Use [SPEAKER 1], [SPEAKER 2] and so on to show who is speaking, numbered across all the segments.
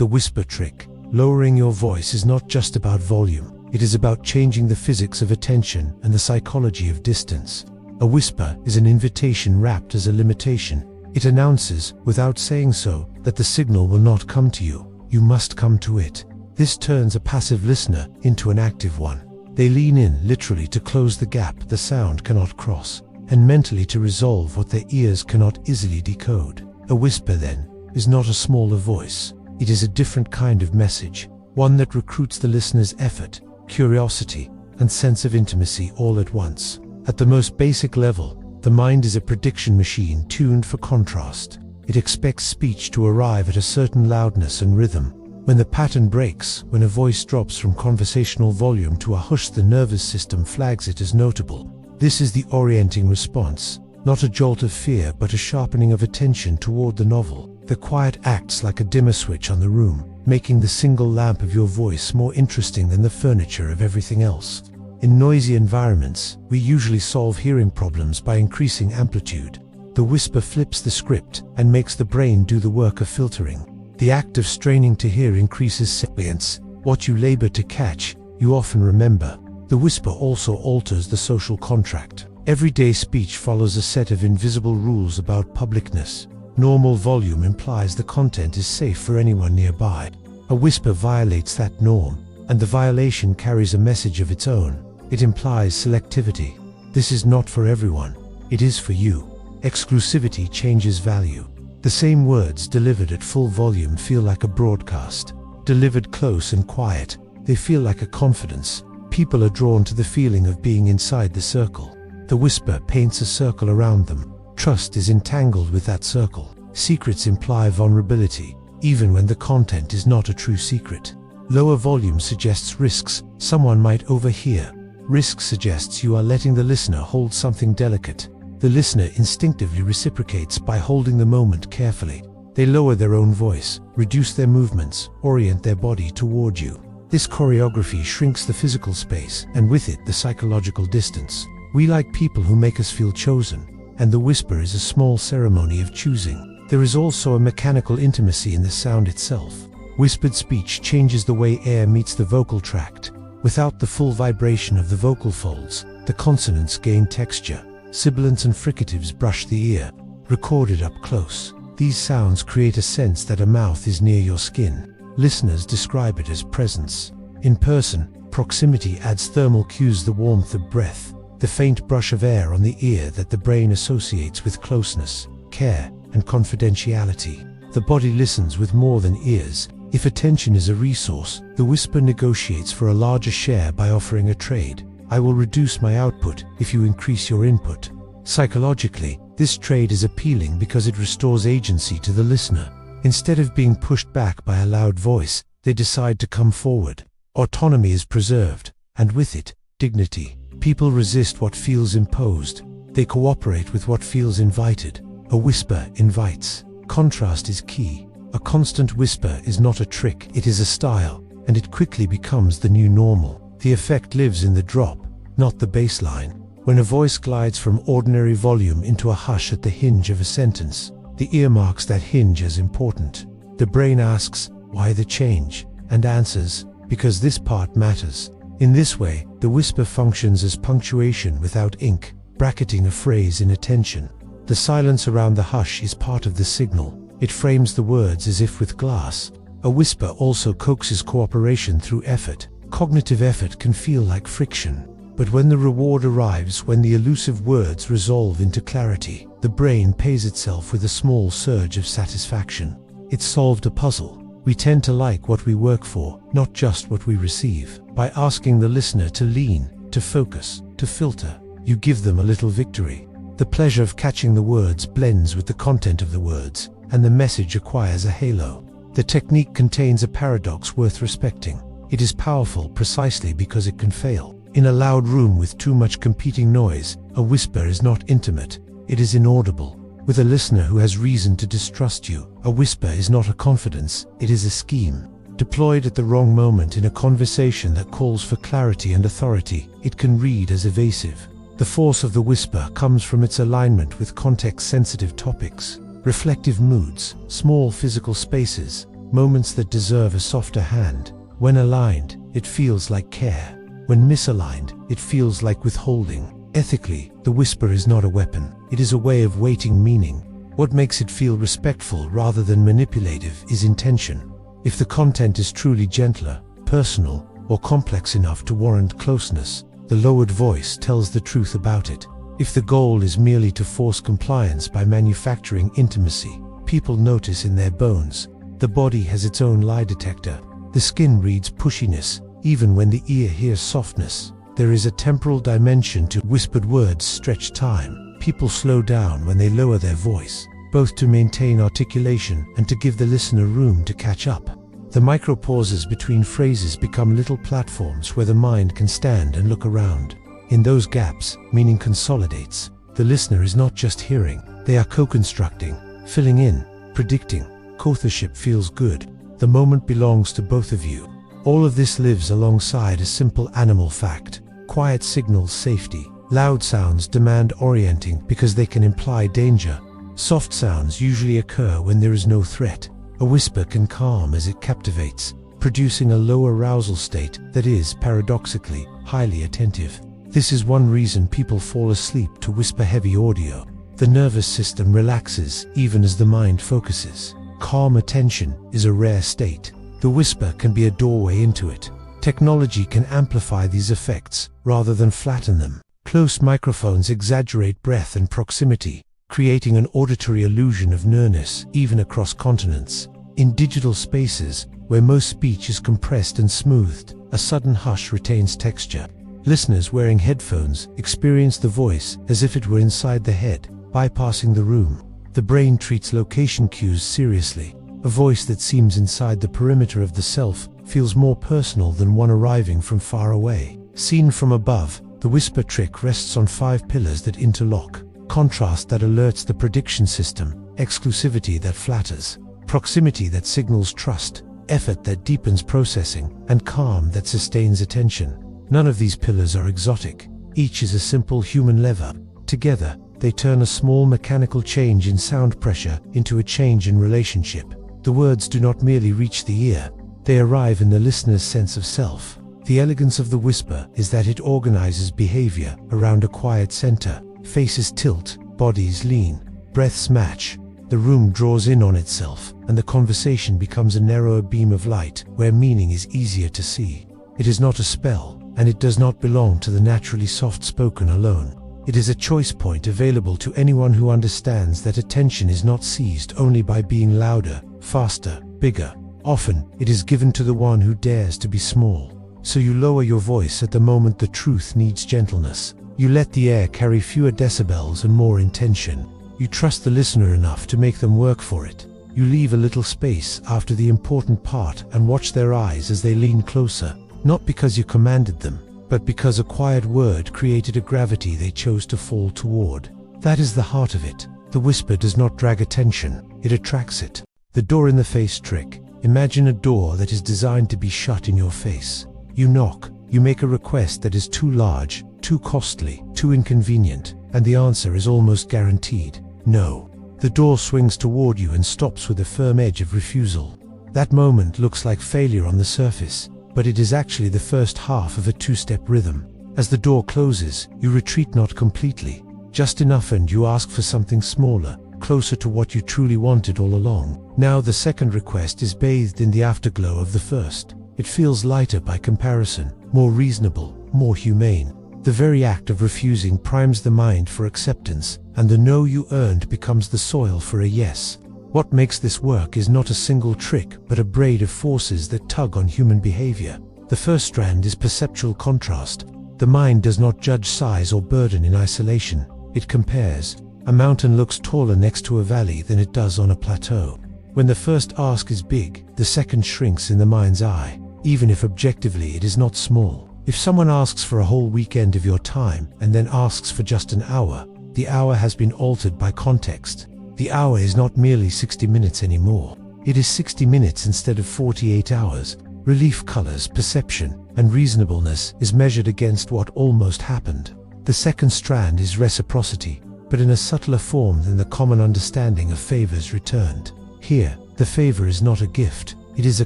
[SPEAKER 1] The whisper trick. Lowering your voice is not just about volume. It is about changing the physics of attention and the psychology of distance. A whisper is an invitation wrapped as a limitation. It announces, without saying so, that the signal will not come to you. You must come to it. This turns a passive listener into an active one. They lean in, literally, to close the gap the sound cannot cross, and mentally to resolve what their ears cannot easily decode. A whisper, then, is not a smaller voice. It is a different kind of message, one that recruits the listener's effort, curiosity, and sense of intimacy all at once. At the most basic level, the mind is a prediction machine tuned for contrast. It expects speech to arrive at a certain loudness and rhythm. When the pattern breaks, when a voice drops from conversational volume to a hush, the nervous system flags it as notable. This is the orienting response, not a jolt of fear but a sharpening of attention toward the novel. The quiet acts like a dimmer switch on the room, making the single lamp of your voice more interesting than the furniture of everything else. In noisy environments, we usually solve hearing problems by increasing amplitude. The whisper flips the script and makes the brain do the work of filtering. The act of straining to hear increases salience. What you labor to catch, you often remember. The whisper also alters the social contract. Everyday speech follows a set of invisible rules about publicness. Normal volume implies the content is safe for anyone nearby. A whisper violates that norm, and the violation carries a message of its own. It implies selectivity. This is not for everyone. It is for you. Exclusivity changes value. The same words delivered at full volume feel like a broadcast. Delivered close and quiet, they feel like a confidence. People are drawn to the feeling of being inside the circle. The whisper paints a circle around them. Trust is entangled with that circle. Secrets imply vulnerability, even when the content is not a true secret. Lower volume suggests risks someone might overhear. Risk suggests you are letting the listener hold something delicate. The listener instinctively reciprocates by holding the moment carefully. They lower their own voice, reduce their movements, orient their body toward you. This choreography shrinks the physical space, and with it the psychological distance. We like people who make us feel chosen, and the whisper is a small ceremony of choosing. There is also a mechanical intimacy in the sound itself. Whispered speech changes the way air meets the vocal tract. Without the full vibration of the vocal folds, the consonants gain texture. Sibilants and fricatives brush the ear. Recorded up close, these sounds create a sense that a mouth is near your skin. Listeners describe it as presence. In person, proximity adds thermal cues, the warmth of breath, the faint brush of air on the ear that the brain associates with closeness, care, and confidentiality. The body listens with more than ears. If attention is a resource, the whisper negotiates for a larger share by offering a trade. I will reduce my output if you increase your input. Psychologically, this trade is appealing because it restores agency to the listener. Instead of being pushed back by a loud voice, they decide to come forward. Autonomy is preserved, and with it, dignity. People resist what feels imposed. They cooperate with what feels invited. A whisper invites. Contrast is key. A constant whisper is not a trick, it is a style, and it quickly becomes the new normal. The effect lives in the drop, not the baseline. When a voice glides from ordinary volume into a hush at the hinge of a sentence, the ear marks that hinge as important. The brain asks, why the change? And answers, because this part matters. In this way, the whisper functions as punctuation without ink, bracketing a phrase in attention. The silence around the hush is part of the signal. It frames the words as if with glass. A whisper also coaxes cooperation through effort. Cognitive effort can feel like friction, but when the reward arrives, when the elusive words resolve into clarity, the brain pays itself with a small surge of satisfaction. It's solved a puzzle. We tend to like what we work for, not just what we receive. By asking the listener to lean, to focus, to filter, you give them a little victory. The pleasure of catching the words blends with the content of the words, and the message acquires a halo. The technique contains a paradox worth respecting. It is powerful precisely because it can fail. In a loud room with too much competing noise, a whisper is not intimate, it is inaudible. With a listener who has reason to distrust you, a whisper is not a confidence, it is a scheme. Deployed at the wrong moment in a conversation that calls for clarity and authority, it can read as evasive. The force of the whisper comes from its alignment with context-sensitive topics, reflective moods, small physical spaces, moments that deserve a softer hand. When aligned, it feels like care. When misaligned, it feels like withholding. Ethically, the whisper is not a weapon. It is a way of weighting meaning. What makes it feel respectful rather than manipulative is intention. If the content is truly gentler, personal, or complex enough to warrant closeness, the lowered voice tells the truth about it. If the goal is merely to force compliance by manufacturing intimacy, people notice in their bones. The body has its own lie detector. The skin reads pushiness, even when the ear hears softness. There is a temporal dimension to whispered words stretch time. People slow down when they lower their voice, both to maintain articulation and to give the listener room to catch up. The micro-pauses between phrases become little platforms where the mind can stand and look around. In those gaps, meaning consolidates. The listener is not just hearing, they are co-constructing, filling in, predicting. Co-authorship feels good. The moment belongs to both of you. All of this lives alongside a simple animal fact. Quiet signals safety. Loud sounds demand orienting because they can imply danger. Soft sounds usually occur when there is no threat. A whisper can calm as it captivates, producing a low arousal state that is, paradoxically, highly attentive. This is one reason people fall asleep to whisper-heavy audio. The nervous system relaxes even as the mind focuses. Calm attention is a rare state. The whisper can be a doorway into it. Technology can amplify these effects rather than flatten them. Close microphones exaggerate breath and proximity, creating an auditory illusion of nearness even across continents. In digital spaces, where most speech is compressed and smoothed, a sudden hush retains texture. Listeners wearing headphones experience the voice as if it were inside the head, bypassing the room. The brain treats location cues seriously. A voice that seems inside the perimeter of the self feels more personal than one arriving from far away. Seen from above, the whisper trick rests on 5 pillars that interlock. Contrast that alerts the prediction system, exclusivity that flatters, proximity that signals trust, effort that deepens processing, and calm that sustains attention. None of these pillars are exotic. Each is a simple human lever. Together, they turn a small mechanical change in sound pressure into a change in relationship. The words do not merely reach the ear, they arrive in the listener's sense of self. The elegance of the whisper is that it organizes behavior around a quiet center. Faces tilt, bodies lean, breaths match. The room draws in on itself, and the conversation becomes a narrower beam of light where meaning is easier to see. It is not a spell, and it does not belong to the naturally soft-spoken alone. It is a choice point available to anyone who understands that attention is not seized only by being louder, faster, bigger. Often, it is given to the one who dares to be small. So you lower your voice at the moment the truth needs gentleness. You let the air carry fewer decibels and more intention. You trust the listener enough to make them work for it. You leave a little space after the important part and watch their eyes as they lean closer, not because you commanded them, but because a quiet word created a gravity they chose to fall toward. That is the heart of it. The whisper does not drag attention, it attracts it. The door-in-the-face trick. Imagine a door that is designed to be shut in your face. You knock, you make a request that is too large, too costly, too inconvenient, and the answer is almost guaranteed. No. The door swings toward you and stops with a firm edge of refusal. That moment looks like failure on the surface, but it is actually the first half of a two-step rhythm. As the door closes, you retreat not completely, just enough, and you ask for something smaller, closer to what you truly wanted all along. Now the second request is bathed in the afterglow of the first. It feels lighter by comparison, more reasonable, more humane. The very act of refusing primes the mind for acceptance, and the no you earned becomes the soil for a yes. What makes this work is not a single trick, but a braid of forces that tug on human behavior. The first strand is perceptual contrast. The mind does not judge size or burden in isolation. It compares. A mountain looks taller next to a valley than it does on a plateau. When the first ask is big, the second shrinks in the mind's eye, even if objectively it is not small. If someone asks for a whole weekend of your time and then asks for just an hour, the hour has been altered by context. The hour is not merely 60 minutes anymore. It is 60 minutes instead of 48 hours. Relief colors, perception, and reasonableness is measured against what almost happened. The second strand is reciprocity, but in a subtler form than the common understanding of favors returned. Here, the favor is not a gift, It is a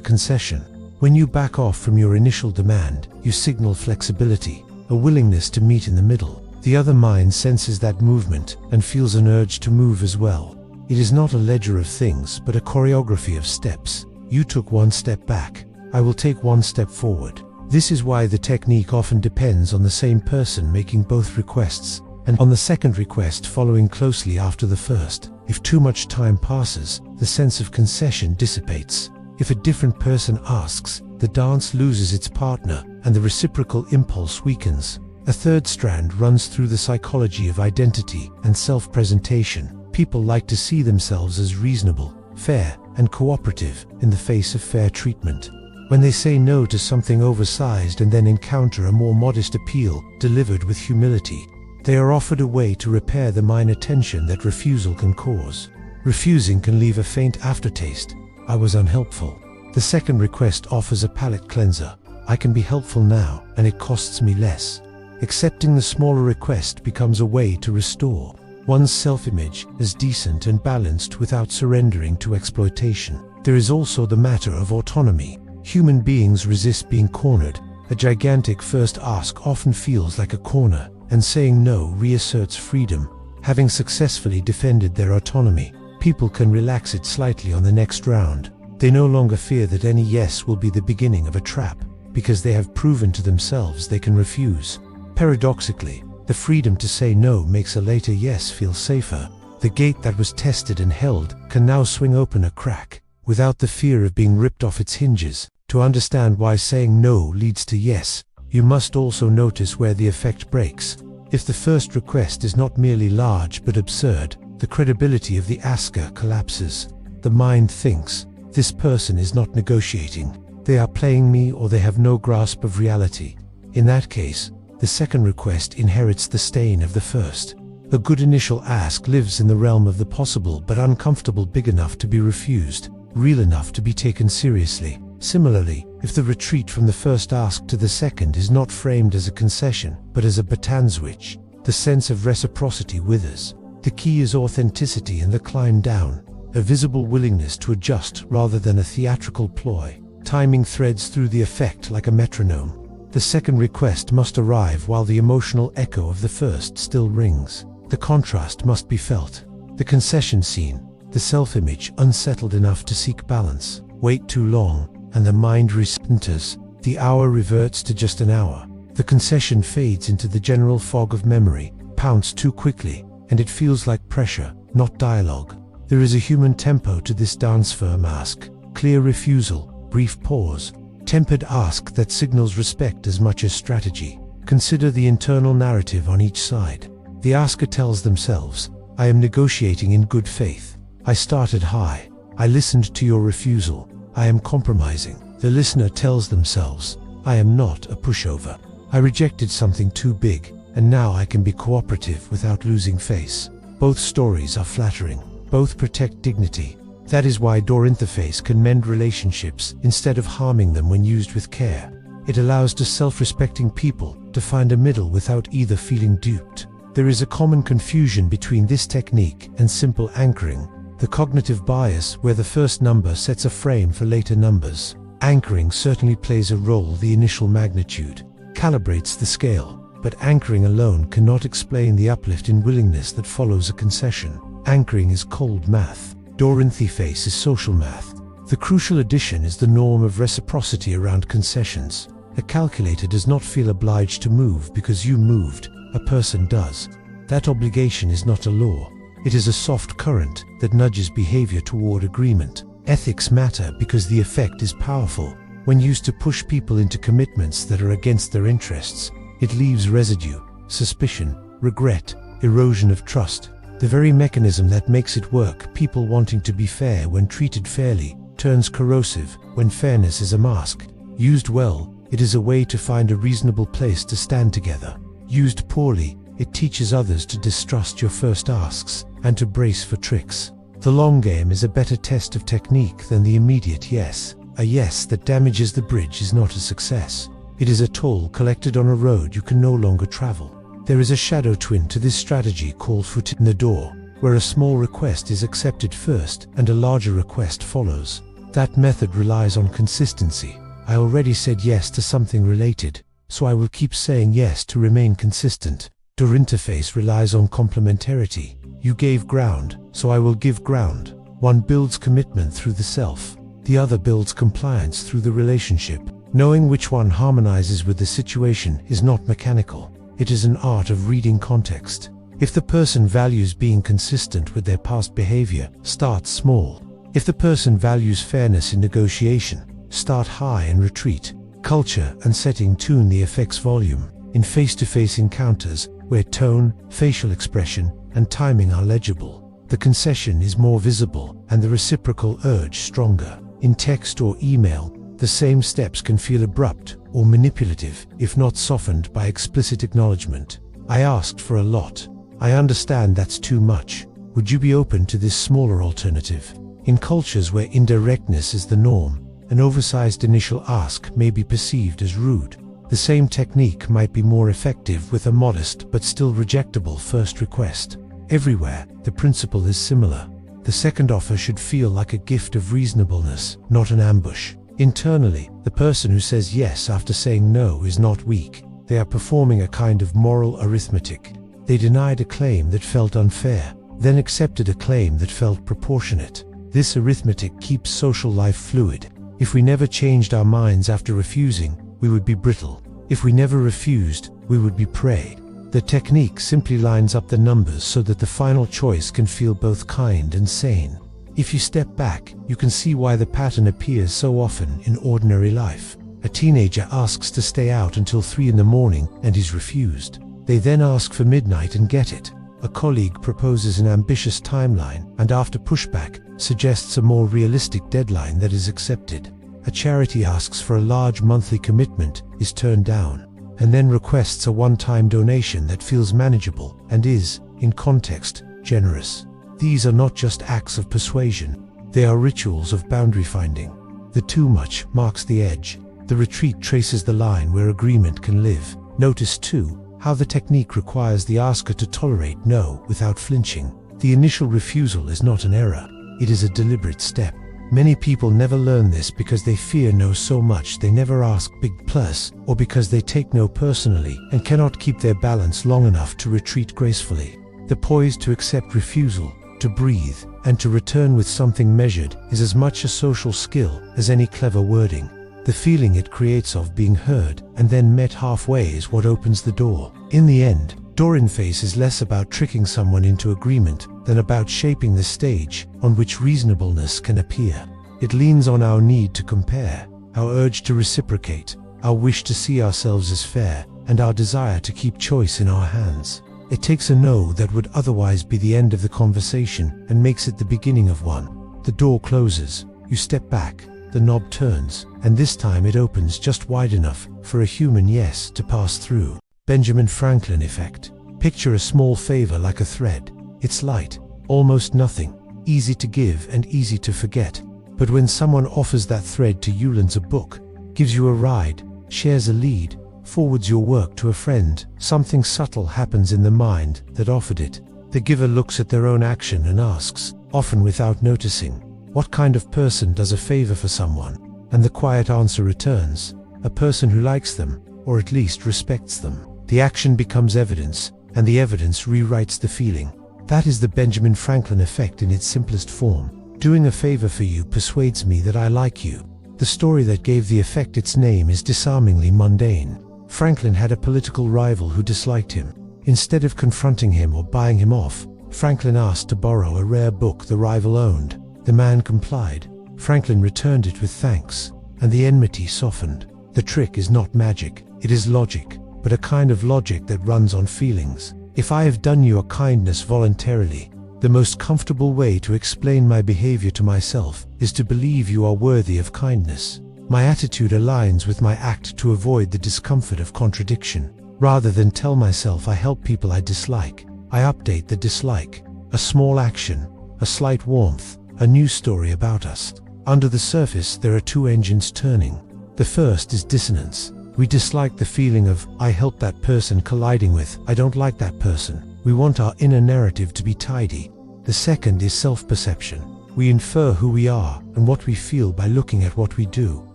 [SPEAKER 1] concession. When you back off from your initial demand, you signal flexibility, a willingness to meet in the middle. The other mind senses that movement and feels an urge to move as well. It is not a ledger of things, but a choreography of steps. You took one step back. I will take one step forward. This is why the technique often depends on the same person making both requests, and on the second request following closely after the first. If too much time passes, the sense of concession dissipates. If a different person asks, the dance loses its partner, and the reciprocal impulse weakens. A third strand runs through the psychology of identity and self-presentation. People like to see themselves as reasonable, fair, and cooperative in the face of fair treatment. When they say no to something oversized and then encounter a more modest appeal delivered with humility, they are offered a way to repair the minor tension that refusal can cause. Refusing can leave a faint aftertaste. I was unhelpful. The second request offers a palate cleanser. I can be helpful now, and it costs me less. Accepting the smaller request becomes a way to restore one's self-image as decent and balanced without surrendering to exploitation. There is also the matter of autonomy. Human beings resist being cornered. A gigantic first ask often feels like a corner, and saying no reasserts freedom. Having successfully defended their autonomy, people can relax it slightly on the next round. They no longer fear that any yes will be the beginning of a trap, because they have proven to themselves they can refuse. Paradoxically, the freedom to say no makes a later yes feel safer. The gate that was tested and held can now swing open a crack, without the fear of being ripped off its hinges. To understand why saying no leads to yes, you must also notice where the effect breaks. If the first request is not merely large but absurd, the credibility of the asker collapses. The mind thinks, this person is not negotiating. They are playing me, or they have no grasp of reality. In that case, the second request inherits the stain of the first. A good initial ask lives in the realm of the possible but uncomfortable, big enough to be refused, real enough to be taken seriously. Similarly, if the retreat from the first ask to the second is not framed as a concession, but as a baton switch, the sense of reciprocity withers. The key is authenticity and the climb down, a visible willingness to adjust rather than a theatrical ploy. Timing threads through the effect like a metronome. The second request must arrive while the emotional echo of the first still rings. The contrast must be felt. The concession scene, the self-image unsettled enough to seek balance. Wait too long, and the mind resenters. The hour reverts to just an hour. The concession fades into the general fog of memory. Pounce too quickly, and it feels like pressure, not dialogue. There is a human tempo to this dance firm ask. Clear refusal, brief pause, tempered ask that signals respect as much as strategy. Consider the internal narrative on each side. The asker tells themselves, I am negotiating in good faith. I started high. I listened to your refusal. I am compromising. The listener tells themselves, I am not a pushover. I rejected something too big, and now I can be cooperative without losing face. Both stories are flattering. Both protect dignity. That is why door interface can mend relationships instead of harming them when used with care. It allows the self-respecting people to find a middle without either feeling duped. There is a common confusion between this technique and simple anchoring. The cognitive bias where the first number sets a frame for later numbers. Anchoring certainly plays a role. The initial magnitude calibrates the scale, but anchoring alone cannot explain the uplift in willingness that follows a concession. Anchoring is cold math. Door interface is social math. The crucial addition is the norm of reciprocity around concessions. A calculator does not feel obliged to move because you moved. A person does. That obligation is not a law. It is a soft current that nudges behavior toward agreement. Ethics matter because the effect is powerful. When used to push people into commitments that are against their interests, it leaves residue, suspicion, regret, erosion of trust. The very mechanism that makes it work, people wanting to be fair when treated fairly, turns corrosive when fairness is a mask. Used well, it is a way to find a reasonable place to stand together. Used poorly, it teaches others to distrust your first asks and to brace for tricks. The long game is a better test of technique than the immediate yes. A yes that damages the bridge is not a success. It is a toll collected on a road you can no longer travel. There is a shadow twin to this strategy called foot in the door, where a small request is accepted first and a larger request follows. That method relies on consistency. I already said yes to something related, so I will keep saying yes to remain consistent. Your interface relies on complementarity. You gave ground, so I will give ground. One builds commitment through the self. The other builds compliance through the relationship. Knowing which one harmonizes with the situation is not mechanical. It is an art of reading context. If the person values being consistent with their past behavior, start small. If the person values fairness in negotiation, start high and retreat. Culture and setting tune the effect's volume. In face-to-face encounters, where tone, facial expression, and timing are legible, the concession is more visible and the reciprocal urge stronger. In text or email, the same steps can feel abrupt or manipulative if not softened by explicit acknowledgement. I asked for a lot. I understand that's too much. Would you be open to this smaller alternative? In cultures where indirectness is the norm, an oversized initial ask may be perceived as rude. The same technique might be more effective with a modest but still rejectable first request. Everywhere, the principle is similar. The second offer should feel like a gift of reasonableness, not an ambush. Internally, the person who says yes after saying no is not weak. They are performing a kind of moral arithmetic. They denied a claim that felt unfair, then accepted a claim that felt proportionate. This arithmetic keeps social life fluid. If we never changed our minds after refusing, we would be brittle. If we never refused, we would be prey. The technique simply lines up the numbers so that the final choice can feel both kind and sane. If you step back, you can see why the pattern appears so often in ordinary life. A teenager asks to stay out until 3 in the morning and is refused. They then ask for midnight and get it. A colleague proposes an ambitious timeline and after pushback, suggests a more realistic deadline that is accepted. A charity asks for a large monthly commitment, is turned down, and then requests a one-time donation that feels manageable and is, in context, generous. These are not just acts of persuasion, they are rituals of boundary finding. The too much marks the edge. The retreat traces the line where agreement can live. Notice too, how the technique requires the asker to tolerate no without flinching. The initial refusal is not an error, it is a deliberate step. Many people never learn this because they fear no so much they never ask big plus, or because they take no personally and cannot keep their balance long enough to retreat gracefully. The poise to accept refusal, to breathe, and to return with something measured is as much a social skill as any clever wording. The feeling it creates of being heard and then met halfway is what opens the door. In the end, door interface is less about tricking someone into agreement than about shaping the stage on which reasonableness can appear. It leans on our need to compare, our urge to reciprocate, our wish to see ourselves as fair, and our desire to keep choice in our hands. It takes a no that would otherwise be the end of the conversation and makes it the beginning of one. The door closes, you step back, the knob turns, and this time it opens just wide enough for a human yes to pass through. Benjamin Franklin effect. Picture a small favor like a thread. It's light, almost nothing, easy to give and easy to forget. But when someone offers that thread to you, lends a book, gives you a ride, shares a lead, forwards your work to a friend, something subtle happens in the mind that offered it. The giver looks at their own action and asks, often without noticing, what kind of person does a favor for someone? And the quiet answer returns, a person who likes them, or at least respects them. The action becomes evidence, and the evidence rewrites the feeling. That is the Benjamin Franklin effect in its simplest form. Doing a favor for you persuades me that I like you. The story that gave the effect its name is disarmingly mundane. Franklin had a political rival who disliked him. Instead of confronting him or buying him off, Franklin asked to borrow a rare book the rival owned. The man complied. Franklin returned it with thanks, and the enmity softened. The trick is not magic, it is logic, but a kind of logic that runs on feelings. If I have done you a kindness voluntarily, the most comfortable way to explain my behavior to myself is to believe you are worthy of kindness. My attitude aligns with my act to avoid the discomfort of contradiction. Rather than tell myself I help people I dislike, I update the dislike. A small action, a slight warmth, a new story about us. Under the surface, there are two engines turning. The first is dissonance. We dislike the feeling of, I helped that person, colliding with, I don't like that person. We want our inner narrative to be tidy. The second is self-perception. We infer who we are and what we feel by looking at what we do,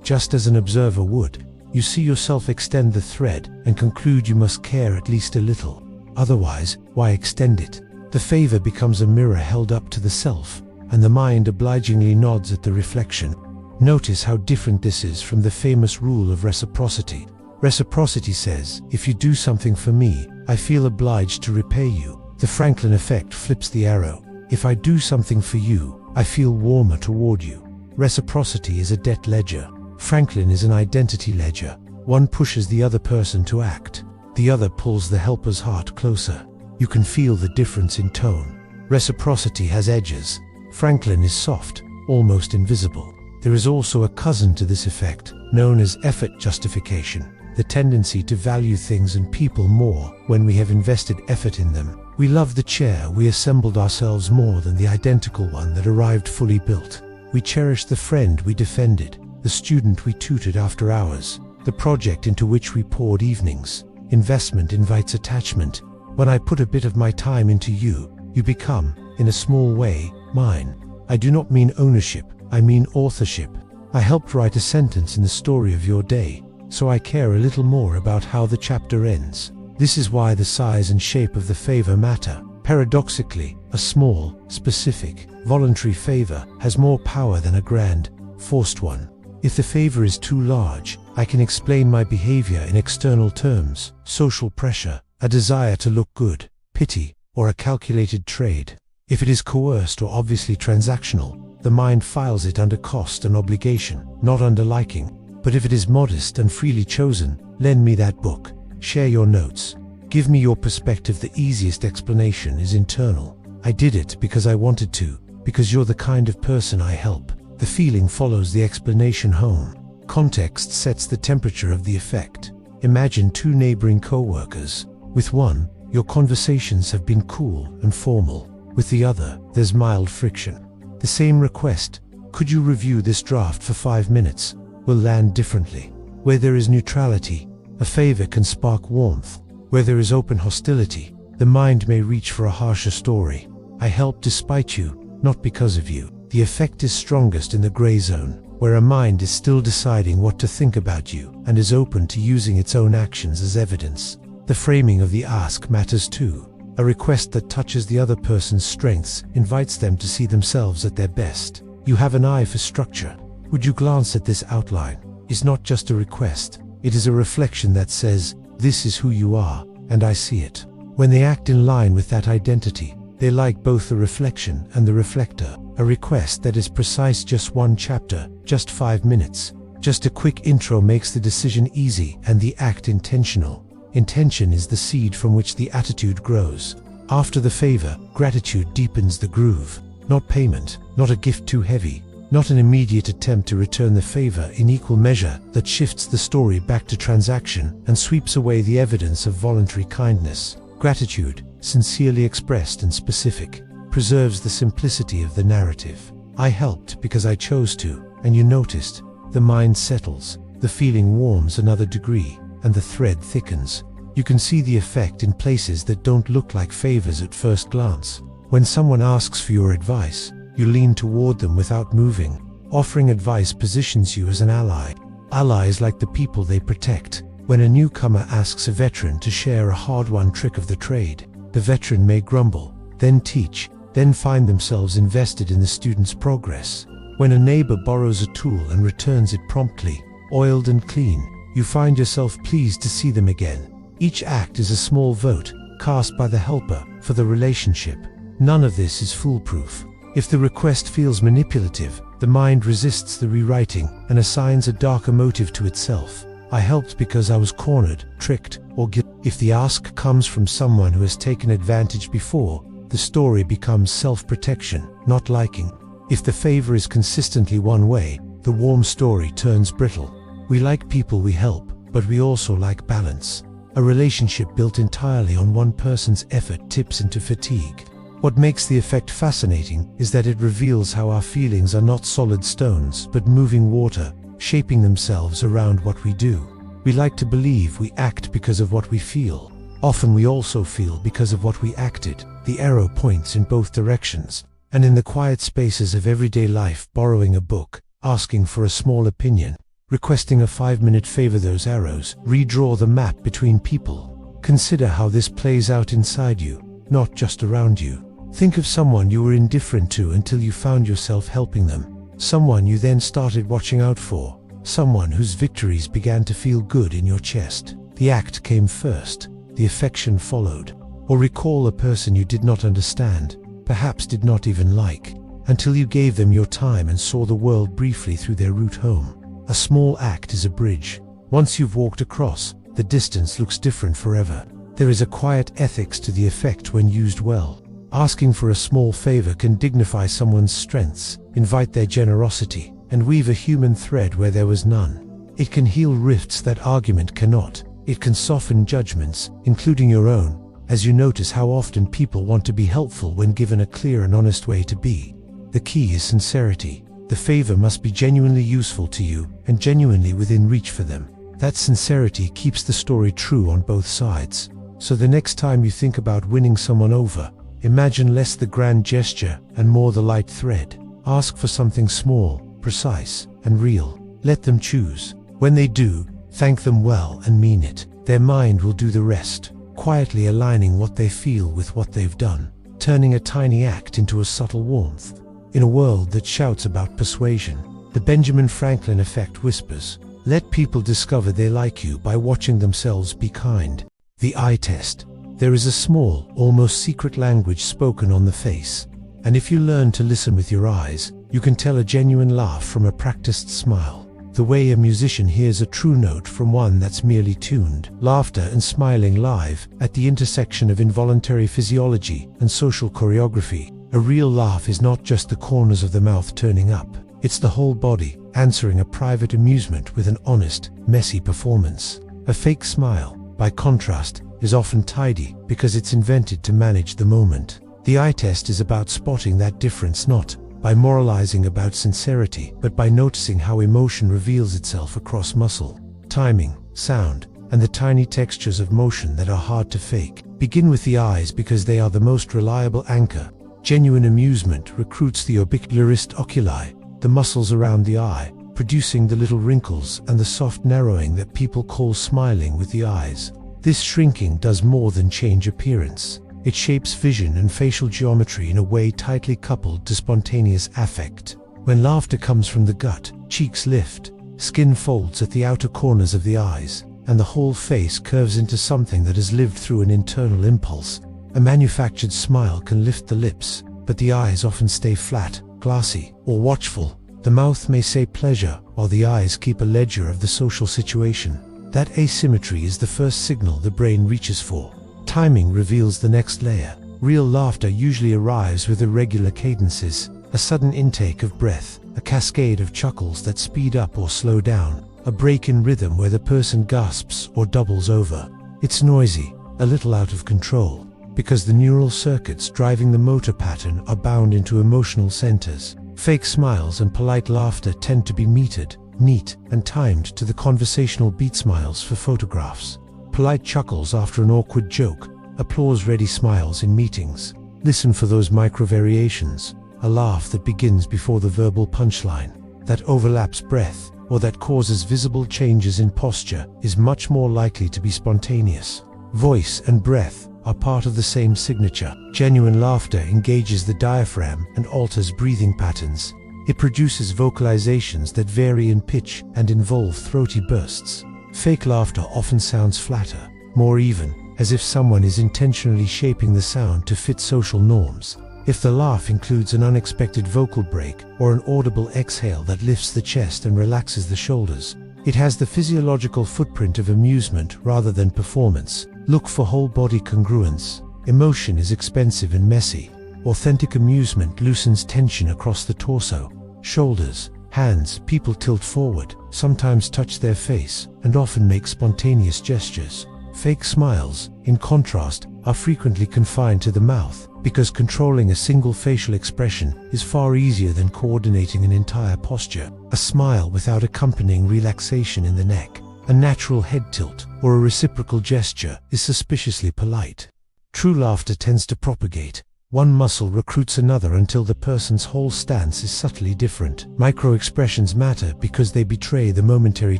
[SPEAKER 1] just as an observer would. You see yourself extend the thread and conclude you must care at least a little. Otherwise, why extend it? The favor becomes a mirror held up to the self, and the mind obligingly nods at the reflection. Notice how different this is from the famous rule of reciprocity. Reciprocity says, if you do something for me, I feel obliged to repay you. The Franklin effect flips the arrow. If I do something for you, I feel warmer toward you. Reciprocity is a debt ledger. Franklin is an identity ledger. One pushes the other person to act. The other pulls the helper's heart closer. You can feel the difference in tone. Reciprocity has edges. Franklin is soft, almost invisible. There is also a cousin to this effect, known as effort justification, the tendency to value things and people more when we have invested effort in them. We love the chair we assembled ourselves more than the identical one that arrived fully built. We cherish the friend we defended, the student we tutored after hours, the project into which we poured evenings. Investment invites attachment. When I put a bit of my time into you, you become, in a small way, mine. I do not mean ownership, I mean authorship. I helped write a sentence in the story of your day, so I care a little more about how the chapter ends. This is why the size and shape of the favor matter. Paradoxically, a small, specific, voluntary favor has more power than a grand, forced one. If the favor is too large, I can explain my behavior in external terms: social pressure, a desire to look good, pity, or a calculated trade. If it is coerced or obviously transactional, the mind files it under cost and obligation, not under liking. But if it is modest and freely chosen, lend me that book, share your notes, give me your perspective. The easiest explanation is internal. I did it because I wanted to, because you're the kind of person I help. The feeling follows the explanation home. Context sets the temperature of the effect. Imagine two neighboring co-workers. With one, your conversations have been cool and formal. With the other, there's mild friction. The same request, could you review this draft for 5 minutes, will land differently. Where there is neutrality, a favor can spark warmth. Where there is open hostility, the mind may reach for a harsher story. I help despite you, not because of you. The effect is strongest in the gray zone, where a mind is still deciding what to think about you and is open to using its own actions as evidence. The framing of the ask matters too. A request that touches the other person's strengths invites them to see themselves at their best. You have an eye for structure. Would you glance at this outline? It's not just a request. It is a reflection that says, this is who you are, and I see it. When they act in line with that identity, they like both the reflection and the reflector. A request that is precise: just one chapter, just 5 minutes. Just a quick intro makes the decision easy and the act intentional. Intention is the seed from which the attitude grows. After the favor, gratitude deepens the groove. Not payment, not a gift too heavy, not an immediate attempt to return the favor in equal measure that shifts the story back to transaction and sweeps away the evidence of voluntary kindness. Gratitude, sincerely expressed and specific, preserves the simplicity of the narrative. I helped because I chose to, and you noticed. The mind settles, the feeling warms another degree, and the thread thickens. You can see the effect in places that don't look like favors at first glance. When someone asks for your advice, you lean toward them without moving. Offering advice positions you as an ally. Allies like the people they protect. When a newcomer asks a veteran to share a hard-won trick of the trade, the veteran may grumble, then teach, then find themselves invested in the student's progress. When a neighbor borrows a tool and returns it promptly, oiled and clean, you find yourself pleased to see them again. Each act is a small vote, cast by the helper, for the relationship. None of this is foolproof. If the request feels manipulative, the mind resists the rewriting and assigns a darker motive to itself. I helped because I was cornered, tricked, or guilty. If the ask comes from someone who has taken advantage before, the story becomes self-protection, not liking. If the favor is consistently one way, the warm story turns brittle. We like people we help, but we also like balance. A relationship built entirely on one person's effort tips into fatigue. What makes the effect fascinating is that it reveals how our feelings are not solid stones, but moving water, shaping themselves around what we do. We like to believe we act because of what we feel. Often we also feel because of what we acted. The arrow points in both directions. And in the quiet spaces of everyday life, borrowing a book, asking for a small opinion, requesting a 5-minute favor, those arrows redraw the map between people. Consider how this plays out inside you, not just around you. Think of someone you were indifferent to until you found yourself helping them. Someone you then started watching out for. Someone whose victories began to feel good in your chest. The act came first, the affection followed. Or recall a person you did not understand, perhaps did not even like, until you gave them your time and saw the world briefly through their route home. A small act is a bridge. Once you've walked across, the distance looks different forever. There is a quiet ethics to the effect when used well. Asking for a small favor can dignify someone's strengths, invite their generosity, and weave a human thread where there was none. It can heal rifts that argument cannot. It can soften judgments, including your own, as you notice how often people want to be helpful when given a clear and honest way to be. The key is sincerity. The favor must be genuinely useful to you and genuinely within reach for them. That sincerity keeps the story true on both sides. So the next time you think about winning someone over, imagine less the grand gesture and more the light thread. Ask for something small, precise, and real. Let them choose. When they do, thank them well and mean it. Their mind will do the rest, quietly aligning what they feel with what they've done, turning a tiny act into a subtle warmth. In a world that shouts about persuasion, the Benjamin Franklin effect whispers, let people discover they like you by watching themselves be kind. The eye test. There is a small, almost secret language spoken on the face, and if you learn to listen with your eyes, you can tell a genuine laugh from a practiced smile. The way a musician hears a true note from one that's merely tuned. Laughter and smiling live at the intersection of involuntary physiology and social choreography. A real laugh is not just the corners of the mouth turning up. It's the whole body, answering a private amusement with an honest, messy performance. A fake smile, by contrast, is often tidy because it's invented to manage the moment. The eye test is about spotting that difference, not by moralizing about sincerity, but by noticing how emotion reveals itself across muscle, timing, sound, and the tiny textures of motion that are hard to fake. Begin with the eyes because they are the most reliable anchor. Genuine amusement recruits the orbicularist oculi, the muscles around the eye, producing the little wrinkles and the soft narrowing that people call smiling with the eyes. This shrinking does more than change appearance. It shapes vision and facial geometry in a way tightly coupled to spontaneous affect. When laughter comes from the gut, cheeks lift, skin folds at the outer corners of the eyes, and the whole face curves into something that has lived through an internal impulse. A manufactured smile can lift the lips, but the eyes often stay flat, glassy, or watchful. The mouth may say pleasure, while the eyes keep a ledger of the social situation. That asymmetry is the first signal the brain reaches for. Timing reveals the next layer. Real laughter usually arrives with irregular cadences, a sudden intake of breath, a cascade of chuckles that speed up or slow down, a break in rhythm where the person gasps or doubles over. It's noisy, a little out of control, because the neural circuits driving the motor pattern are bound into emotional centers. Fake smiles and polite laughter tend to be metered, neat, and timed to the conversational beat. Smiles for photographs, polite chuckles after an awkward joke, applause-ready smiles in meetings. Listen for those micro-variations, a laugh that begins before the verbal punchline, that overlaps breath, or that causes visible changes in posture, is much more likely to be spontaneous. Voice and breath are part of the same signature. Genuine laughter engages the diaphragm and alters breathing patterns. It produces vocalizations that vary in pitch and involve throaty bursts. Fake laughter often sounds flatter, more even, as if someone is intentionally shaping the sound to fit social norms. If the laugh includes an unexpected vocal break or an audible exhale that lifts the chest and relaxes the shoulders, it has the physiological footprint of amusement rather than performance. Look for whole body congruence. Emotion is expensive and messy. Authentic amusement loosens tension across the torso, shoulders, hands. People tilt forward, sometimes touch their face, and often make spontaneous gestures. Fake smiles, in contrast, are frequently confined to the mouth, because controlling a single facial expression is far easier than coordinating an entire posture. A smile without accompanying relaxation in the neck, a natural head tilt, or a reciprocal gesture is suspiciously polite. True laughter tends to propagate, One muscle recruits another until the person's whole stance is subtly different. Micro-expressions matter because they betray the momentary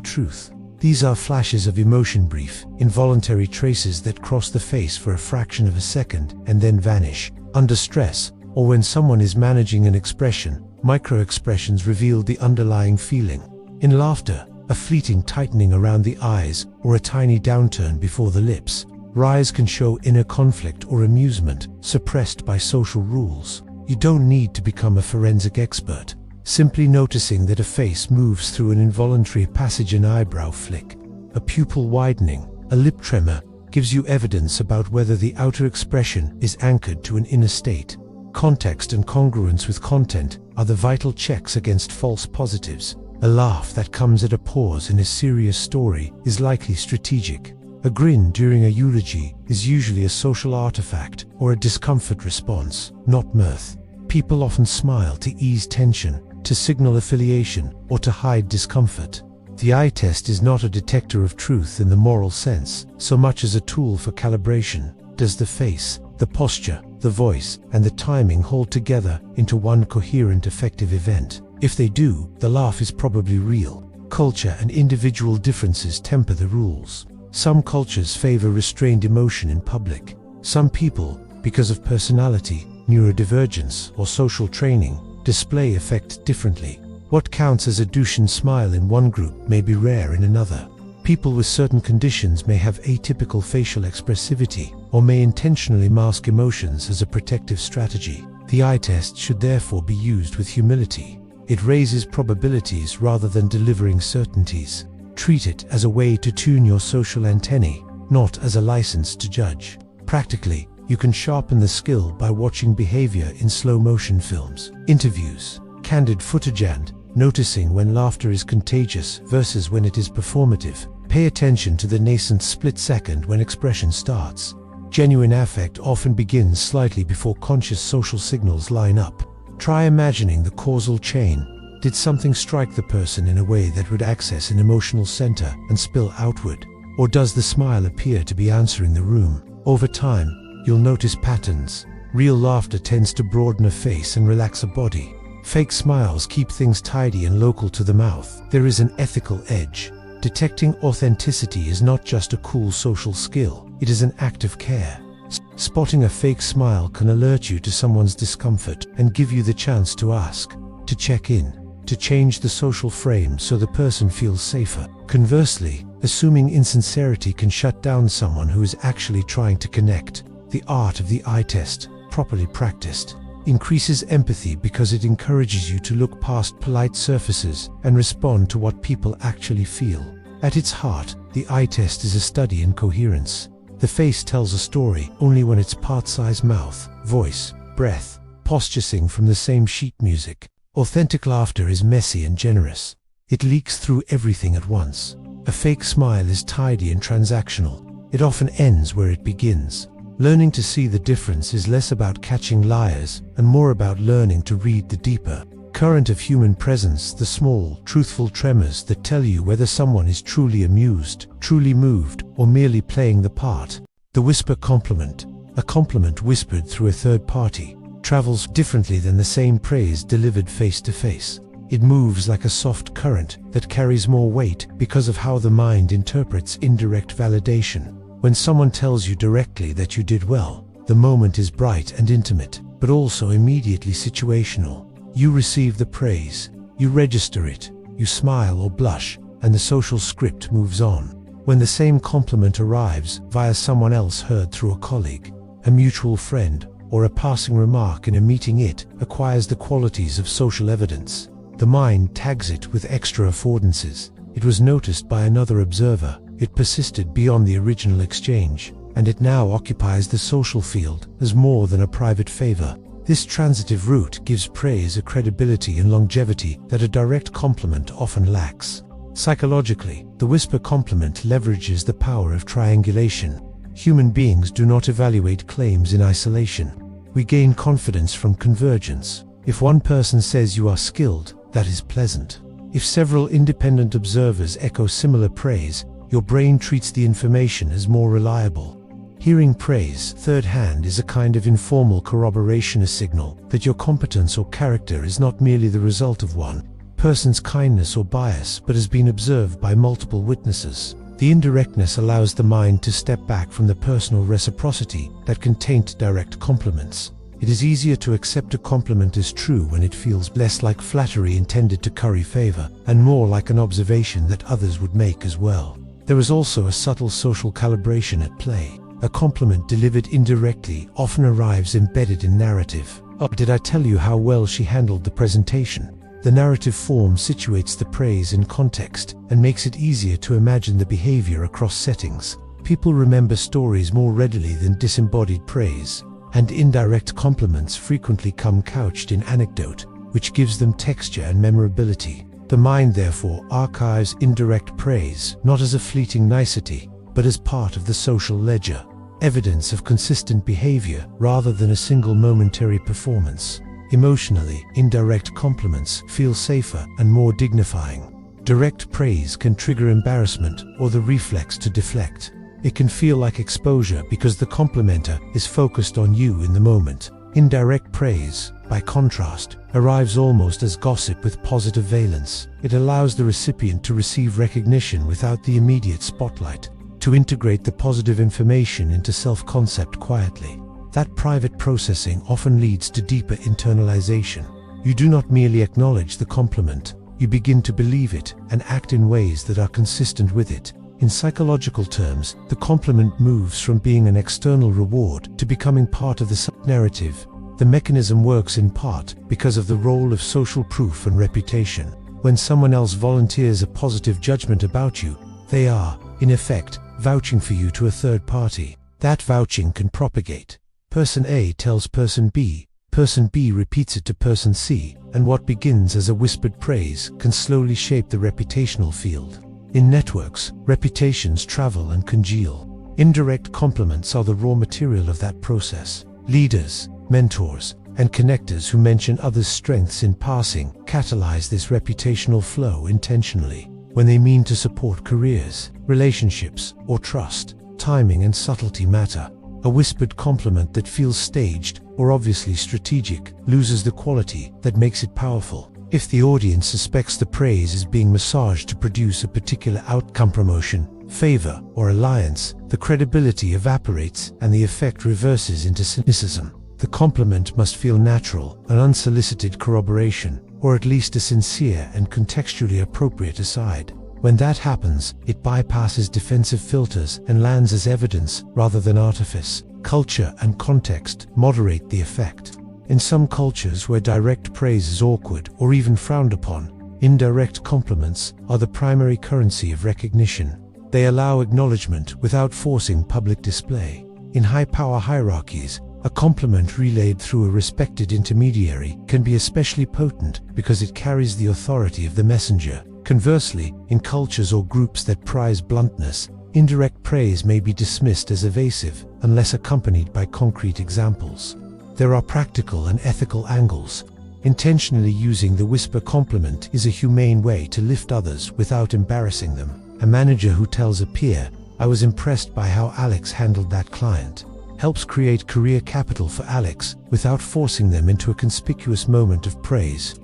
[SPEAKER 1] truth. These are flashes of emotion, brief, involuntary traces that cross the face for a fraction of a second and then vanish. Under stress, or when someone is managing an expression, micro-expressions reveal the underlying feeling. In laughter, a fleeting tightening around the eyes or a tiny downturn before the lips. Rise can show inner conflict or amusement, suppressed by social rules. You don't need to become a forensic expert. Simply noticing that a face moves through an involuntary passage, an eyebrow flick, a pupil widening, a lip tremor, gives you evidence about whether the outer expression is anchored to an inner state. Context and congruence with content are the vital checks against false positives. A laugh that comes at a pause in a serious story is likely strategic. A grin during a eulogy is usually a social artifact or a discomfort response, not mirth. People often smile to ease tension, to signal affiliation, or to hide discomfort. The eye test is not a detector of truth in the moral sense, so much as a tool for calibration. Does the face, the posture, the voice, and the timing hold together into one coherent, effective event? If they do, the laugh is probably real. Culture and individual differences temper the rules. Some cultures favor restrained emotion in public. Some people, because of personality, neurodivergence, or social training, display affect differently. What counts as a Duchenne smile in one group may be rare in another. People with certain conditions may have atypical facial expressivity, or may intentionally mask emotions as a protective strategy. The eye test should therefore be used with humility. It raises probabilities rather than delivering certainties. Treat it as a way to tune your social antennae, not as a license to judge. Practically, you can sharpen the skill by watching behavior in slow-motion films, interviews, candid footage, and noticing when laughter is contagious versus when it is performative. Pay attention to the nascent split second when expression starts. Genuine affect often begins slightly before conscious social signals line up. Try imagining the causal chain. Did something strike the person in a way that would access an emotional center and spill outward? Or does the smile appear to be answering the room? Over time, you'll notice patterns. Real laughter tends to broaden a face and relax a body. Fake smiles keep things tidy and local to the mouth. There is an ethical edge. Detecting authenticity is not just a cool social skill, it is an act of care. Spotting a fake smile can alert you to someone's discomfort and give you the chance to ask, to check in, to change the social frame so the person feels safer. Conversely, assuming insincerity can shut down someone who is actually trying to connect. The art of the eye test, properly practiced, increases empathy because it encourages you to look past polite surfaces and respond to what people actually feel. At its heart, the eye test is a study in coherence. The face tells a story only when its part-size mouth, voice, breath, posture sing from the same sheet music. Authentic laughter is messy and generous. It leaks through everything at once. A fake smile is tidy and transactional. It often ends where it begins. Learning to see the difference is less about catching liars and more about learning to read the deeper current of human presence, the small, truthful tremors that tell you whether someone is truly amused, truly moved, or merely playing the part. The whisper compliment, a compliment whispered through a third party, travels differently than the same praise delivered face to face. It moves like a soft current that carries more weight because of how the mind interprets indirect validation. When someone tells you directly that you did well, the moment is bright and intimate, but also immediately situational. You receive the praise, you register it, you smile or blush, and the social script moves on. When the same compliment arrives via someone else heard through a colleague, a mutual friend, or a passing remark in a meeting, it acquires the qualities of social evidence. The mind tags it with extra affordances. It was noticed by another observer, it persisted beyond the original exchange, and it now occupies the social field as more than a private favor. This transitive route gives praise a credibility and longevity that a direct compliment often lacks. Psychologically, the whisper compliment leverages the power of triangulation. Human beings do not evaluate claims in isolation. We gain confidence from convergence. If one person says you are skilled, that is pleasant. If several independent observers echo similar praise, your brain treats the information as more reliable. Hearing praise, third hand, is a kind of informal corroboration, a signal that your competence or character is not merely the result of one person's kindness or bias, but has been observed by multiple witnesses. The indirectness allows the mind to step back from the personal reciprocity that can taint direct compliments. It is easier to accept a compliment as true when it feels less like flattery intended to curry favor, and more like an observation that others would make as well. There is also a subtle social calibration at play. A compliment delivered indirectly often arrives embedded in narrative. "Oh, did I tell you how well she handled the presentation?" The narrative form situates the praise in context and makes it easier to imagine the behavior across settings. People remember stories more readily than disembodied praise, and indirect compliments frequently come couched in anecdote, which gives them texture and memorability. The mind therefore archives indirect praise not as a fleeting nicety, but as part of the social ledger, evidence of consistent behavior rather than a single momentary performance. Emotionally, indirect compliments feel safer and more dignifying. Direct praise can trigger embarrassment or the reflex to deflect. It can feel like exposure because the complimenter is focused on you in the moment. Indirect praise, by contrast, arrives almost as gossip with positive valence. It allows the recipient to receive recognition without the immediate spotlight, to integrate the positive information into self-concept quietly. That private processing often leads to deeper internalization. You do not merely acknowledge the compliment, you begin to believe it and act in ways that are consistent with it. In psychological terms, the compliment moves from being an external reward to becoming part of the narrative. The mechanism works in part because of the role of social proof and reputation. When someone else volunteers a positive judgment about you, they are, in effect, vouching for you to a third party. That vouching can propagate. Person A tells person B repeats it to person C, and what begins as a whispered praise can slowly shape the reputational field. In networks, reputations travel and congeal. Indirect compliments are the raw material of that process. Leaders, mentors, and connectors who mention others' strengths in passing catalyze this reputational flow intentionally. When they mean to support careers, relationships, or trust, timing and subtlety matter. A whispered compliment that feels staged or obviously strategic loses the quality that makes it powerful. If the audience suspects the praise is being massaged to produce a particular outcome, promotion, favor, or alliance, the credibility evaporates and the effect reverses into cynicism. The compliment must feel natural, an unsolicited corroboration, or at least a sincere and contextually appropriate aside. When that happens, it bypasses defensive filters and lands as evidence rather than artifice. Culture and context moderate the effect. In some cultures where direct praise is awkward or even frowned upon, indirect compliments are the primary currency of recognition. They allow acknowledgement without forcing public display. In high-power hierarchies, a compliment relayed through a respected intermediary can be especially potent because it carries the authority of the messenger. Conversely, in cultures or groups that prize bluntness, indirect praise may be dismissed as evasive unless accompanied by concrete examples. There are practical and ethical angles. Intentionally using the whisper compliment is a humane way to lift others without embarrassing them. A manager who tells a peer, "I was impressed by how Alex handled that client," helps create career capital for Alex without forcing them into a conspicuous moment of praise.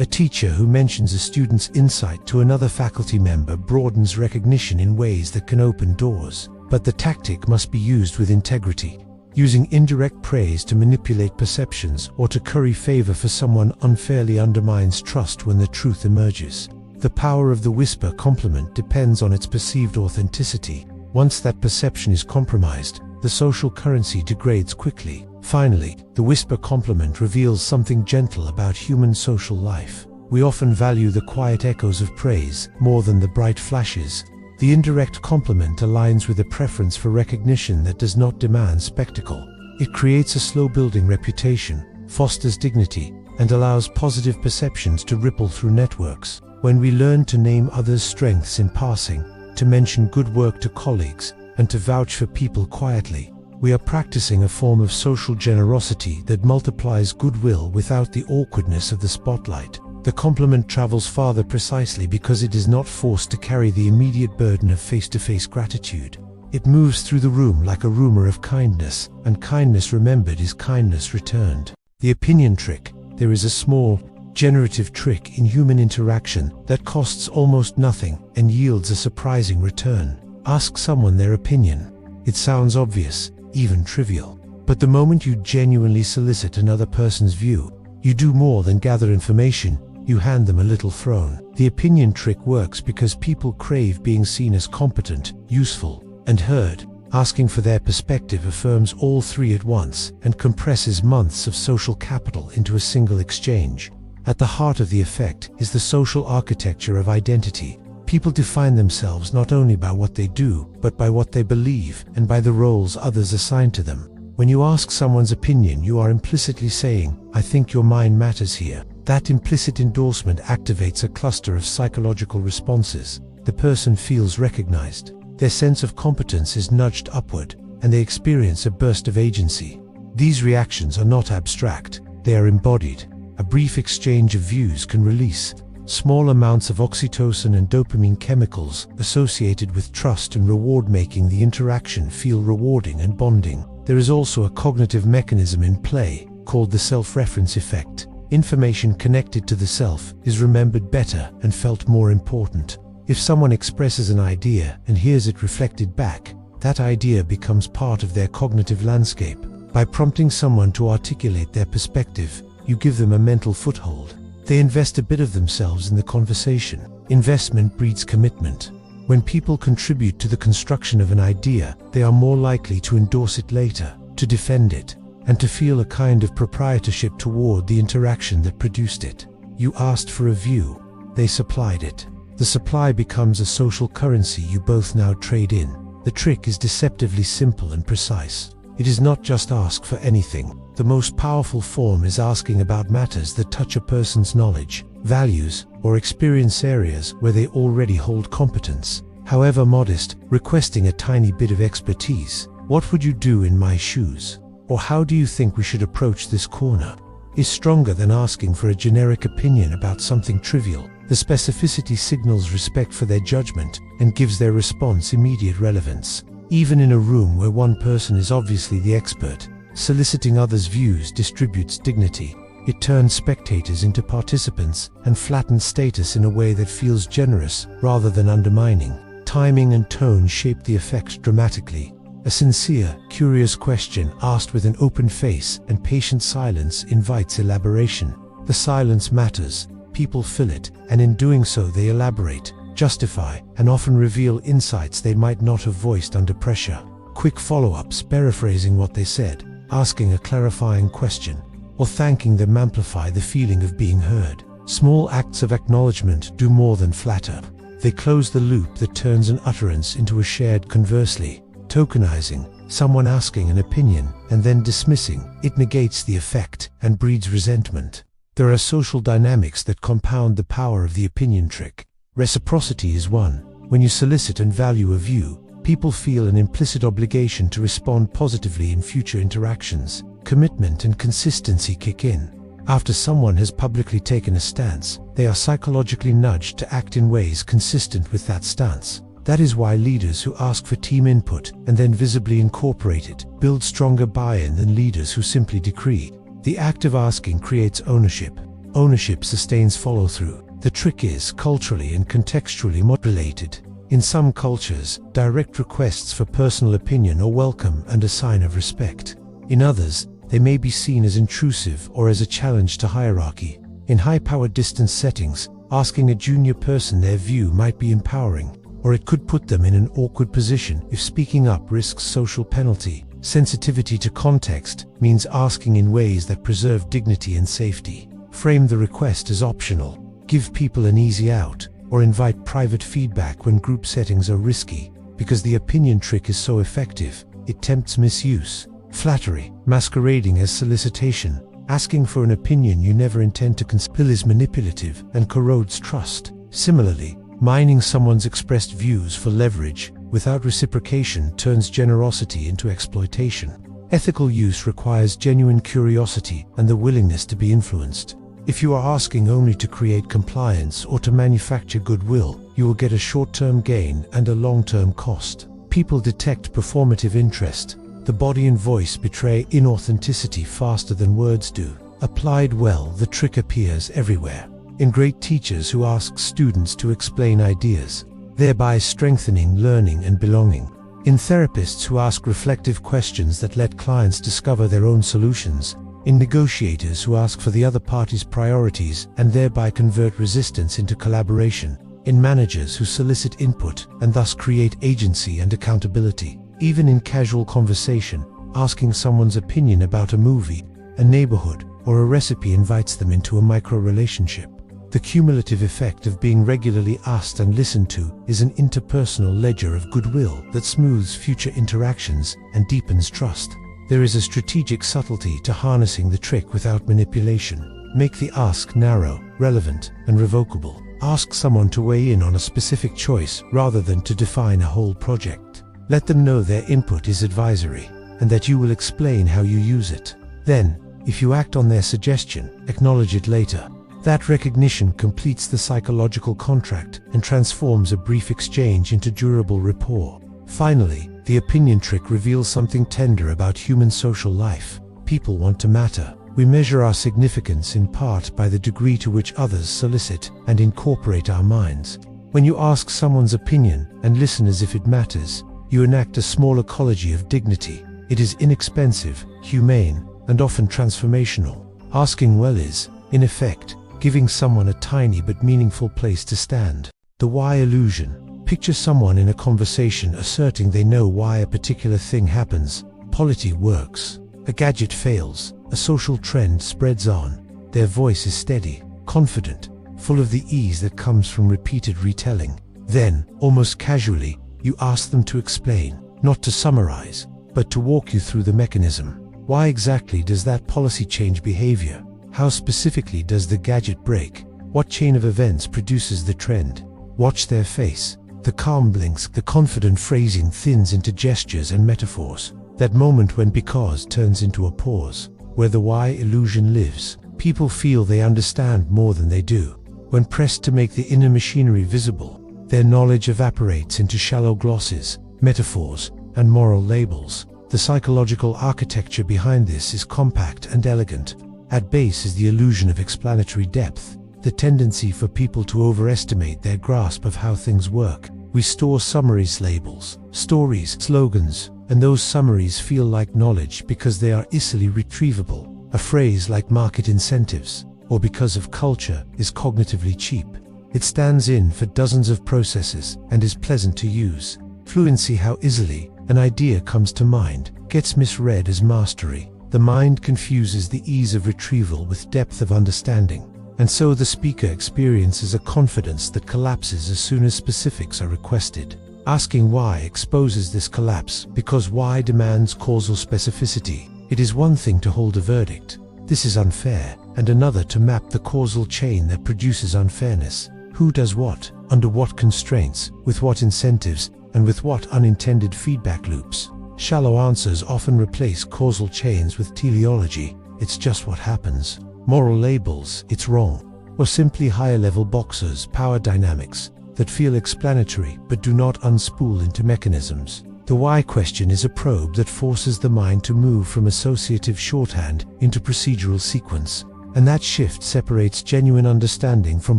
[SPEAKER 1] A teacher who mentions a student's insight to another faculty member broadens recognition in ways that can open doors, but the tactic must be used with integrity. Using indirect praise to manipulate perceptions or to curry favor for someone unfairly undermines trust when the truth emerges. The power of the whisper compliment depends on its perceived authenticity. Once that perception is compromised, the social currency degrades quickly. Finally, the whisper compliment reveals something gentle about human social life. We often value the quiet echoes of praise more than the bright flashes. The indirect compliment aligns with a preference for recognition that does not demand spectacle. It creates a slow-building reputation, fosters dignity, and allows positive perceptions to ripple through networks. When we learn to name others' strengths in passing, to mention good work to colleagues, and to vouch for people quietly, we are practicing a form of social generosity that multiplies goodwill without the awkwardness of the spotlight. The compliment travels farther precisely because it is not forced to carry the immediate burden of face-to-face gratitude. It moves through the room like a rumor of kindness, and kindness remembered is kindness returned. The opinion trick. There is a small, generative trick in human interaction that costs almost nothing and yields a surprising return. Ask someone their opinion. It sounds obvious, even trivial. But the moment you genuinely solicit another person's view, you do more than gather information, you hand them a little throne. The opinion trick works because people crave being seen as competent, useful, and heard. Asking for their perspective affirms all three at once and compresses months of social capital into a single exchange. At the heart of the effect is the social architecture of identity. People define themselves not only by what they do, but by what they believe and by the roles others assign to them. When you ask someone's opinion, you are implicitly saying, "I think your mind matters here." That implicit endorsement activates a cluster of psychological responses. The person feels recognized. Their sense of competence is nudged upward, and they experience a burst of agency. These reactions are not abstract, they are embodied. A brief exchange of views can release small amounts of oxytocin and dopamine chemicals associated with trust and reward, making the interaction feel rewarding and bonding. There is also a cognitive mechanism in play, called the self-reference effect. Information connected to the self is remembered better and felt more important. If someone expresses an idea and hears it reflected back, that idea becomes part of their cognitive landscape. By prompting someone to articulate their perspective, you give them a mental foothold. They invest a bit of themselves in the conversation. Investment breeds commitment. When people contribute to the construction of an idea, they are more likely to endorse it later, to defend it, and to feel a kind of proprietorship toward the interaction that produced it. You asked for a view, they supplied it. The supply becomes a social currency you both now trade in. The trick is deceptively simple and precise. It is not just ask for anything. The most powerful form is asking about matters that touch a person's knowledge, values, or experience areas where they already hold competence. However modest, requesting a tiny bit of expertise. What would you do in my shoes? Or how do you think we should approach this corner? Is stronger than asking for a generic opinion about something trivial. The specificity signals respect for their judgment and gives their response immediate relevance. Even in a room where one person is obviously the expert, soliciting others' views distributes dignity. It turns spectators into participants and flattens status in a way that feels generous rather than undermining. Timing and tone shape the effect dramatically. A sincere, curious question asked with an open face and patient silence invites elaboration. The silence matters, people fill it, and in doing so they elaborate, justify, and often reveal insights they might not have voiced under pressure. Quick follow-ups, paraphrasing what they said, asking a clarifying question, or thanking them amplify the feeling of being heard. Small acts of acknowledgement do more than flatter. They close the loop that turns an utterance into a shared. Conversely, tokenizing, someone asking an opinion and then dismissing, it negates the effect and breeds resentment. There are social dynamics that compound the power of the opinion trick. Reciprocity is one. When you solicit and value a view, people feel an implicit obligation to respond positively in future interactions. Commitment and consistency kick in. After someone has publicly taken a stance, they are psychologically nudged to act in ways consistent with that stance. That is why leaders who ask for team input and then visibly incorporate it build stronger buy-in than leaders who simply decree. The act of asking creates ownership. Ownership sustains follow-through. The trick is culturally and contextually modulated. In some cultures, direct requests for personal opinion are welcome and a sign of respect. In others, they may be seen as intrusive or as a challenge to hierarchy. In high-powered distance settings, asking a junior person their view might be empowering, or it could put them in an awkward position if speaking up risks social penalty. Sensitivity to context means asking in ways that preserve dignity and safety. Frame the request as optional, give people an easy out, or invite private feedback when group settings are risky. Because the opinion trick is so effective, it tempts misuse. Flattery, masquerading as solicitation, asking for an opinion you never intend to conceal is manipulative and corrodes trust. Similarly, mining someone's expressed views for leverage without reciprocation turns generosity into exploitation. Ethical use requires genuine curiosity and the willingness to be influenced. If you are asking only to create compliance or to manufacture goodwill, you will get a short-term gain and a long-term cost. People detect performative interest. The body and voice betray inauthenticity faster than words do. Applied well, the trick appears everywhere. In great teachers who ask students to explain ideas, thereby strengthening learning and belonging. In therapists who ask reflective questions that let clients discover their own solutions. In negotiators who ask for the other party's priorities and thereby convert resistance into collaboration. In managers who solicit input and thus create agency and accountability. Even in casual conversation, asking someone's opinion about a movie, a neighborhood, or a recipe invites them into a micro-relationship. The cumulative effect of being regularly asked and listened to is an interpersonal ledger of goodwill that smooths future interactions and deepens trust. There is a strategic subtlety to harnessing the trick without manipulation. Make the ask narrow, relevant, and revocable. Ask someone to weigh in on a specific choice rather than to define a whole project. Let them know their input is advisory, and that you will explain how you use it. Then, if you act on their suggestion, acknowledge it later. That recognition completes the psychological contract and transforms a brief exchange into durable rapport. Finally, the opinion trick reveals something tender about human social life. People want to matter. We measure our significance in part by the degree to which others solicit and incorporate our minds. When you ask someone's opinion and listen as if it matters, you enact a small ecology of dignity. It is inexpensive, humane, and often transformational. Asking well is, in effect, giving someone a tiny but meaningful place to stand. The why illusion. Picture someone in a conversation asserting they know why a particular thing happens. Polity works. A gadget fails. A social trend spreads on. Their voice is steady, confident, full of the ease that comes from repeated retelling. Then, almost casually, you ask them to explain, not to summarize, but to walk you through the mechanism. Why exactly does that policy change behavior? How specifically does the gadget break? What chain of events produces the trend? Watch their face. The calm blinks, the confident phrasing thins into gestures and metaphors. That moment when because turns into a pause. Where the why illusion lives, people feel they understand more than they do. When pressed to make the inner machinery visible, their knowledge evaporates into shallow glosses, metaphors, and moral labels. The psychological architecture behind this is compact and elegant. At base is the illusion of explanatory depth, the tendency for people to overestimate their grasp of how things work. We store summaries, labels, stories, slogans, and those summaries feel like knowledge because they are easily retrievable. A phrase like market incentives, or because of culture, is cognitively cheap. It stands in for dozens of processes and is pleasant to use. Fluency, how easily an idea comes to mind, gets misread as mastery. The mind confuses the ease of retrieval with depth of understanding, and so the speaker experiences a confidence that collapses as soon as specifics are requested. Asking why exposes this collapse because why demands causal specificity. It is one thing to hold a verdict, this is unfair, and another to map the causal chain that produces unfairness. Who does what, under what constraints, with what incentives, and with what unintended feedback loops. Shallow answers often replace causal chains with teleology, it's just what happens. Moral labels, it's wrong. Or simply higher-level boxes, power dynamics, that feel explanatory but do not unspool into mechanisms. The why question is a probe that forces the mind to move from associative shorthand into procedural sequence, and that shift separates genuine understanding from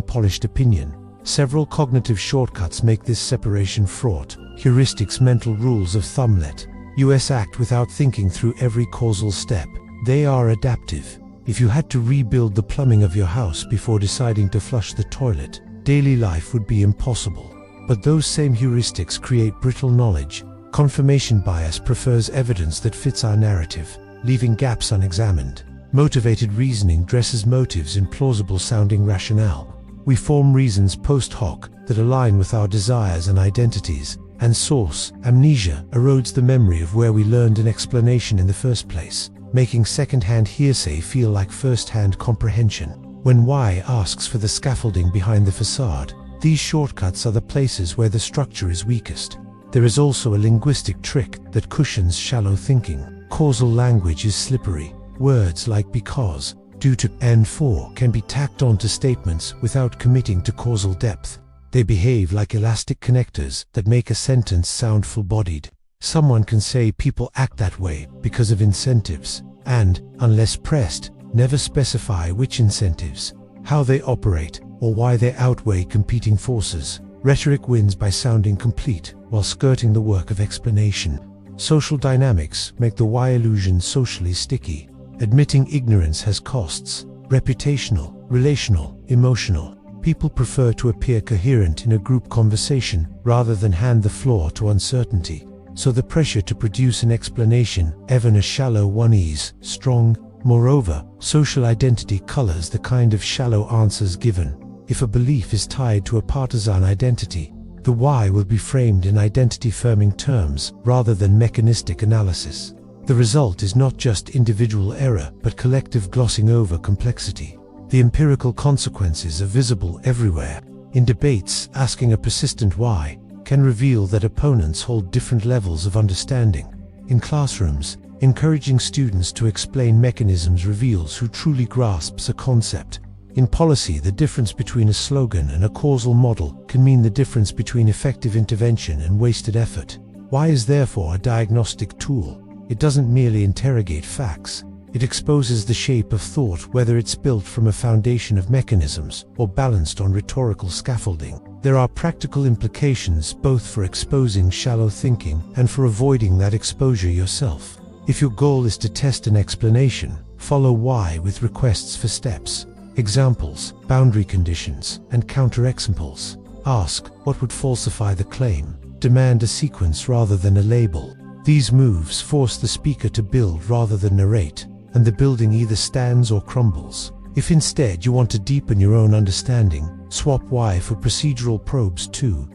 [SPEAKER 1] polished opinion. Several cognitive shortcuts make this separation fraught. Heuristics, mental rules of thumb. Let us act without thinking through every causal step. They are adaptive. If you had to rebuild the plumbing of your house before deciding to flush the toilet, daily life would be impossible. But those same heuristics create brittle knowledge. Confirmation bias prefers evidence that fits our narrative, leaving gaps unexamined. Motivated reasoning dresses motives in plausible-sounding rationale. We form reasons post hoc that align with our desires and identities, and source amnesia erodes the memory of where we learned an explanation in the first place, making second-hand hearsay feel like first-hand comprehension. When why asks for the scaffolding behind the facade, these shortcuts are the places where the structure is weakest. There is also a linguistic trick that cushions shallow thinking. Causal language is slippery. Words like because, due to, and for can be tacked onto statements without committing to causal depth. They behave like elastic connectors that make a sentence sound full-bodied. Someone can say people act that way because of incentives, and, unless pressed, never specify which incentives, how they operate, or why they outweigh competing forces. Rhetoric wins by sounding complete, while skirting the work of explanation. Social dynamics make the why illusion socially sticky. Admitting ignorance has costs: reputational, relational, emotional. People prefer to appear coherent in a group conversation rather than hand the floor to uncertainty. So the pressure to produce an explanation, even a shallow one, is strong. Moreover, social identity colors the kind of shallow answers given. If a belief is tied to a partisan identity, the why will be framed in identity-firming terms rather than mechanistic analysis. The result is not just individual error, but collective glossing over complexity. The empirical consequences are visible everywhere. In debates, asking a persistent why can reveal that opponents hold different levels of understanding. In classrooms, encouraging students to explain mechanisms reveals who truly grasps a concept. In policy, the difference between a slogan and a causal model can mean the difference between effective intervention and wasted effort. Why is therefore a diagnostic tool. It doesn't merely interrogate facts. It exposes the shape of thought, whether it's built from a foundation of mechanisms or balanced on rhetorical scaffolding. There are practical implications both for exposing shallow thinking and for avoiding that exposure yourself. If your goal is to test an explanation, follow why with requests for steps, examples, boundary conditions, and counterexamples. Ask, what would falsify the claim? Demand a sequence rather than a label. These moves force the speaker to build rather than narrate, and the building either stands or crumbles. If instead you want to deepen your own understanding, swap why for procedural probes too.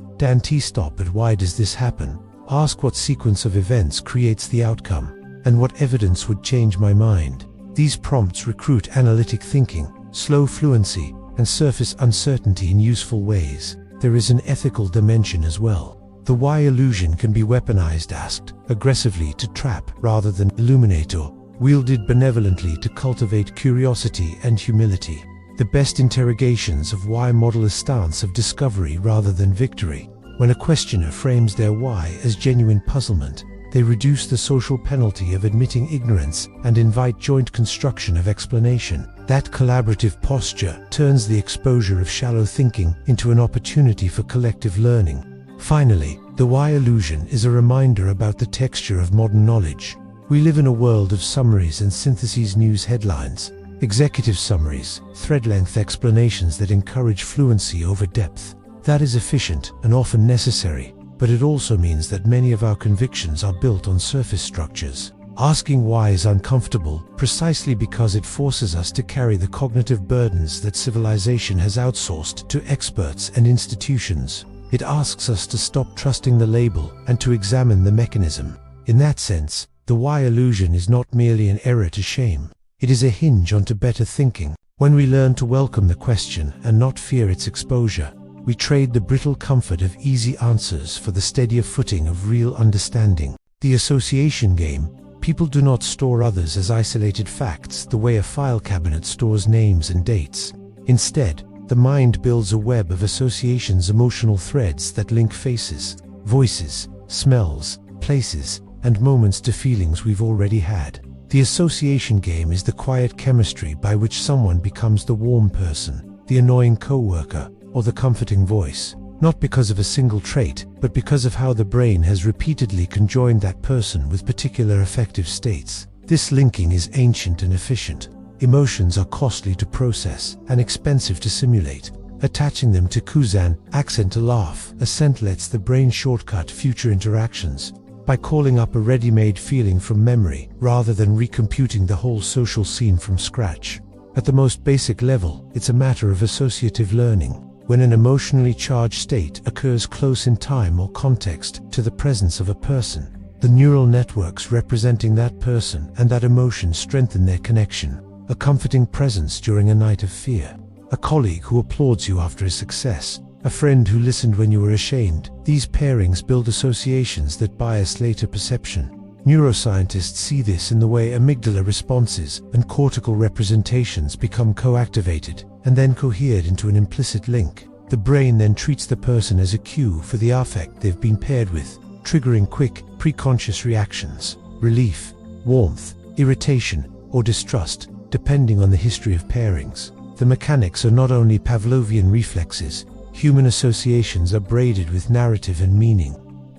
[SPEAKER 1] Stop at why does this happen? Ask what sequence of events creates the outcome, and what evidence would change my mind. These prompts recruit analytic thinking, slow fluency, and surface uncertainty in useful ways. There is an ethical dimension as well. The why illusion can be weaponized, asked aggressively to trap rather than illuminate, or wielded benevolently to cultivate curiosity and humility. The best interrogations of why model a stance of discovery rather than victory. When a questioner frames their why as genuine puzzlement, they reduce the social penalty of admitting ignorance and invite joint construction of explanation. That collaborative posture turns the exposure of shallow thinking into an opportunity for collective learning. Finally, the why illusion is a reminder about the texture of modern knowledge. We live in a world of summaries and syntheses, news headlines, executive summaries, thread-length explanations that encourage fluency over depth. That is efficient and often necessary, but it also means that many of our convictions are built on surface structures. Asking why is uncomfortable precisely because it forces us to carry the cognitive burdens that civilization has outsourced to experts and institutions. It asks us to stop trusting the label and to examine the mechanism. In that sense, the why illusion is not merely an error to shame. It is a hinge onto better thinking. When we learn to welcome the question and not fear its exposure, we trade the brittle comfort of easy answers for the steadier footing of real understanding. The association game. People do not store others as isolated facts the way a file cabinet stores names and dates. Instead, the mind builds a web of associations, emotional threads that link faces, voices, smells, places, and moments to feelings we've already had. The association game is the quiet chemistry by which someone becomes the warm person, the annoying coworker, or the comforting voice, not because of a single trait, but because of how the brain has repeatedly conjoined that person with particular affective states. This linking is ancient and efficient. Emotions are costly to process and expensive to simulate. Attaching them to Kuzan, accent to laugh, assent lets the brain shortcut future interactions by calling up a ready-made feeling from memory rather than recomputing the whole social scene from scratch. At the most basic level, it's a matter of associative learning. When an emotionally charged state occurs close in time or context to the presence of a person, the neural networks representing that person and that emotion strengthen their connection. A comforting presence during a night of fear, a colleague who applauds you after a success, a friend who listened when you were ashamed. These pairings build associations that bias later perception. Neuroscientists see this in the way amygdala responses and cortical representations become co-activated and then cohered into an implicit link. The brain then treats the person as a cue for the affect they've been paired with, triggering quick, preconscious reactions: relief, warmth, irritation, or distrust, depending on the history of pairings. The mechanics are not only Pavlovian reflexes. Human associations are braided with narrative and meaning.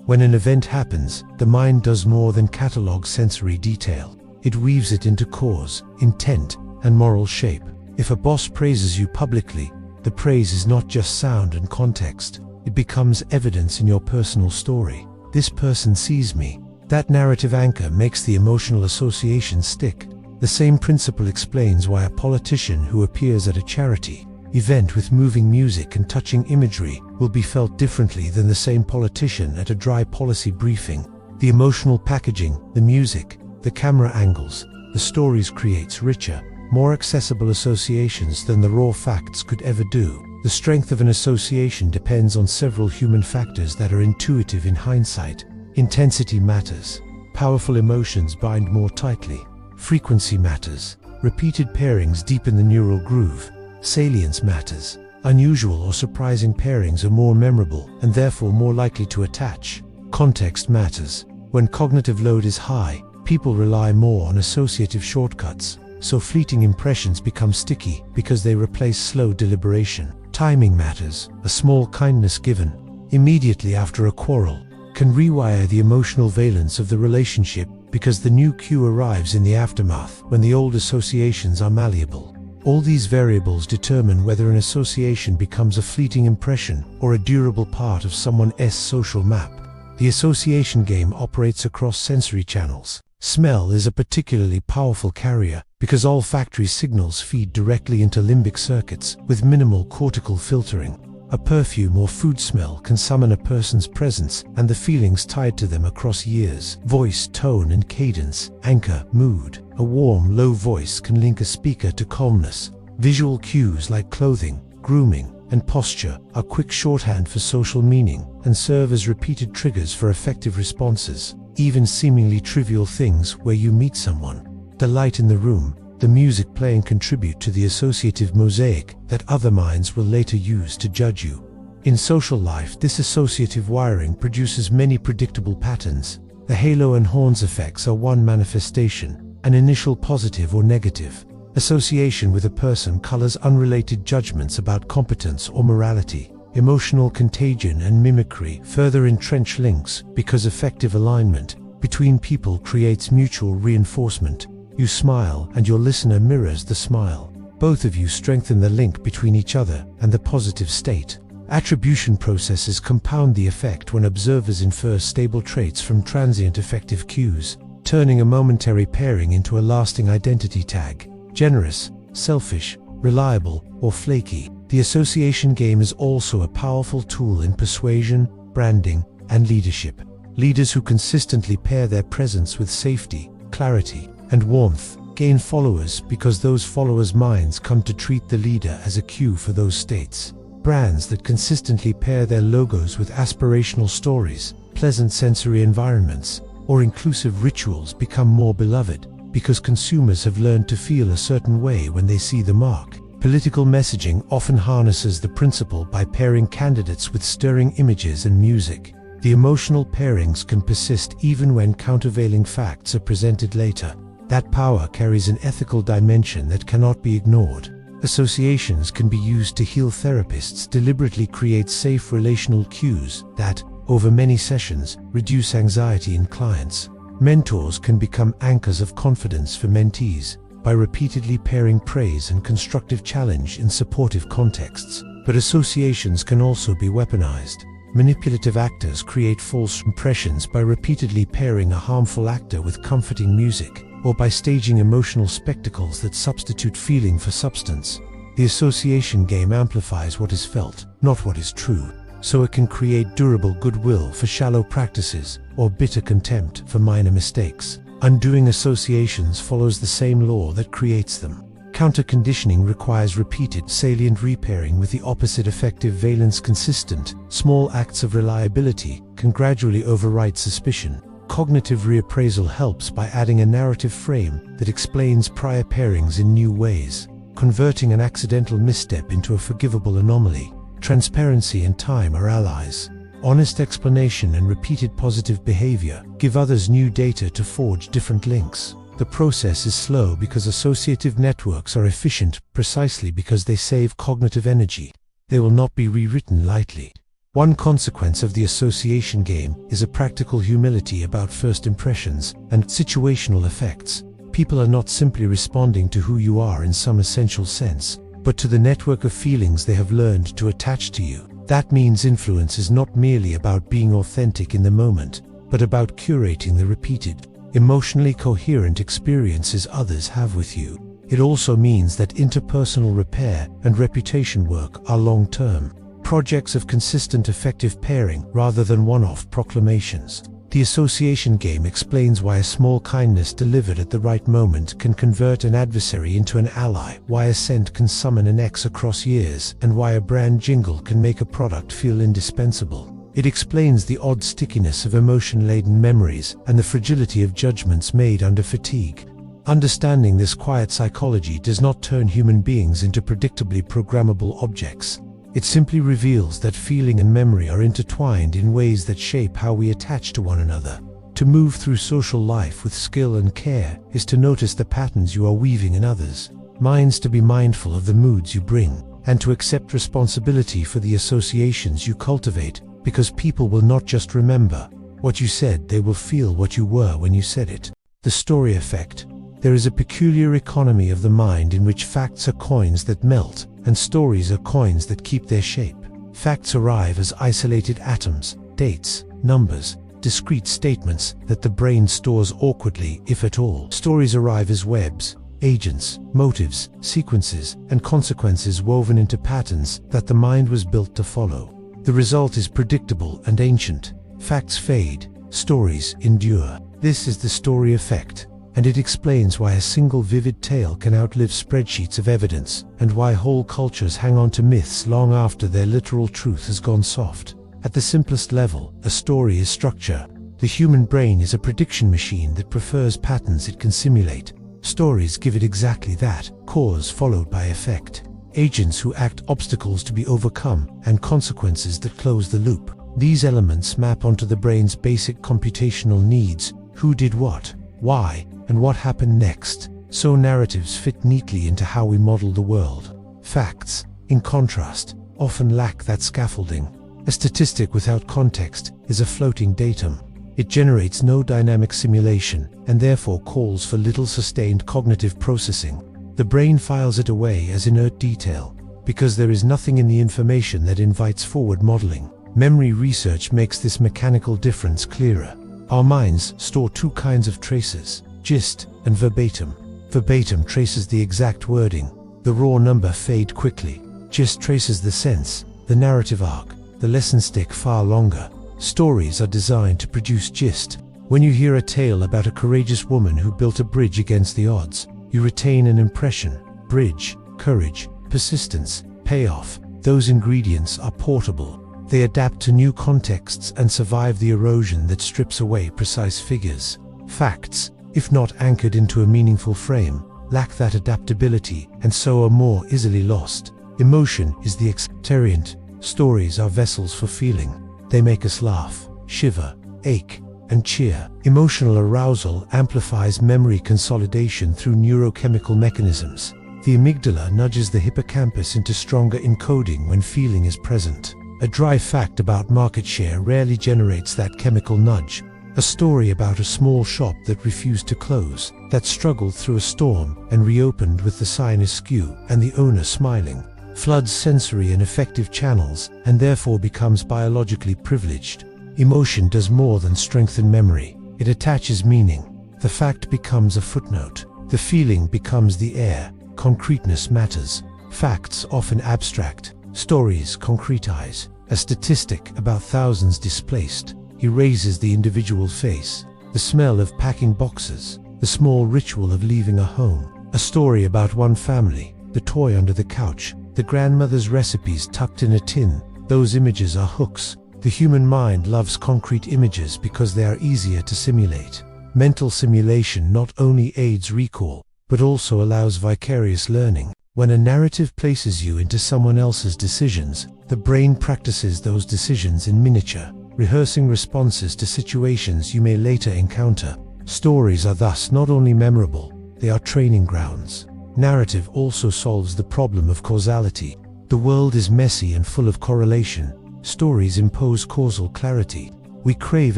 [SPEAKER 1] When an event happens, the mind does more than catalog sensory detail. It weaves it into cause, intent, and moral shape. If a boss praises you publicly, the praise is not just sound and context. It becomes evidence in your personal story. This person sees me. That narrative anchor makes the emotional association stick. The same principle explains why a politician who appears at a charity event with moving music and touching imagery will be felt differently than the same politician at a dry policy briefing. The emotional packaging, the music, the camera angles, the stories creates richer, more accessible associations than the raw facts could ever do. The strength of an association depends on several human factors that are intuitive in hindsight. Intensity matters. Powerful emotions bind more tightly. Frequency matters. Repeated pairings deepen the neural groove. Salience matters. Unusual or surprising pairings are more memorable and therefore more likely to attach. Context matters. When cognitive load is high, people rely more on associative shortcuts, so fleeting impressions become sticky because they replace slow deliberation. Timing matters. A small kindness given immediately after a quarrel can rewire the emotional valence of the relationship because the new cue arrives in the aftermath when the old associations are malleable. All these variables determine whether an association becomes a fleeting impression or a durable part of someone's social map. The association game operates across sensory channels. Smell is a particularly powerful carrier because olfactory signals feed directly into limbic circuits with minimal cortical filtering. A perfume or food smell can summon a person's presence and the feelings tied to them across years. Voice, tone, and cadence anchor mood. A warm, low voice can link a speaker to calmness. Visual cues like clothing, grooming, and posture are quick shorthand for social meaning and serve as repeated triggers for effective responses. Even seemingly trivial things where you meet someone, the light in the room, the music playing contribute to the associative mosaic that other minds will later use to judge you. In social life, this associative wiring produces many predictable patterns. The halo and horns effects are one manifestation, an initial positive or negative. Association with a person colors unrelated judgments about competence or morality. Emotional contagion and mimicry further entrench links because effective alignment between people creates mutual reinforcement. You smile and your listener mirrors the smile. Both of you strengthen the link between each other and the positive state. Attribution processes compound the effect when observers infer stable traits from transient effective cues, turning a momentary pairing into a lasting identity tag. Generous, selfish, reliable, or flaky. The association game is also a powerful tool in persuasion, branding, and leadership. Leaders who consistently pair their presence with safety, clarity, and warmth gain followers because those followers' minds come to treat the leader as a cue for those states. Brands that consistently pair their logos with aspirational stories, pleasant sensory environments, or inclusive rituals become more beloved because consumers have learned to feel a certain way when they see the mark. Political messaging often harnesses the principle by pairing candidates with stirring images and music. The emotional pairings can persist even when countervailing facts are presented later. That power carries an ethical dimension that cannot be ignored. Associations can be used to heal. Therapists deliberately create safe relational cues that, over many sessions, reduce anxiety in clients. Mentors can become anchors of confidence for mentees by repeatedly pairing praise and constructive challenge in supportive contexts. But associations can also be weaponized. Manipulative actors create false impressions by repeatedly pairing a harmful actor with comforting music, or by staging emotional spectacles that substitute feeling for substance. The association game amplifies what is felt, not what is true, so it can create durable goodwill for shallow practices or bitter contempt for minor mistakes. Undoing associations follows the same law that creates them. Counter-conditioning requires repeated, salient repairing with the opposite effective valence. Consistent, small acts of reliability can gradually override suspicion. Cognitive reappraisal helps by adding a narrative frame that explains prior pairings in new ways, converting an accidental misstep into a forgivable anomaly. Transparency and time are allies. Honest explanation and repeated positive behavior give others new data to forge different links. The process is slow because associative networks are efficient precisely because they save cognitive energy. They will not be rewritten lightly. One consequence of the association game is a practical humility about first impressions and situational effects. People are not simply responding to who you are in some essential sense, but to the network of feelings they have learned to attach to you. That means influence is not merely about being authentic in the moment, but about curating the repeated, emotionally coherent experiences others have with you. It also means that interpersonal repair and reputation work are long-term, projects of consistent effective pairing rather than one-off proclamations. The association game explains why a small kindness delivered at the right moment can convert an adversary into an ally, why a scent can summon an ex across years, and why a brand jingle can make a product feel indispensable. It explains the odd stickiness of emotion-laden memories and the fragility of judgments made under fatigue. Understanding this quiet psychology does not turn human beings into predictably programmable objects. It simply reveals that feeling and memory are intertwined in ways that shape how we attach to one another. To move through social life with skill and care is to notice the patterns you are weaving in others. Means to be mindful of the moods you bring, and to accept responsibility for the associations you cultivate, because people will not just remember what you said, they will feel what you were when you said it. The story effect. There is a peculiar economy of the mind in which facts are coins that melt, and stories are coins that keep their shape. Facts arrive as isolated atoms, dates, numbers, discrete statements that the brain stores awkwardly, if at all. Stories arrive as webs, agents, motives, sequences, and consequences woven into patterns that the mind was built to follow. The result is predictable and ancient. Facts fade, stories endure. This is the story effect, and it explains why a single vivid tale can outlive spreadsheets of evidence, and why whole cultures hang on to myths long after their literal truth has gone soft. At the simplest level, a story is structure. The human brain is a prediction machine that prefers patterns it can simulate. Stories give it exactly that, cause followed by effect. Agents who act obstacles to be overcome, and consequences that close the loop. These elements map onto the brain's basic computational needs: who did what, why, and what happened next. So narratives fit neatly into how we model the world. Facts, in contrast, often lack that scaffolding. A statistic without context is a floating datum. It generates no dynamic simulation, and therefore calls for little sustained cognitive processing. The brain files it away as inert detail, because there is nothing in the information that invites forward modeling. Memory research makes this mechanical difference clearer. Our minds store two kinds of traces: gist and verbatim. Verbatim traces the exact wording. The raw number fade quickly. Gist traces the sense, the narrative arc. The lessons stick far longer. Stories are designed to produce gist. When you hear a tale about a courageous woman who built a bridge against the odds, you retain an impression. Bridge, courage, persistence, payoff. Those ingredients are portable. They adapt to new contexts and survive the erosion that strips away precise figures. Facts, if not anchored into a meaningful frame, lack that adaptability and so are more easily lost. Emotion is the exterient. Stories are vessels for feeling. They make us laugh, shiver, ache, and cheer. Emotional arousal amplifies memory consolidation through neurochemical mechanisms. The amygdala nudges the hippocampus into stronger encoding when feeling is present. A dry fact about market share rarely generates that chemical nudge. A story about a small shop that refused to close, that struggled through a storm and reopened with the sign askew and the owner smiling, floods sensory and affective channels and therefore becomes biologically privileged. Emotion does more than strengthen memory. It attaches meaning. The fact becomes a footnote. The feeling becomes the air. Concreteness matters. Facts often abstract. Stories concretize. A statistic about thousands displaced erases the individual face. The smell of packing boxes. The small ritual of leaving a home. A story about one family. The toy under the couch. The grandmother's recipes tucked in a tin. Those images are hooks. The human mind loves concrete images because they are easier to simulate. Mental simulation not only aids recall, but also allows vicarious learning. When a narrative places you into someone else's decisions, The brain practices those decisions in miniature, rehearsing responses to situations you may later encounter. Stories are thus not only memorable, they are training grounds. Narrative also solves the problem of causality. The world is messy and full of correlation. Stories impose causal clarity. We crave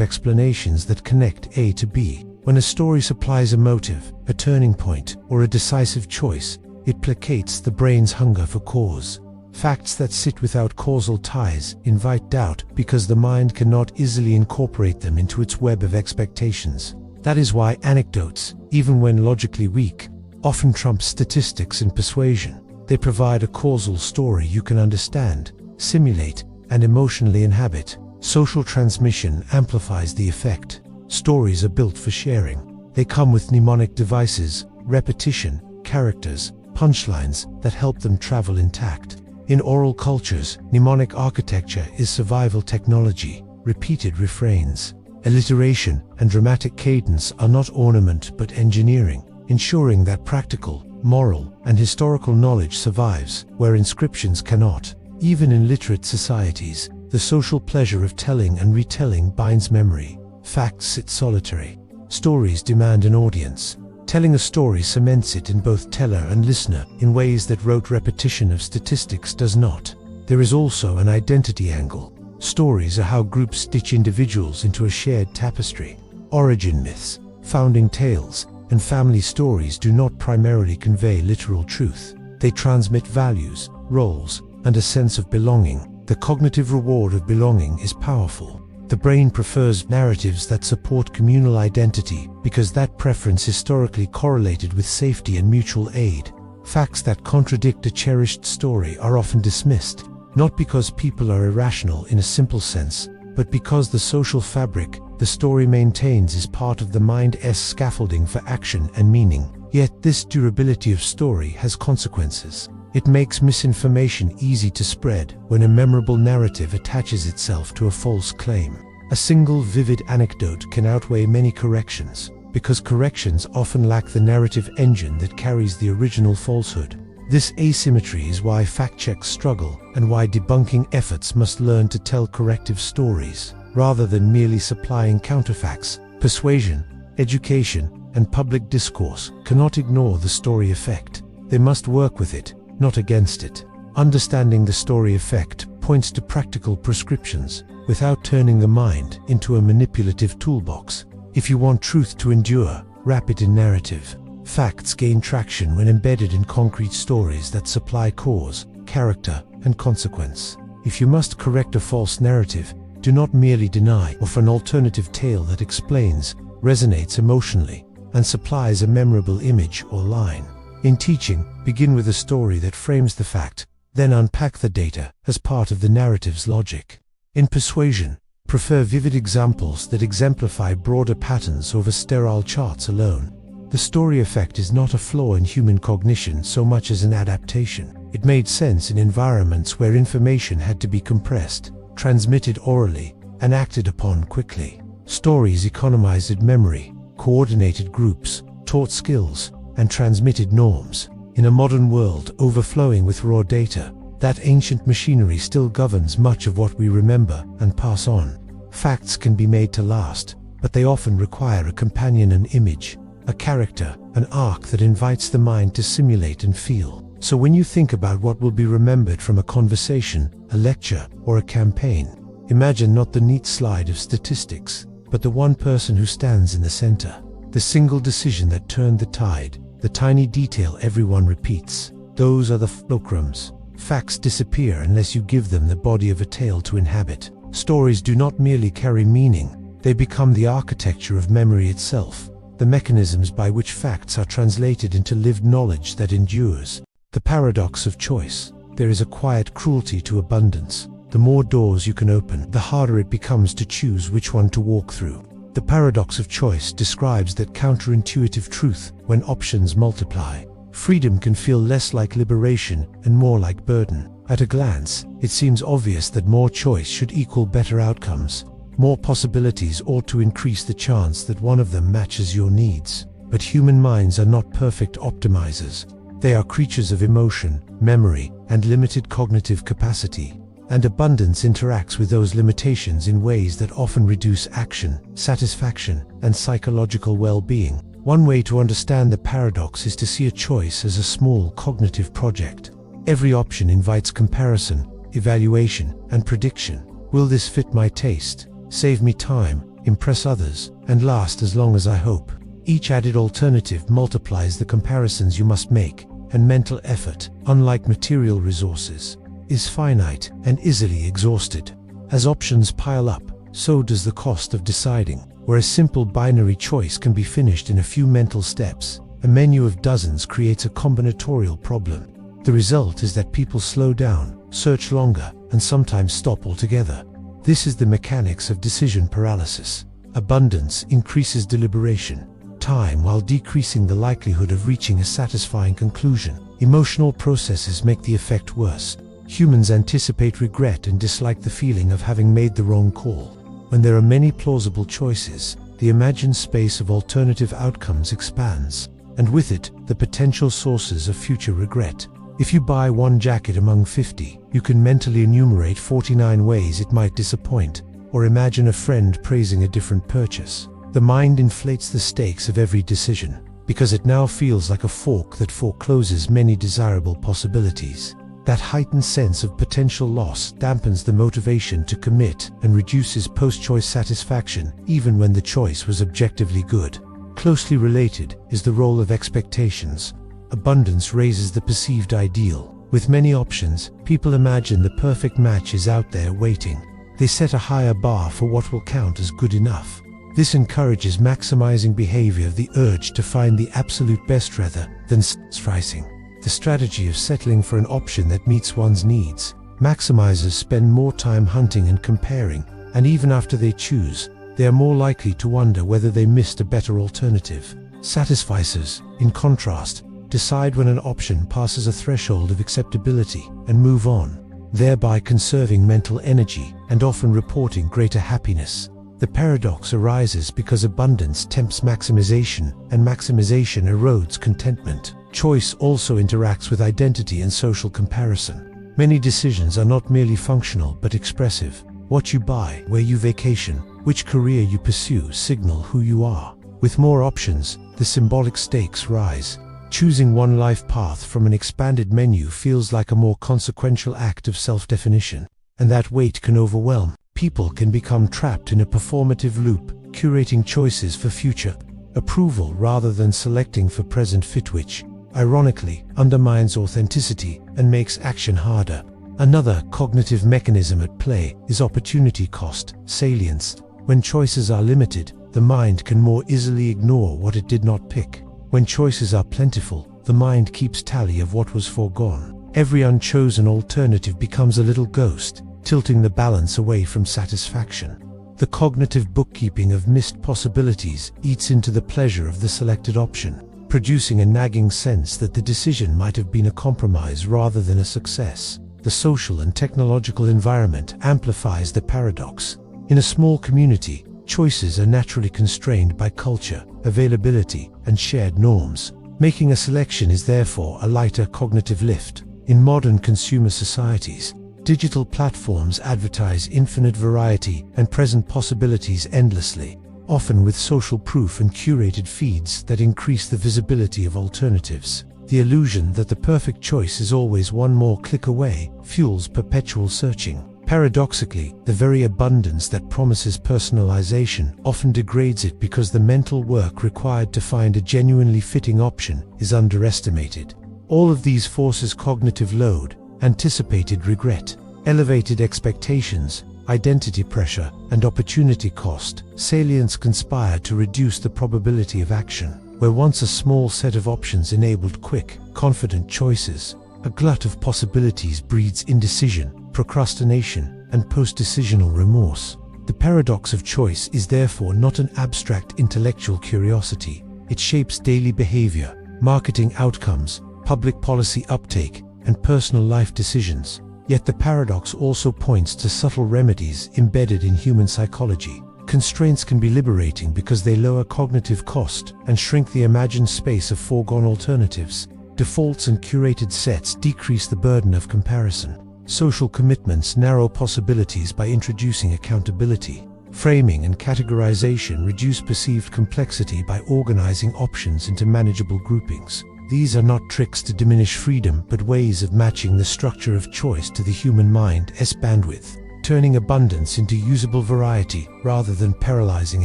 [SPEAKER 1] explanations that connect A to B. When a story supplies a motive, a turning point, or a decisive choice, it placates the brain's hunger for cause. Facts that sit without causal ties invite doubt because the mind cannot easily incorporate them into its web of expectations. That is why anecdotes, even when logically weak, often trump statistics and persuasion. They provide a causal story you can understand, simulate, and emotionally inhabit. Social transmission amplifies the effect. Stories are built for sharing. They come with mnemonic devices, repetition, characters, punchlines that help them travel intact. In oral cultures, mnemonic architecture is survival technology. Repeated refrains, alliteration, and dramatic cadence are not ornament but engineering, ensuring that practical, moral, and historical knowledge survives where inscriptions cannot. Even in literate societies, the social pleasure of telling and retelling binds memory. Facts sit solitary. Stories demand an audience. Telling a story cements it in both teller and listener in ways that rote repetition of statistics does not. There is also an identity angle. Stories are how groups stitch individuals into a shared tapestry. Origin myths, founding tales, and family stories do not primarily convey literal truth. They transmit values, roles, and a sense of belonging. The cognitive reward of belonging is powerful. The brain prefers narratives that support communal identity because that preference historically correlated with safety and mutual aid. Facts that contradict a cherished story are often dismissed, not because people are irrational in a simple sense, but because the social fabric the story maintains is part of the mind's scaffolding for action and meaning. Yet this durability of story has consequences. It makes misinformation easy to spread when a memorable narrative attaches itself to a false claim. A single vivid anecdote can outweigh many corrections, because corrections often lack the narrative engine that carries the original falsehood. This asymmetry is why fact-checks struggle and why debunking efforts must learn to tell corrective stories, rather than merely supplying counterfacts. Persuasion, education, and public discourse cannot ignore the story effect. They must work with it, not against it. Understanding the story effect points to practical prescriptions, without turning the mind into a manipulative toolbox. If you want truth to endure, wrap it in narrative. Facts gain traction when embedded in concrete stories that supply cause, character, and consequence. If you must correct a false narrative, do not merely deny, offer an alternative tale that explains, resonates emotionally, and supplies a memorable image or line. In teaching, begin with a story that frames the fact, then unpack the data as part of the narrative's logic. In persuasion, prefer vivid examples that exemplify broader patterns over sterile charts alone. The story effect is not a flaw in human cognition so much as an adaptation. It made sense in environments where information had to be compressed, transmitted orally, and acted upon quickly. Stories economized memory, coordinated groups, taught skills, and transmitted norms. In a modern world overflowing with raw data, that ancient machinery still governs much of what we remember and pass on. Facts can be made to last, but they often require a companion, an image, a character, an arc that invites the mind to simulate and feel. So when you think about what will be remembered from a conversation, a lecture, or a campaign, imagine not the neat slide of statistics, but the one person who stands in the center. The single decision that turned the tide, the tiny detail everyone repeats. Those are the fulcrums. Facts disappear unless you give them the body of a tale to inhabit. Stories do not merely carry meaning, they become the architecture of memory itself, the mechanisms by which facts are translated into lived knowledge that endures. The paradox of choice. There is a quiet cruelty to abundance. The more doors you can open, the harder it becomes to choose which one to walk through. The paradox of choice describes that counterintuitive truth when options multiply. Freedom can feel less like liberation and more like burden. At a glance, it seems obvious that more choice should equal better outcomes. More possibilities ought to increase the chance that one of them matches your needs. But human minds are not perfect optimizers. They are creatures of emotion, memory, and limited cognitive capacity. and abundance interacts with those limitations in ways that often reduce action, satisfaction, and psychological well-being. One way to understand the paradox is to see a choice as a small cognitive project. Every option invites comparison, evaluation, and prediction. Will this fit my taste, save me time, impress others, and last as long as I hope? Each added alternative multiplies the comparisons you must make, and mental effort, unlike material resources, is finite and easily exhausted. As options pile up, so does the cost of deciding. Where a simple binary choice can be finished in a few mental steps, a menu of dozens creates a combinatorial problem. The result is that people slow down, search longer, and sometimes stop altogether. This is the mechanics of decision paralysis. Abundance increases deliberation time while decreasing the likelihood of reaching a satisfying conclusion. Emotional processes make the effect worse. Humans anticipate regret and dislike the feeling of having made the wrong call. When there are many plausible choices, the imagined space of alternative outcomes expands, and with it, the potential sources of future regret. If you buy one jacket among 50, you can mentally enumerate 49 ways it might disappoint, or imagine a friend praising a different purchase. The mind inflates the stakes of every decision, because it now feels like a fork that forecloses many desirable possibilities. That heightened sense of potential loss dampens the motivation to commit and reduces post-choice satisfaction, even when the choice was objectively good. Closely related is the role of expectations. Abundance raises the perceived ideal. With many options, people imagine the perfect match is out there waiting. They set a higher bar for what will count as good enough. This encourages maximizing behavior of the urge to find the absolute best rather than sacrificing. The strategy of settling for an option that meets one's needs. Maximizers spend more time hunting and comparing, and even after they choose, they are more likely to wonder whether they missed a better alternative. Satisficers, in contrast, decide when an option passes a threshold of acceptability and move on, thereby conserving mental energy and often reporting greater happiness. The paradox arises because abundance tempts maximization, and maximization erodes contentment. Choice also interacts with identity and social comparison. Many decisions are not merely functional but expressive. What you buy, where you vacation, which career you pursue signal who you are. With more options, the symbolic stakes rise. Choosing one life path from an expanded menu feels like a more consequential act of self-definition, and that weight can overwhelm. People can become trapped in a performative loop, curating choices for future approval rather than selecting for present fit, which, ironically, undermines authenticity and makes action harder. Another cognitive mechanism at play is opportunity cost, salience. When choices are limited, the mind can more easily ignore what it did not pick. When choices are plentiful, the mind keeps tally of what was foregone. Every unchosen alternative becomes a little ghost, tilting the balance away from satisfaction. The cognitive bookkeeping of missed possibilities eats into the pleasure of the selected option, producing a nagging sense that the decision might have been a compromise rather than a success. The social and technological environment amplifies the paradox. In a small community, choices are naturally constrained by culture, availability, and shared norms. Making a selection is therefore a lighter cognitive lift. In modern consumer societies, digital platforms advertise infinite variety and present possibilities endlessly, often with social proof and curated feeds that increase the visibility of alternatives. The illusion that the perfect choice is always one more click away fuels perpetual searching. Paradoxically, the very abundance that promises personalization often degrades it because the mental work required to find a genuinely fitting option is underestimated. All of these forces cognitive load, anticipated regret, elevated expectations, identity pressure, and opportunity cost. Salience conspire to reduce the probability of action. Where once a small set of options enabled quick, confident choices, a glut of possibilities breeds indecision, procrastination, and post-decisional remorse. The paradox of choice is therefore not an abstract intellectual curiosity. It shapes daily behavior, marketing outcomes, public policy uptake, and personal life decisions. Yet the paradox also points to subtle remedies embedded in human psychology. Constraints can be liberating because they lower cognitive cost and shrink the imagined space of foregone alternatives. Defaults and curated sets decrease the burden of comparison. Social commitments narrow possibilities by introducing accountability. Framing and categorization reduce perceived complexity by organizing options into manageable groupings. These are not tricks to diminish freedom, but ways of matching the structure of choice to the human mind's bandwidth, turning abundance into usable variety rather than paralyzing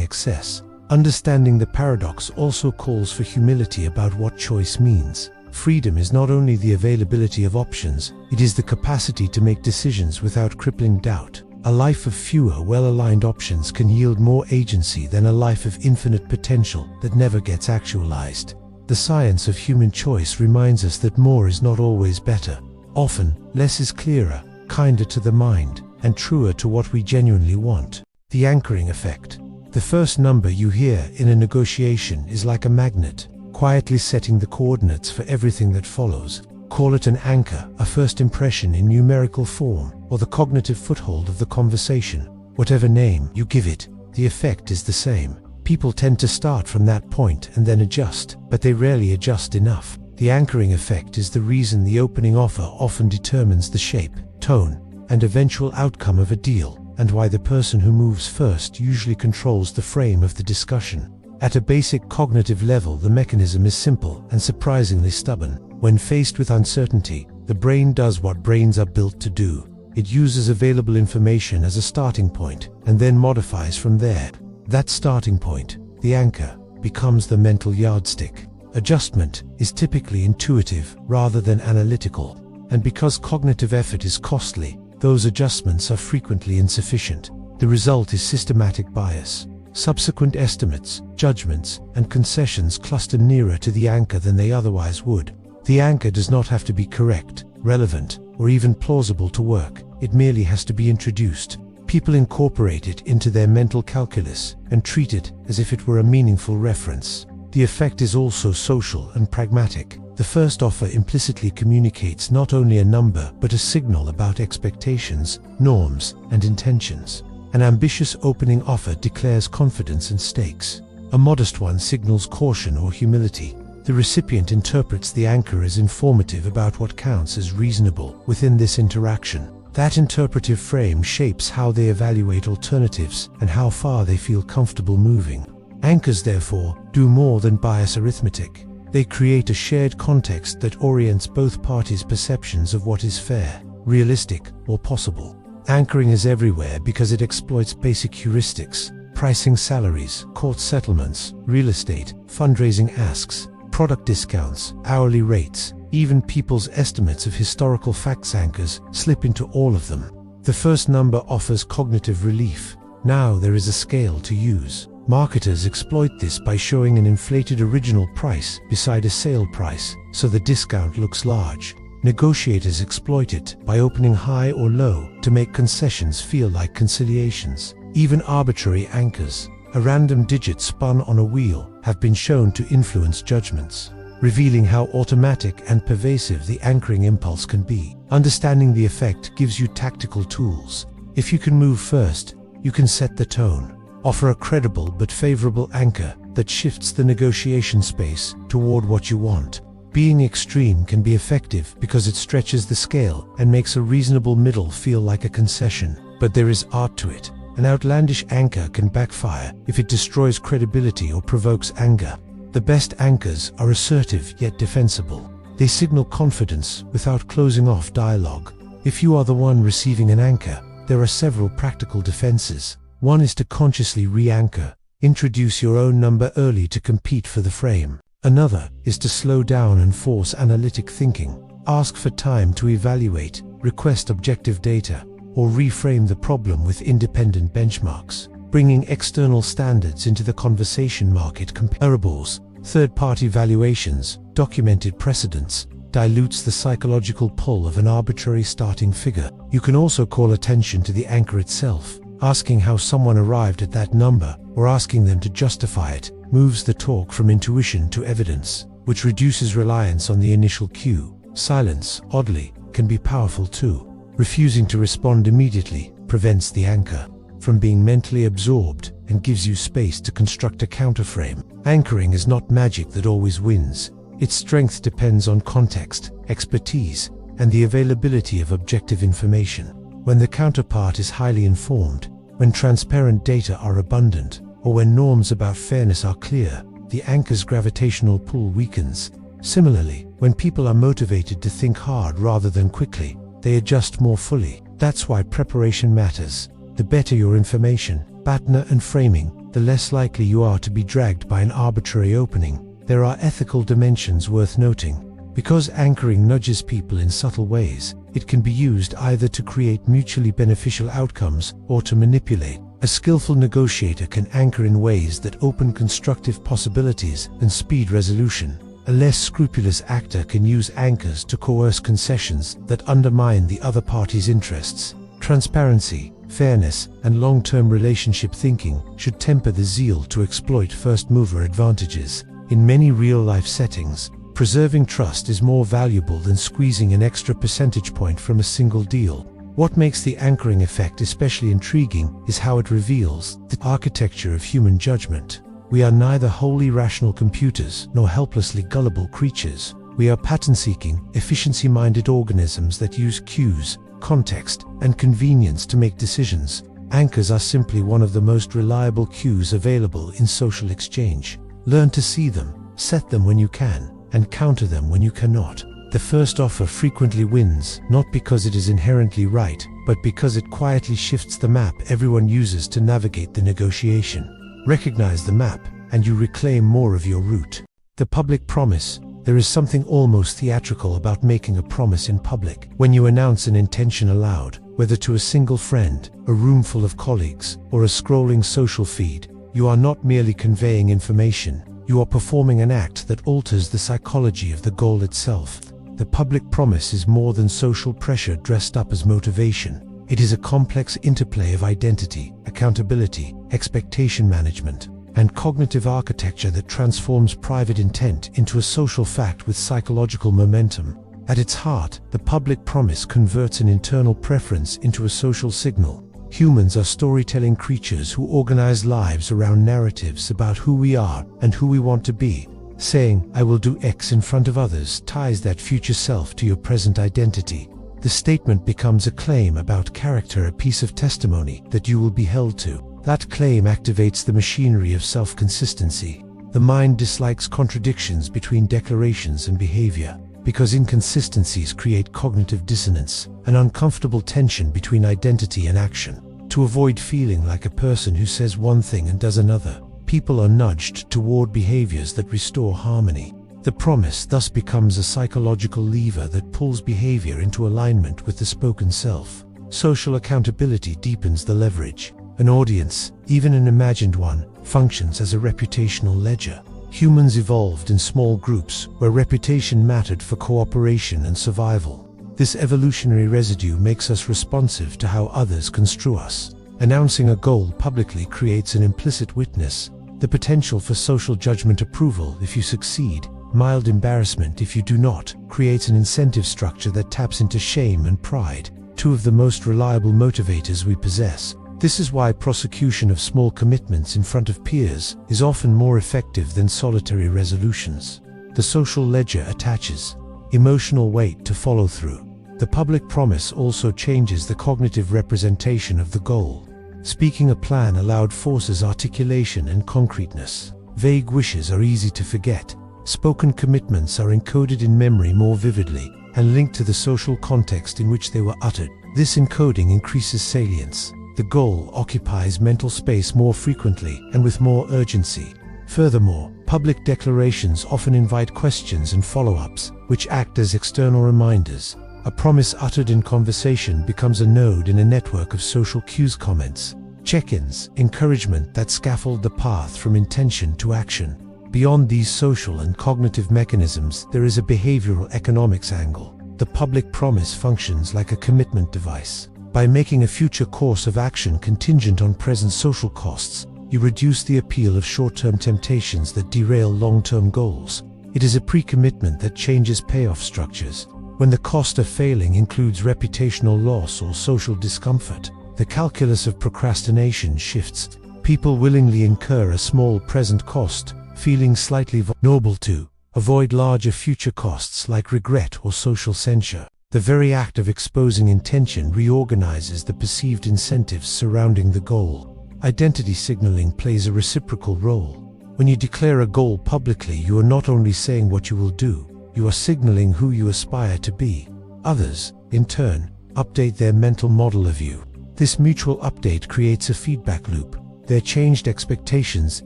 [SPEAKER 1] excess. Understanding the paradox also calls for humility about what choice means. Freedom is not only the availability of options, it is the capacity to make decisions without crippling doubt. A life of fewer well-aligned options can yield more agency than a life of infinite potential that never gets actualized. The science of human choice reminds us that more is not always better. Often, less is clearer, kinder to the mind, and truer to what we genuinely want. The anchoring effect. The first number you hear in a negotiation is like a magnet, quietly setting the coordinates for everything that follows. Call it an anchor, a first impression in numerical form, or the cognitive foothold of the conversation. Whatever name you give it, the effect is the same. People tend to start from that point and then adjust, but they rarely adjust enough. The anchoring effect is the reason the opening offer often determines the shape, tone, and eventual outcome of a deal, and why the person who moves first usually controls the frame of the discussion. At a basic cognitive level, the mechanism is simple and surprisingly stubborn. When faced with uncertainty, the brain does what brains are built to do. It uses available information as a starting point, and then modifies from there. That starting point, the anchor, becomes the mental yardstick. Adjustment is typically intuitive rather than analytical, and because cognitive effort is costly, those adjustments are frequently insufficient. The result is systematic bias. Subsequent estimates, judgments, and concessions cluster nearer to the anchor than they otherwise would. The anchor does not have to be correct, relevant, or even plausible to work. It merely has to be introduced. People incorporate it into their mental calculus and treat it as if it were a meaningful reference. The effect is also social and pragmatic. The first offer implicitly communicates not only a number but a signal about expectations, norms, and intentions. An ambitious opening offer declares confidence and stakes. A modest one signals caution or humility. The recipient interprets the anchor as informative about what counts as reasonable within this interaction. That interpretive frame shapes how they evaluate alternatives and how far they feel comfortable moving. Anchors, therefore, do more than bias arithmetic. They create a shared context that orients both parties' perceptions of what is fair, realistic, or possible. Anchoring is everywhere because it exploits basic heuristics: pricing, salaries, court settlements, real estate, fundraising asks, product discounts, hourly rates, even people's estimates of historical facts. Anchors slip into all of them. The first number offers cognitive relief. Now there is a scale to use. Marketers exploit this by showing an inflated original price beside a sale price, so the discount looks large. Negotiators exploit it by opening high or low to make concessions feel like conciliations. Even arbitrary anchors, a random digit spun on a wheel, have been shown to influence judgments, revealing how automatic and pervasive the anchoring impulse can be. Understanding the effect gives you tactical tools. If you can move first, you can set the tone. Offer a credible but favorable anchor that shifts the negotiation space toward what you want. Being extreme can be effective because it stretches the scale and makes a reasonable middle feel like a concession. But there is art to it. An outlandish anchor can backfire if it destroys credibility or provokes anger. The best anchors are assertive yet defensible. They signal confidence without closing off dialogue. If you are the one receiving an anchor, there are several practical defenses. One is to consciously re-anchor. Introduce your own number early to compete for the frame. Another is to slow down and force analytic thinking. Ask for time to evaluate, request objective data, or reframe the problem with independent benchmarks. Bringing external standards into the conversation market, comparables, third-party valuations, documented precedents, dilutes the psychological pull of an arbitrary starting figure. You can also call attention to the anchor itself. Asking how someone arrived at that number, or asking them to justify it, moves the talk from intuition to evidence, which reduces reliance on the initial cue. Silence, oddly, can be powerful too. Refusing to respond immediately prevents the anchor from being mentally absorbed and gives you space to construct a counterframe. Anchoring is not magic that always wins. Its strength depends on context, expertise, and the availability of objective information. When the counterpart is highly informed, when transparent data are abundant, or when norms about fairness are clear, the anchor's gravitational pull weakens. Similarly, when people are motivated to think hard rather than quickly, they adjust more fully. That's why preparation matters. The better your information, pattern and framing, the less likely you are to be dragged by an arbitrary opening. There are ethical dimensions worth noting. Because anchoring nudges people in subtle ways, it can be used either to create mutually beneficial outcomes or to manipulate. A skillful negotiator can anchor in ways that open constructive possibilities and speed resolution. A less scrupulous actor can use anchors to coerce concessions that undermine the other party's interests. Transparency, fairness, and long-term relationship thinking should temper the zeal to exploit first-mover advantages. In many real-life settings, preserving trust is more valuable than squeezing an extra percentage point from a single deal. What makes the anchoring effect especially intriguing is how it reveals the architecture of human judgment. We are neither wholly rational computers nor helplessly gullible creatures. We are pattern-seeking, efficiency-minded organisms that use cues, context, and convenience to make decisions. Anchors are simply one of the most reliable cues available in social exchange. Learn to see them, set them when you can, and counter them when you cannot. The first offer frequently wins, not because it is inherently right, but because it quietly shifts the map everyone uses to navigate the negotiation. Recognize the map, and you reclaim more of your route. The public promise. There is something almost theatrical about making a promise in public. When you announce an intention aloud, whether to a single friend, a room full of colleagues, or a scrolling social feed, you are not merely conveying information, you are performing an act that alters the psychology of the goal itself. The public promise is more than social pressure dressed up as motivation. It is a complex interplay of identity, accountability, expectation management, and cognitive architecture that transforms private intent into a social fact with psychological momentum. At its heart, the public promise converts an internal preference into a social signal. Humans are storytelling creatures who organize lives around narratives about who we are and who we want to be. Saying, "I will do X" in front of others ties that future self to your present identity. The statement becomes a claim about character, a piece of testimony that you will be held to. That claim activates the machinery of self-consistency. The mind dislikes contradictions between declarations and behavior, because inconsistencies create cognitive dissonance, an uncomfortable tension between identity and action. To avoid feeling like a person who says one thing and does another, people are nudged toward behaviors that restore harmony. The promise thus becomes a psychological lever that pulls behavior into alignment with the spoken self. Social accountability deepens the leverage. An audience, even an imagined one, functions as a reputational ledger. Humans evolved in small groups where reputation mattered for cooperation and survival. This evolutionary residue makes us responsive to how others construe us. Announcing a goal publicly creates an implicit witness, the potential for social judgment approval if you succeed, mild embarrassment if you do not, creates an incentive structure that taps into shame and pride, two of the most reliable motivators we possess. This is why prosecution of small commitments in front of peers is often more effective than solitary resolutions. The social ledger attaches emotional weight to follow through. The public promise also changes the cognitive representation of the goal. Speaking a plan aloud forces articulation and concreteness. Vague wishes are easy to forget. Spoken commitments are encoded in memory more vividly and linked to the social context in which they were uttered. This encoding increases salience. The goal occupies mental space more frequently and with more urgency. Furthermore, public declarations often invite questions and follow-ups, which act as external reminders. A promise uttered in conversation becomes a node in a network of social cues, comments, check-ins, encouragement that scaffold the path from intention to action. Beyond these social and cognitive mechanisms, there is a behavioral economics angle. The public promise functions like a commitment device. By making a future course of action contingent on present social costs, you reduce the appeal of short-term temptations that derail long-term goals. It is a pre-commitment that changes payoff structures. When the cost of failing includes reputational loss or social discomfort, the calculus of procrastination shifts. People willingly incur a small present cost, feeling slightly vulnerable to avoid larger future costs like regret or social censure. The very act of exposing intention reorganizes the perceived incentives surrounding the goal. Identity signaling plays a reciprocal role. When you declare a goal publicly, you are not only saying what you will do, you are signaling who you aspire to be. Others, in turn, update their mental model of you. This mutual update creates a feedback loop. Their changed expectations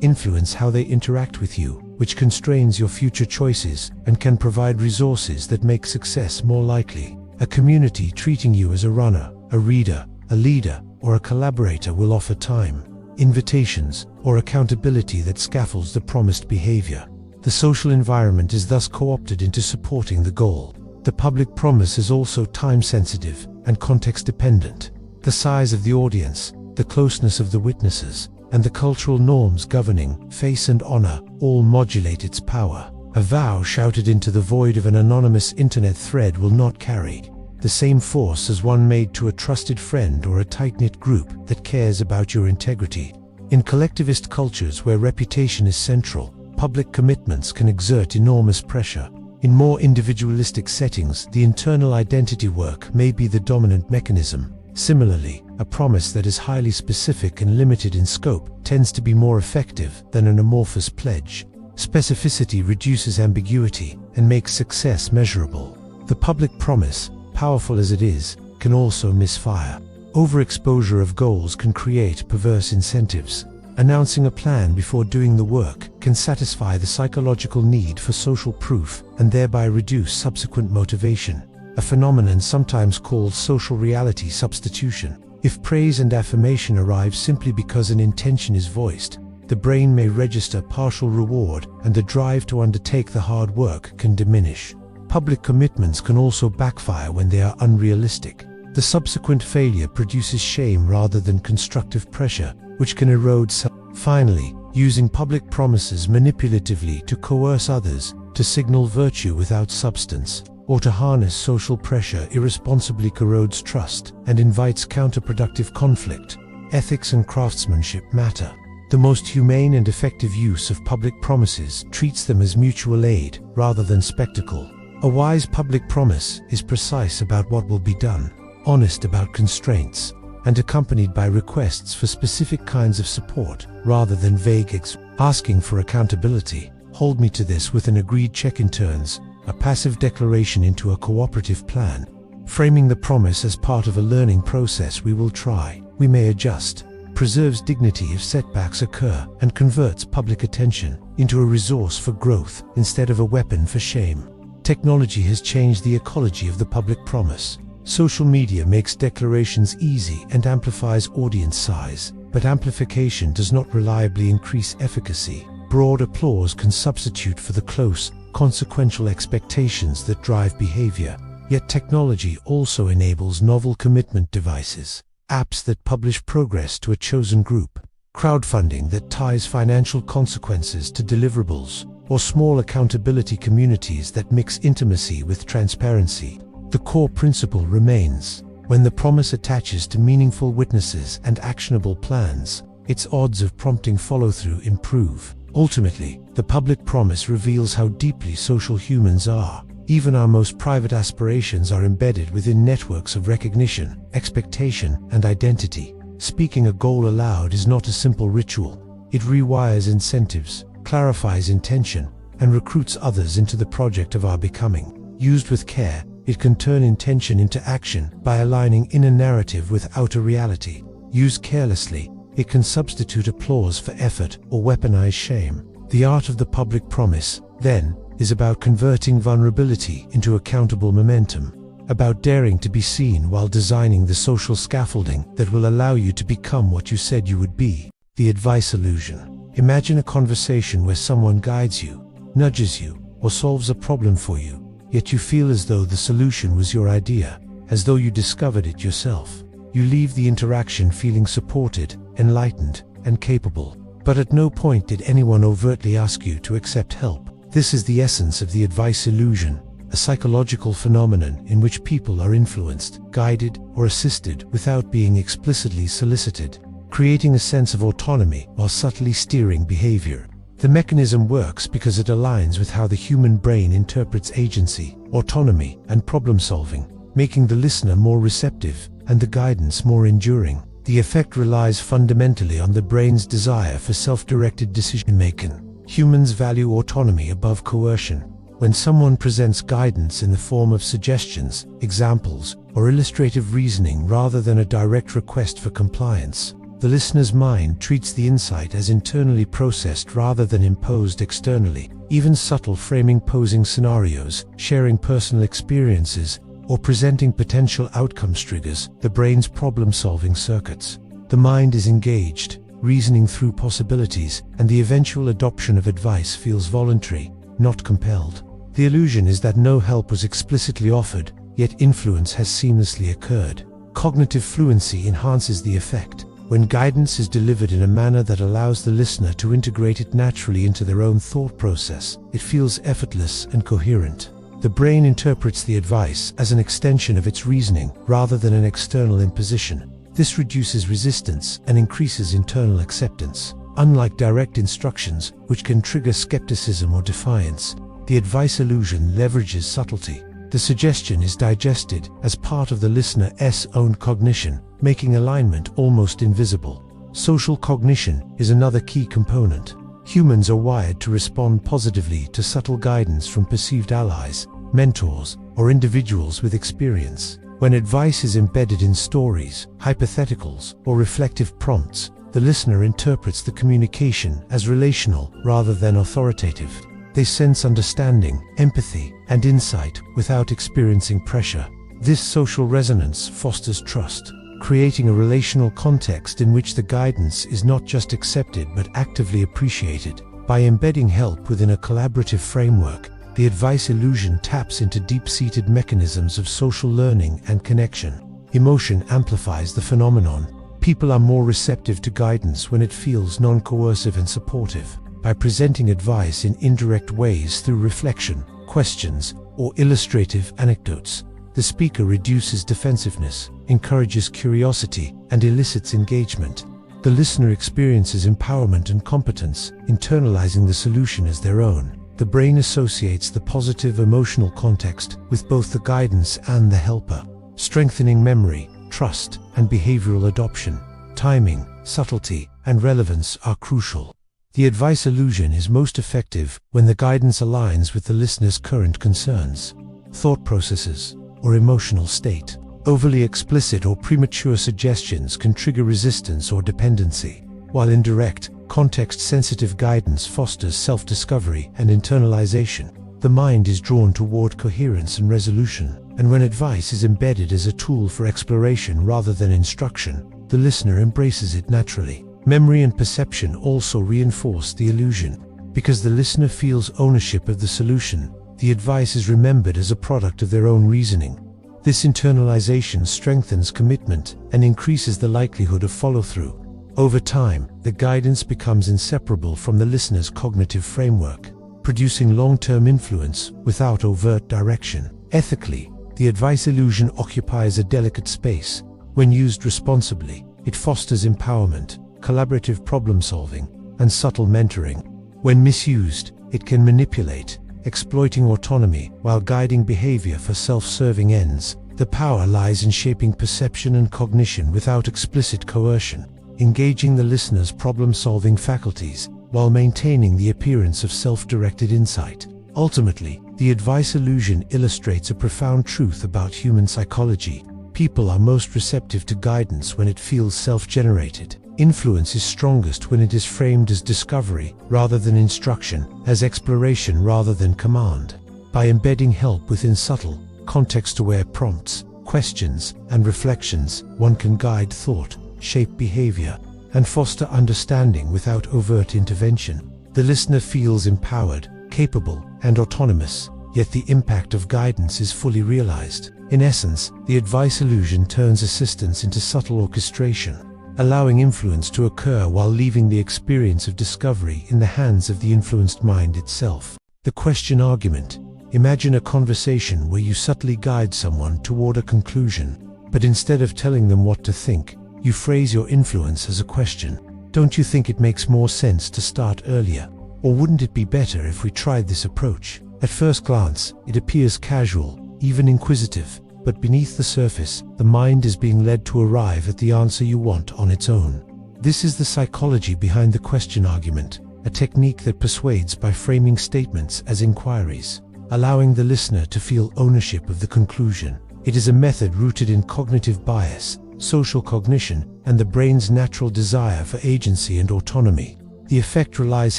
[SPEAKER 1] influence how they interact with you, which constrains your future choices and can provide resources that make success more likely. A community treating you as a runner, a reader, a leader, or a collaborator will offer time, invitations, or accountability that scaffolds the promised behavior. The social environment is thus co-opted into supporting the goal. The public promise is also time-sensitive and context-dependent. The size of the audience, the closeness of the witnesses, and the cultural norms governing face and honor all modulate its power. A vow shouted into the void of an anonymous internet thread will not carry the same force as one made to a trusted friend or a tight-knit group that cares about your integrity. In collectivist cultures where reputation is central, public commitments can exert enormous pressure. In more individualistic settings, the internal identity work may be the dominant mechanism. Similarly, a promise that is highly specific and limited in scope tends to be more effective than an amorphous pledge. Specificity reduces ambiguity and makes success measurable. The public promise, powerful as it is, can also misfire. Overexposure of goals can create perverse incentives. Announcing a plan before doing the work can satisfy the psychological need for social proof and thereby reduce subsequent motivation. A phenomenon sometimes called social reality substitution. If praise and affirmation arrive simply because an intention is voiced, the brain may register partial reward and the drive to undertake the hard work can diminish. Public commitments can also backfire when they are unrealistic. The subsequent failure produces shame rather than constructive pressure, which can erode Finally, using public promises manipulatively to coerce others, to signal virtue without substance, or to harness social pressure irresponsibly corrodes trust and invites counterproductive conflict. Ethics and craftsmanship matter. The most humane and effective use of public promises treats them as mutual aid rather than spectacle. A wise public promise is precise about what will be done, honest about constraints, and accompanied by requests for specific kinds of support rather than vague asking for accountability. Hold me to this with an agreed check-in turns a passive declaration into a cooperative plan. Framing the promise as part of a learning process we will try, we may adjust, preserves dignity if setbacks occur, and converts public attention into a resource for growth instead of a weapon for shame. Technology has changed the ecology of the public promise. Social media makes declarations easy and amplifies audience size, but amplification does not reliably increase efficacy. Broad applause can substitute for the close, consequential expectations that drive behavior. Yet technology also enables novel commitment devices, apps that publish progress to a chosen group, crowdfunding that ties financial consequences to deliverables, or small accountability communities that mix intimacy with transparency. The core principle remains: when the promise attaches to meaningful witnesses and actionable plans, its odds of prompting follow-through improve. Ultimately, the public promise reveals how deeply social humans are. Even our most private aspirations are embedded within networks of recognition, expectation, and identity. Speaking a goal aloud is not a simple ritual. It rewires incentives, clarifies intention, and recruits others into the project of our becoming. Used with care, it can turn intention into action by aligning inner narrative with outer reality. Used carelessly, it can substitute applause for effort or weaponize shame. The art of the public promise, then, is about converting vulnerability into accountable momentum, about daring to be seen while designing the social scaffolding that will allow you to become what you said you would be. The advice illusion. Imagine a conversation where someone guides you, nudges you, or solves a problem for you, yet you feel as though the solution was your idea, as though you discovered it yourself. You leave the interaction feeling supported, enlightened, and capable. But at no point did anyone overtly ask you to accept help. This is the essence of the advice illusion, a psychological phenomenon in which people are influenced, guided, or assisted without being explicitly solicited, creating a sense of autonomy while subtly steering behavior. The mechanism works because it aligns with how the human brain interprets agency, autonomy, and problem-solving. making the listener more receptive and the guidance more enduring. The effect relies fundamentally on the brain's desire for self-directed decision-making. Humans value autonomy above coercion. When someone presents guidance in the form of suggestions, examples, or illustrative reasoning rather than a direct request for compliance, the listener's mind treats the insight as internally processed rather than imposed externally. Even subtle framing, posing scenarios, sharing personal experiences, or presenting potential outcomes triggers the brain's problem-solving circuits. The mind is engaged, reasoning through possibilities, and the eventual adoption of advice feels voluntary, not compelled. The illusion is that no help was explicitly offered, yet influence has seamlessly occurred. Cognitive fluency enhances the effect. When guidance is delivered in a manner that allows the listener to integrate it naturally into their own thought process, it feels effortless and coherent. The brain interprets the advice as an extension of its reasoning rather than an external imposition. This reduces resistance and increases internal acceptance. Unlike direct instructions, which can trigger skepticism or defiance, the advice illusion leverages subtlety. The suggestion is digested as part of the listener's own cognition, making alignment almost invisible. Social cognition is another key component. Humans are wired to respond positively to subtle guidance from perceived allies, mentors, or individuals with experience. When advice is embedded in stories, hypotheticals, or reflective prompts, the listener interprets the communication as relational rather than authoritative. They sense understanding, empathy, and insight without experiencing pressure. This social resonance fosters trust, creating a relational context in which the guidance is not just accepted but actively appreciated. By embedding help within a collaborative framework, the advice illusion taps into deep-seated mechanisms of social learning and connection. Emotion amplifies the phenomenon. People are more receptive to guidance when it feels non-coercive and supportive. By presenting advice in indirect ways through reflection, questions, or illustrative anecdotes, the speaker reduces defensiveness, encourages curiosity, and elicits engagement. The listener experiences empowerment and competence, internalizing the solution as their own. The brain associates the positive emotional context with both the guidance and the helper, strengthening memory, trust, and behavioral adoption. Timing, subtlety, and relevance are crucial. The advice illusion is most effective when the guidance aligns with the listener's current concerns, thought processes, or emotional state. Overly explicit or premature suggestions can trigger resistance or dependency, while indirect, context-sensitive guidance fosters self-discovery and internalization. The mind is drawn toward coherence and resolution, and when advice is embedded as a tool for exploration rather than instruction, the listener embraces it naturally. Memory and perception also reinforce the illusion. Because the listener feels ownership of the solution, the advice is remembered as a product of their own reasoning. This internalization strengthens commitment and increases the likelihood of follow-through. Over time, the guidance becomes inseparable from the listener's cognitive framework, producing long-term influence without overt direction. Ethically, the advice illusion occupies a delicate space. When used responsibly, it fosters empowerment, collaborative problem-solving, and subtle mentoring. When misused, it can manipulate, exploiting autonomy while guiding behavior for self-serving ends. The power lies in shaping perception and cognition without explicit coercion, engaging the listener's problem-solving faculties while maintaining the appearance of self-directed insight. Ultimately, the advice illusion illustrates a profound truth about human psychology. People are most receptive to guidance when it feels self-generated. Influence is strongest when it is framed as discovery rather than instruction, as exploration rather than command. By embedding help within subtle, context-aware prompts, questions, and reflections, one can guide thought, shape behavior, and foster understanding without overt intervention. The listener feels empowered, capable, and autonomous, yet the impact of guidance is fully realized. In essence, the advice illusion turns assistance into subtle orchestration, allowing influence to occur while leaving the experience of discovery in the hands of the influenced mind itself. The question argument. Imagine a conversation where you subtly guide someone toward a conclusion, but instead of telling them what to think, you phrase your influence as a question. Don't you think it makes more sense to start earlier? Or wouldn't it be better if we tried this approach? At first glance, it appears casual, even inquisitive, but beneath the surface, the mind is being led to arrive at the answer you want on its own. This is the psychology behind the question argument, a technique that persuades by framing statements as inquiries, allowing the listener to feel ownership of the conclusion. It is a method rooted in cognitive bias, social cognition, and the brain's natural desire for agency and autonomy. The effect relies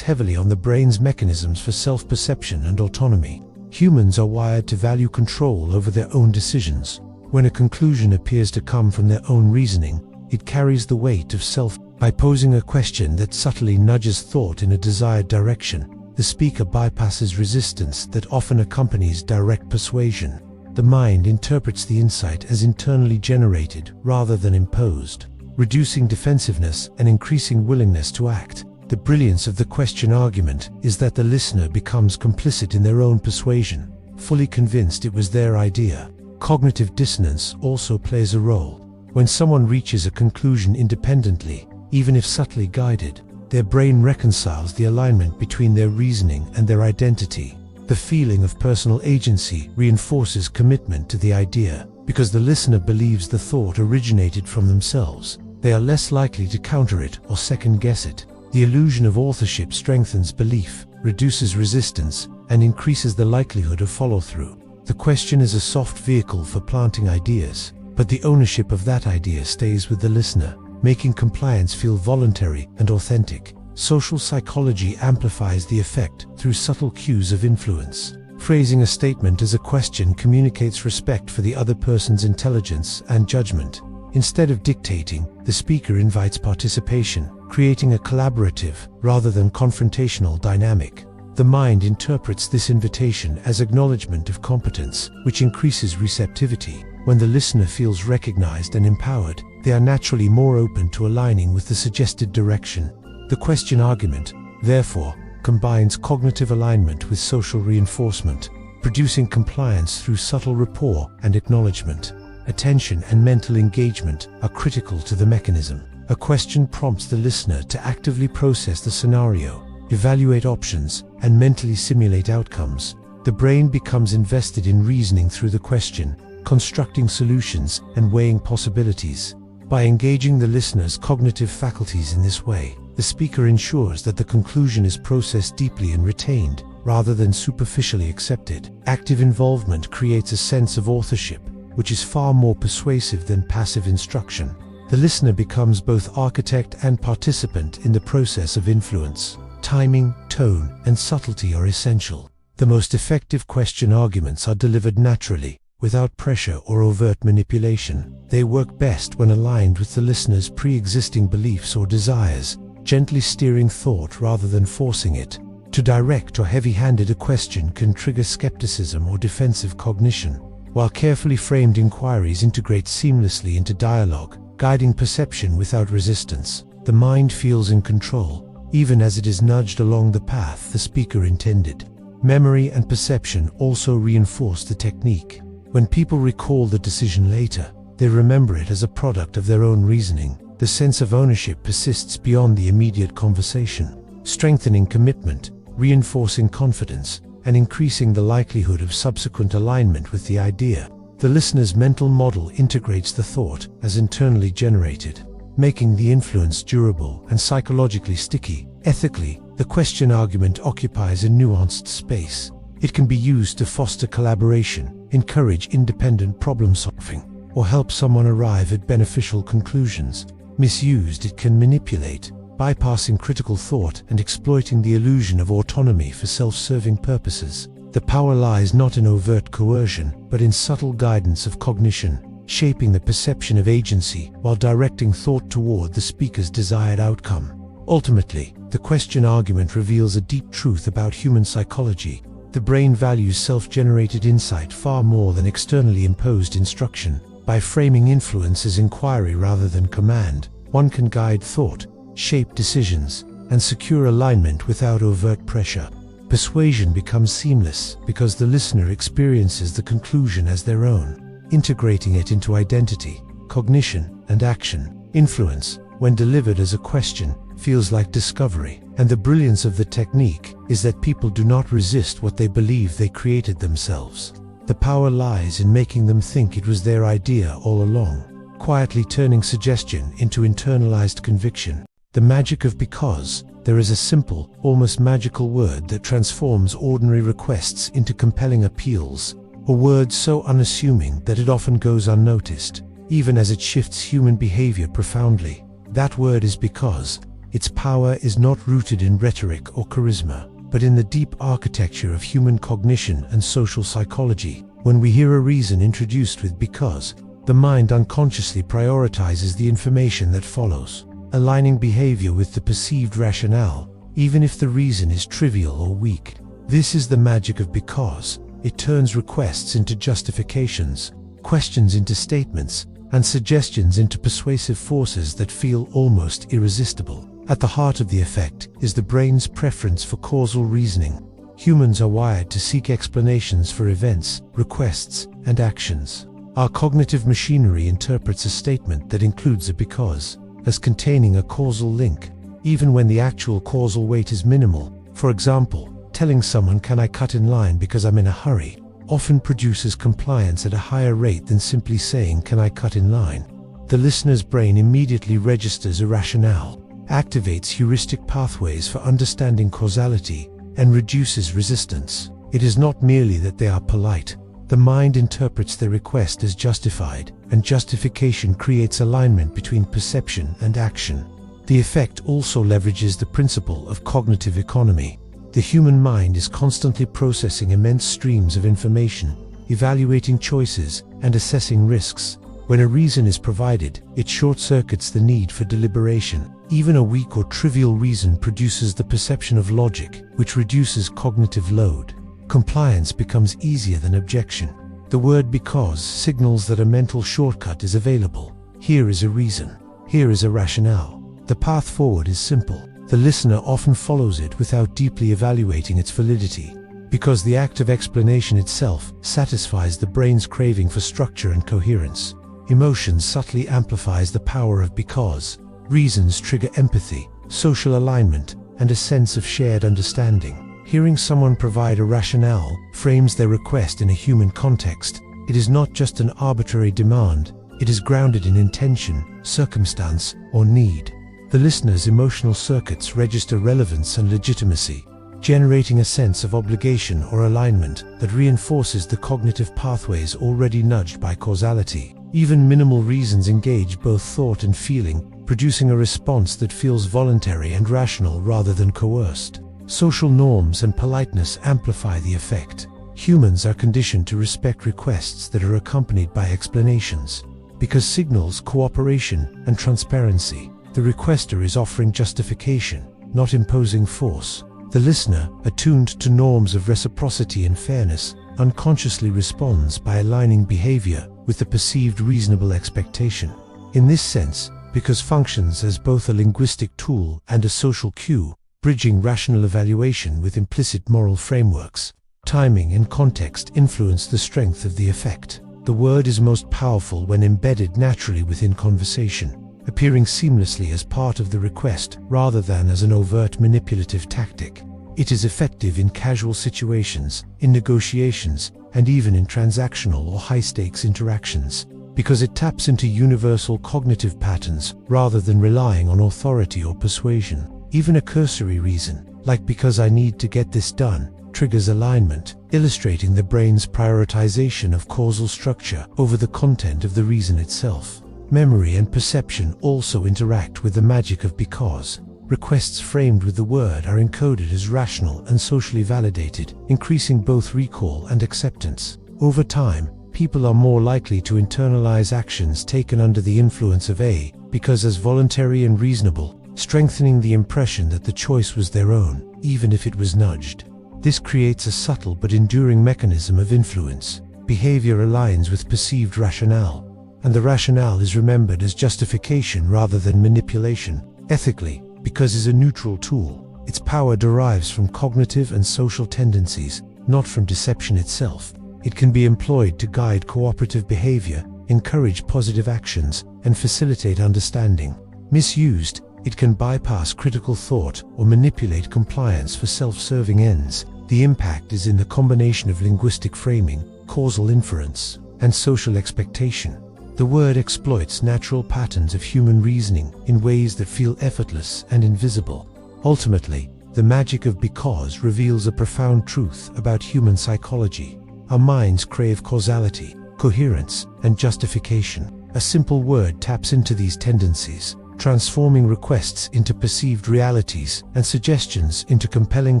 [SPEAKER 1] heavily on the brain's mechanisms for self-perception and autonomy. Humans are wired to value control over their own decisions. When a conclusion appears to come from their own reasoning, it carries the weight of self. By posing a question that subtly nudges thought in a desired direction, the speaker bypasses resistance that often accompanies direct persuasion. The mind interprets the insight as internally generated rather than imposed, reducing defensiveness and increasing willingness to act. The brilliance of the question argument is that the listener becomes complicit in their own persuasion, fully convinced it was their idea. Cognitive dissonance also plays a role. When someone reaches a conclusion independently, even if subtly guided, their brain reconciles the alignment between their reasoning and their identity. The feeling of personal agency reinforces commitment to the idea. Because the listener believes the thought originated from themselves, they are less likely to counter it or second-guess it. The illusion of authorship strengthens belief, reduces resistance, and increases the likelihood of follow-through. The question is a soft vehicle for planting ideas, but the ownership of that idea stays with the listener, making compliance feel voluntary and authentic. Social psychology amplifies the effect through subtle cues of influence. Phrasing a statement as a question communicates respect for the other person's intelligence and judgment. Instead of dictating, the speaker invites participation, creating a collaborative rather than confrontational dynamic. The mind interprets this invitation as acknowledgement of competence, which increases receptivity. When the listener feels recognized and empowered, they are naturally more open to aligning with the suggested direction. The question argument, therefore, combines cognitive alignment with social reinforcement, producing compliance through subtle rapport and acknowledgement. Attention and mental engagement are critical to the mechanism. A question prompts the listener to actively process the scenario, evaluate options, and mentally simulate outcomes. The brain becomes invested in reasoning through the question, constructing solutions and weighing possibilities. By engaging the listener's cognitive faculties in this way, the speaker ensures that the conclusion is processed deeply and retained, rather than superficially accepted. Active involvement creates a sense of authorship, which is far more persuasive than passive instruction. The listener becomes both architect and participant in the process of influence. Timing, tone, and subtlety are essential. The most effective question arguments are delivered naturally, without pressure or overt manipulation. They work best when aligned with the listener's pre-existing beliefs or desires, gently steering thought rather than forcing it. To direct or heavy-handed a question can trigger skepticism or defensive cognition, while carefully framed inquiries integrate seamlessly into dialogue, guiding perception without resistance. The mind feels in control, even as it is nudged along the path the speaker intended. Memory and perception also reinforce the technique. When people recall the decision later, they remember it as a product of their own reasoning. The sense of ownership persists beyond the immediate conversation, strengthening commitment, reinforcing confidence, and increasing the likelihood of subsequent alignment with the idea. The listener's mental model integrates the thought as internally generated, making the influence durable and psychologically sticky. Ethically, the question argument occupies a nuanced space. It can be used to foster collaboration, encourage independent problem-solving, or help someone arrive at beneficial conclusions. Misused, it can manipulate, bypassing critical thought and exploiting the illusion of autonomy for self-serving purposes. The power lies not in overt coercion, but in subtle guidance of cognition, shaping the perception of agency while directing thought toward the speaker's desired outcome. Ultimately, the question argument reveals a deep truth about human psychology. The brain values self-generated insight far more than externally imposed instruction. By framing influence as inquiry rather than command, one can guide thought, shape decisions, and secure alignment without overt pressure. Persuasion becomes seamless because the listener experiences the conclusion as their own, integrating it into identity, cognition, and action. Influence, when delivered as a question, feels like discovery, and the brilliance of the technique is that people do not resist what they believe they created themselves. The power lies in making them think it was their idea all along, quietly turning suggestion into internalized conviction. The magic of because. There is a simple, almost magical word that transforms ordinary requests into compelling appeals, a word so unassuming that it often goes unnoticed, even as it shifts human behavior profoundly. That word is because. Its power is not rooted in rhetoric or charisma, but in the deep architecture of human cognition and social psychology. When we hear a reason introduced with because, the mind unconsciously prioritizes the information that follows, aligning behavior with the perceived rationale, even if the reason is trivial or weak. This is the magic of because. It turns requests into justifications, questions into statements, and suggestions into persuasive forces that feel almost irresistible. At the heart of the effect is the brain's preference for causal reasoning. Humans are wired to seek explanations for events, requests, and actions. Our cognitive machinery interprets a statement that includes a because as containing a causal link, even when the actual causal weight is minimal. For example, telling someone "Can I cut in line because I'm in a hurry?" often produces compliance at a higher rate than simply saying "Can I cut in line?" The listener's brain immediately registers a rationale, activates heuristic pathways for understanding causality, and reduces resistance. It is not merely that they are polite. The mind interprets the request as justified, and justification creates alignment between perception and action. The effect also leverages the principle of cognitive economy. The human mind is constantly processing immense streams of information, evaluating choices, and assessing risks. When a reason is provided, it short-circuits the need for deliberation. Even a weak or trivial reason produces the perception of logic, which reduces cognitive load. Compliance becomes easier than objection. The word because signals that a mental shortcut is available. Here is a reason. Here is a rationale. The path forward is simple. The listener often follows it without deeply evaluating its validity, because the act of explanation itself satisfies the brain's craving for structure and coherence. Emotion subtly amplifies the power of because. Reasons trigger empathy, social alignment, and a sense of shared understanding. Hearing someone provide a rationale frames their request in a human context. It is not just an arbitrary demand, it is grounded in intention, circumstance, or need. The listener's emotional circuits register relevance and legitimacy, generating a sense of obligation or alignment that reinforces the cognitive pathways already nudged by causality. Even minimal reasons engage both thought and feeling, producing a response that feels voluntary and rational rather than coerced. Social norms and politeness amplify the effect. Humans are conditioned to respect requests that are accompanied by explanations, because signals cooperation and transparency. The requester is offering justification, not imposing force. The listener, attuned to norms of reciprocity and fairness, unconsciously responds by aligning behavior with the perceived reasonable expectation. In this sense, because functions as both a linguistic tool and a social cue, bridging rational evaluation with implicit moral frameworks. Timing and context influence the strength of the effect. The word is most powerful when embedded naturally within conversation, appearing seamlessly as part of the request rather than as an overt manipulative tactic. It is effective in casual situations, in negotiations, and even in transactional or high-stakes interactions, because it taps into universal cognitive patterns rather than relying on authority or persuasion. Even a cursory reason, like "because I need to get this done," triggers alignment, illustrating the brain's prioritization of causal structure over the content of the reason itself. Memory and perception also interact with the magic of because. Requests framed with the word are encoded as rational and socially validated, increasing both recall and acceptance. Over time, people are more likely to internalize actions taken under the influence of a because as voluntary and reasonable, strengthening the impression that the choice was their own, even if it was nudged. This creates a subtle but enduring mechanism of influence. Behavior aligns with perceived rationale, and the rationale is remembered as justification rather than manipulation. Ethically, because is a neutral tool, its power derives from cognitive and social tendencies, not from deception itself. It can be employed to guide cooperative behavior, encourage positive actions, and facilitate understanding. Misused, it can bypass critical thought or manipulate compliance for self-serving ends. The impact is in the combination of linguistic framing, causal inference, and social expectation. The word exploits natural patterns of human reasoning in ways that feel effortless and invisible. Ultimately, the magic of because reveals a profound truth about human psychology. Our minds crave causality, coherence, and justification. A simple word taps into these tendencies, transforming requests into perceived realities and suggestions into compelling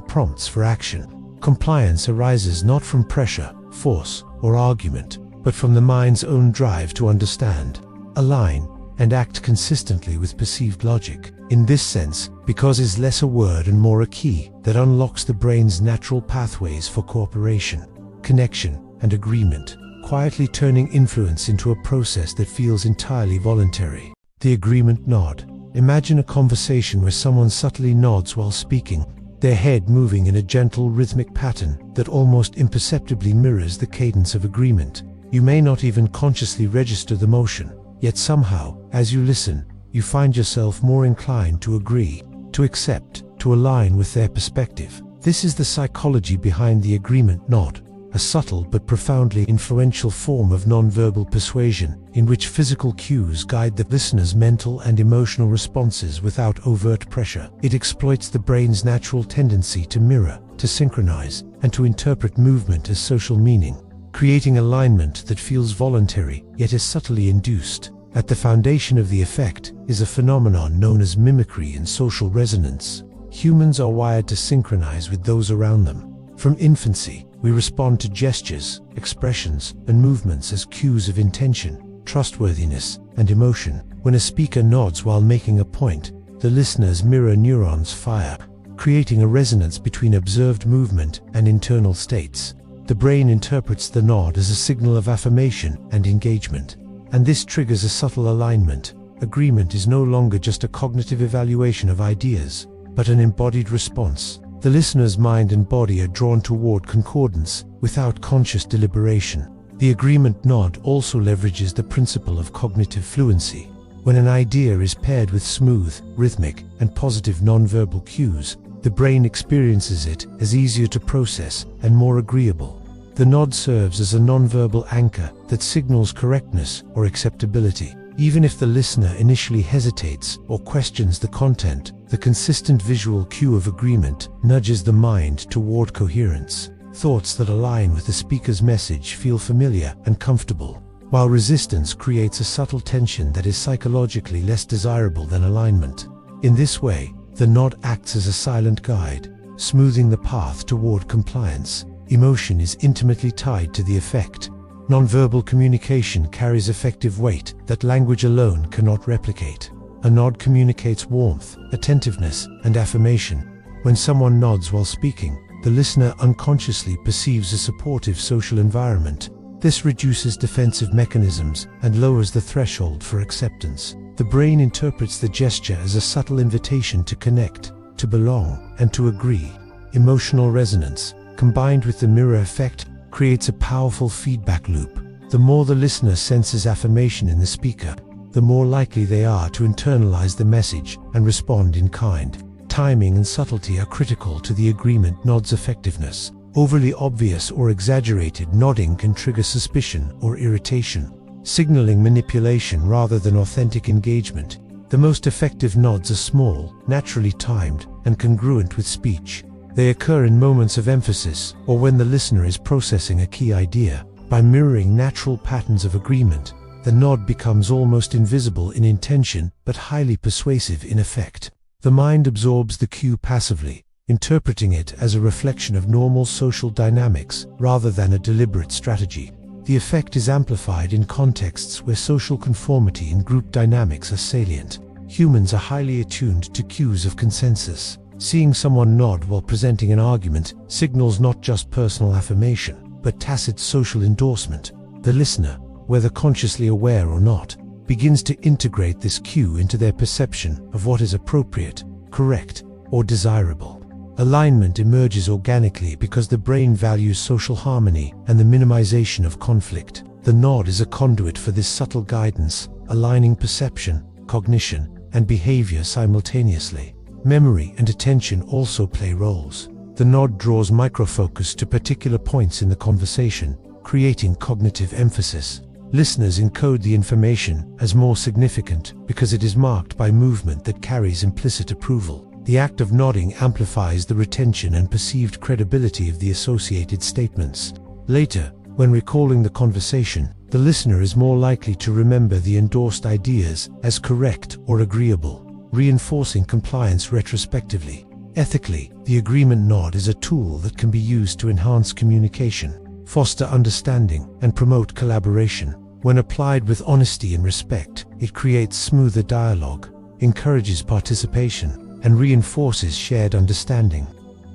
[SPEAKER 1] prompts for action. Compliance arises not from pressure, force, or argument, but from the mind's own drive to understand, align, and act consistently with perceived logic. In this sense, because is less a word and more a key that unlocks the brain's natural pathways for cooperation, connection, and agreement, quietly turning influence into a process that feels entirely voluntary. The agreement nod. Imagine a conversation where someone subtly nods while speaking, their head moving in a gentle rhythmic pattern that almost imperceptibly mirrors the cadence of agreement. You may not even consciously register the motion, yet somehow, as you listen, you find yourself more inclined to agree, to accept, to align with their perspective. This is the psychology behind the agreement nod, a subtle but profoundly influential form of nonverbal persuasion, in which physical cues guide the listener's mental and emotional responses without overt pressure. It exploits the brain's natural tendency to mirror, to synchronize, and to interpret movement as social meaning, creating alignment that feels voluntary yet is subtly induced. At the foundation of the effect is a phenomenon known as mimicry and social resonance. Humans are wired to synchronize with those around them. From infancy, we respond to gestures, expressions, and movements as cues of intention, trustworthiness, and emotion. When a speaker nods while making a point, the listener's mirror neurons fire, creating a resonance between observed movement and internal states. The brain interprets the nod as a signal of affirmation and engagement, and this triggers a subtle alignment. Agreement is no longer just a cognitive evaluation of ideas, but an embodied response. The listener's mind and body are drawn toward concordance without conscious deliberation. The agreement nod also leverages the principle of cognitive fluency. When an idea is paired with smooth, rhythmic, and positive nonverbal cues, the brain experiences it as easier to process and more agreeable. The nod serves as a nonverbal anchor that signals correctness or acceptability. Even if the listener initially hesitates or questions the content, the consistent visual cue of agreement nudges the mind toward coherence. Thoughts that align with the speaker's message feel familiar and comfortable, while resistance creates a subtle tension that is psychologically less desirable than alignment. In this way, the nod acts as a silent guide, smoothing the path toward compliance. Emotion is intimately tied to the effect. Nonverbal communication carries effective weight that language alone cannot replicate. A nod communicates warmth, attentiveness, and affirmation. When someone nods while speaking, the listener unconsciously perceives a supportive social environment. This reduces defensive mechanisms and lowers the threshold for acceptance. The brain interprets the gesture as a subtle invitation to connect, to belong, and to agree. Emotional resonance, combined with the mirror effect, creates a powerful feedback loop. The more the listener senses affirmation in the speaker, the more likely they are to internalize the message and respond in kind. Timing and subtlety are critical to the agreement nod's effectiveness. Overly obvious or exaggerated nodding can trigger suspicion or irritation, signaling manipulation rather than authentic engagement. The most effective nods are small, naturally timed, and congruent with speech. They occur in moments of emphasis or when the listener is processing a key idea. By mirroring natural patterns of agreement, the nod becomes almost invisible in intention but highly persuasive in effect. The mind absorbs the cue passively, interpreting it as a reflection of normal social dynamics rather than a deliberate strategy. The effect is amplified in contexts where social conformity and group dynamics are salient. Humans are highly attuned to cues of consensus. Seeing someone nod while presenting an argument signals not just personal affirmation, but tacit social endorsement. The listener, whether consciously aware or not, begins to integrate this cue into their perception of what is appropriate, correct, or desirable. Alignment emerges organically because the brain values social harmony and the minimization of conflict. The nod is a conduit for this subtle guidance, aligning perception, cognition, and behavior simultaneously. Memory and attention also play roles. The nod draws microfocus to particular points in the conversation, creating cognitive emphasis. Listeners encode the information as more significant because it is marked by movement that carries implicit approval. The act of nodding amplifies the retention and perceived credibility of the associated statements. Later, when recalling the conversation, the listener is more likely to remember the endorsed ideas as correct or agreeable, reinforcing compliance retrospectively. Ethically, the agreement nod is a tool that can be used to enhance communication, foster understanding, and promote collaboration. When applied with honesty and respect, it creates smoother dialogue, encourages participation, and reinforces shared understanding.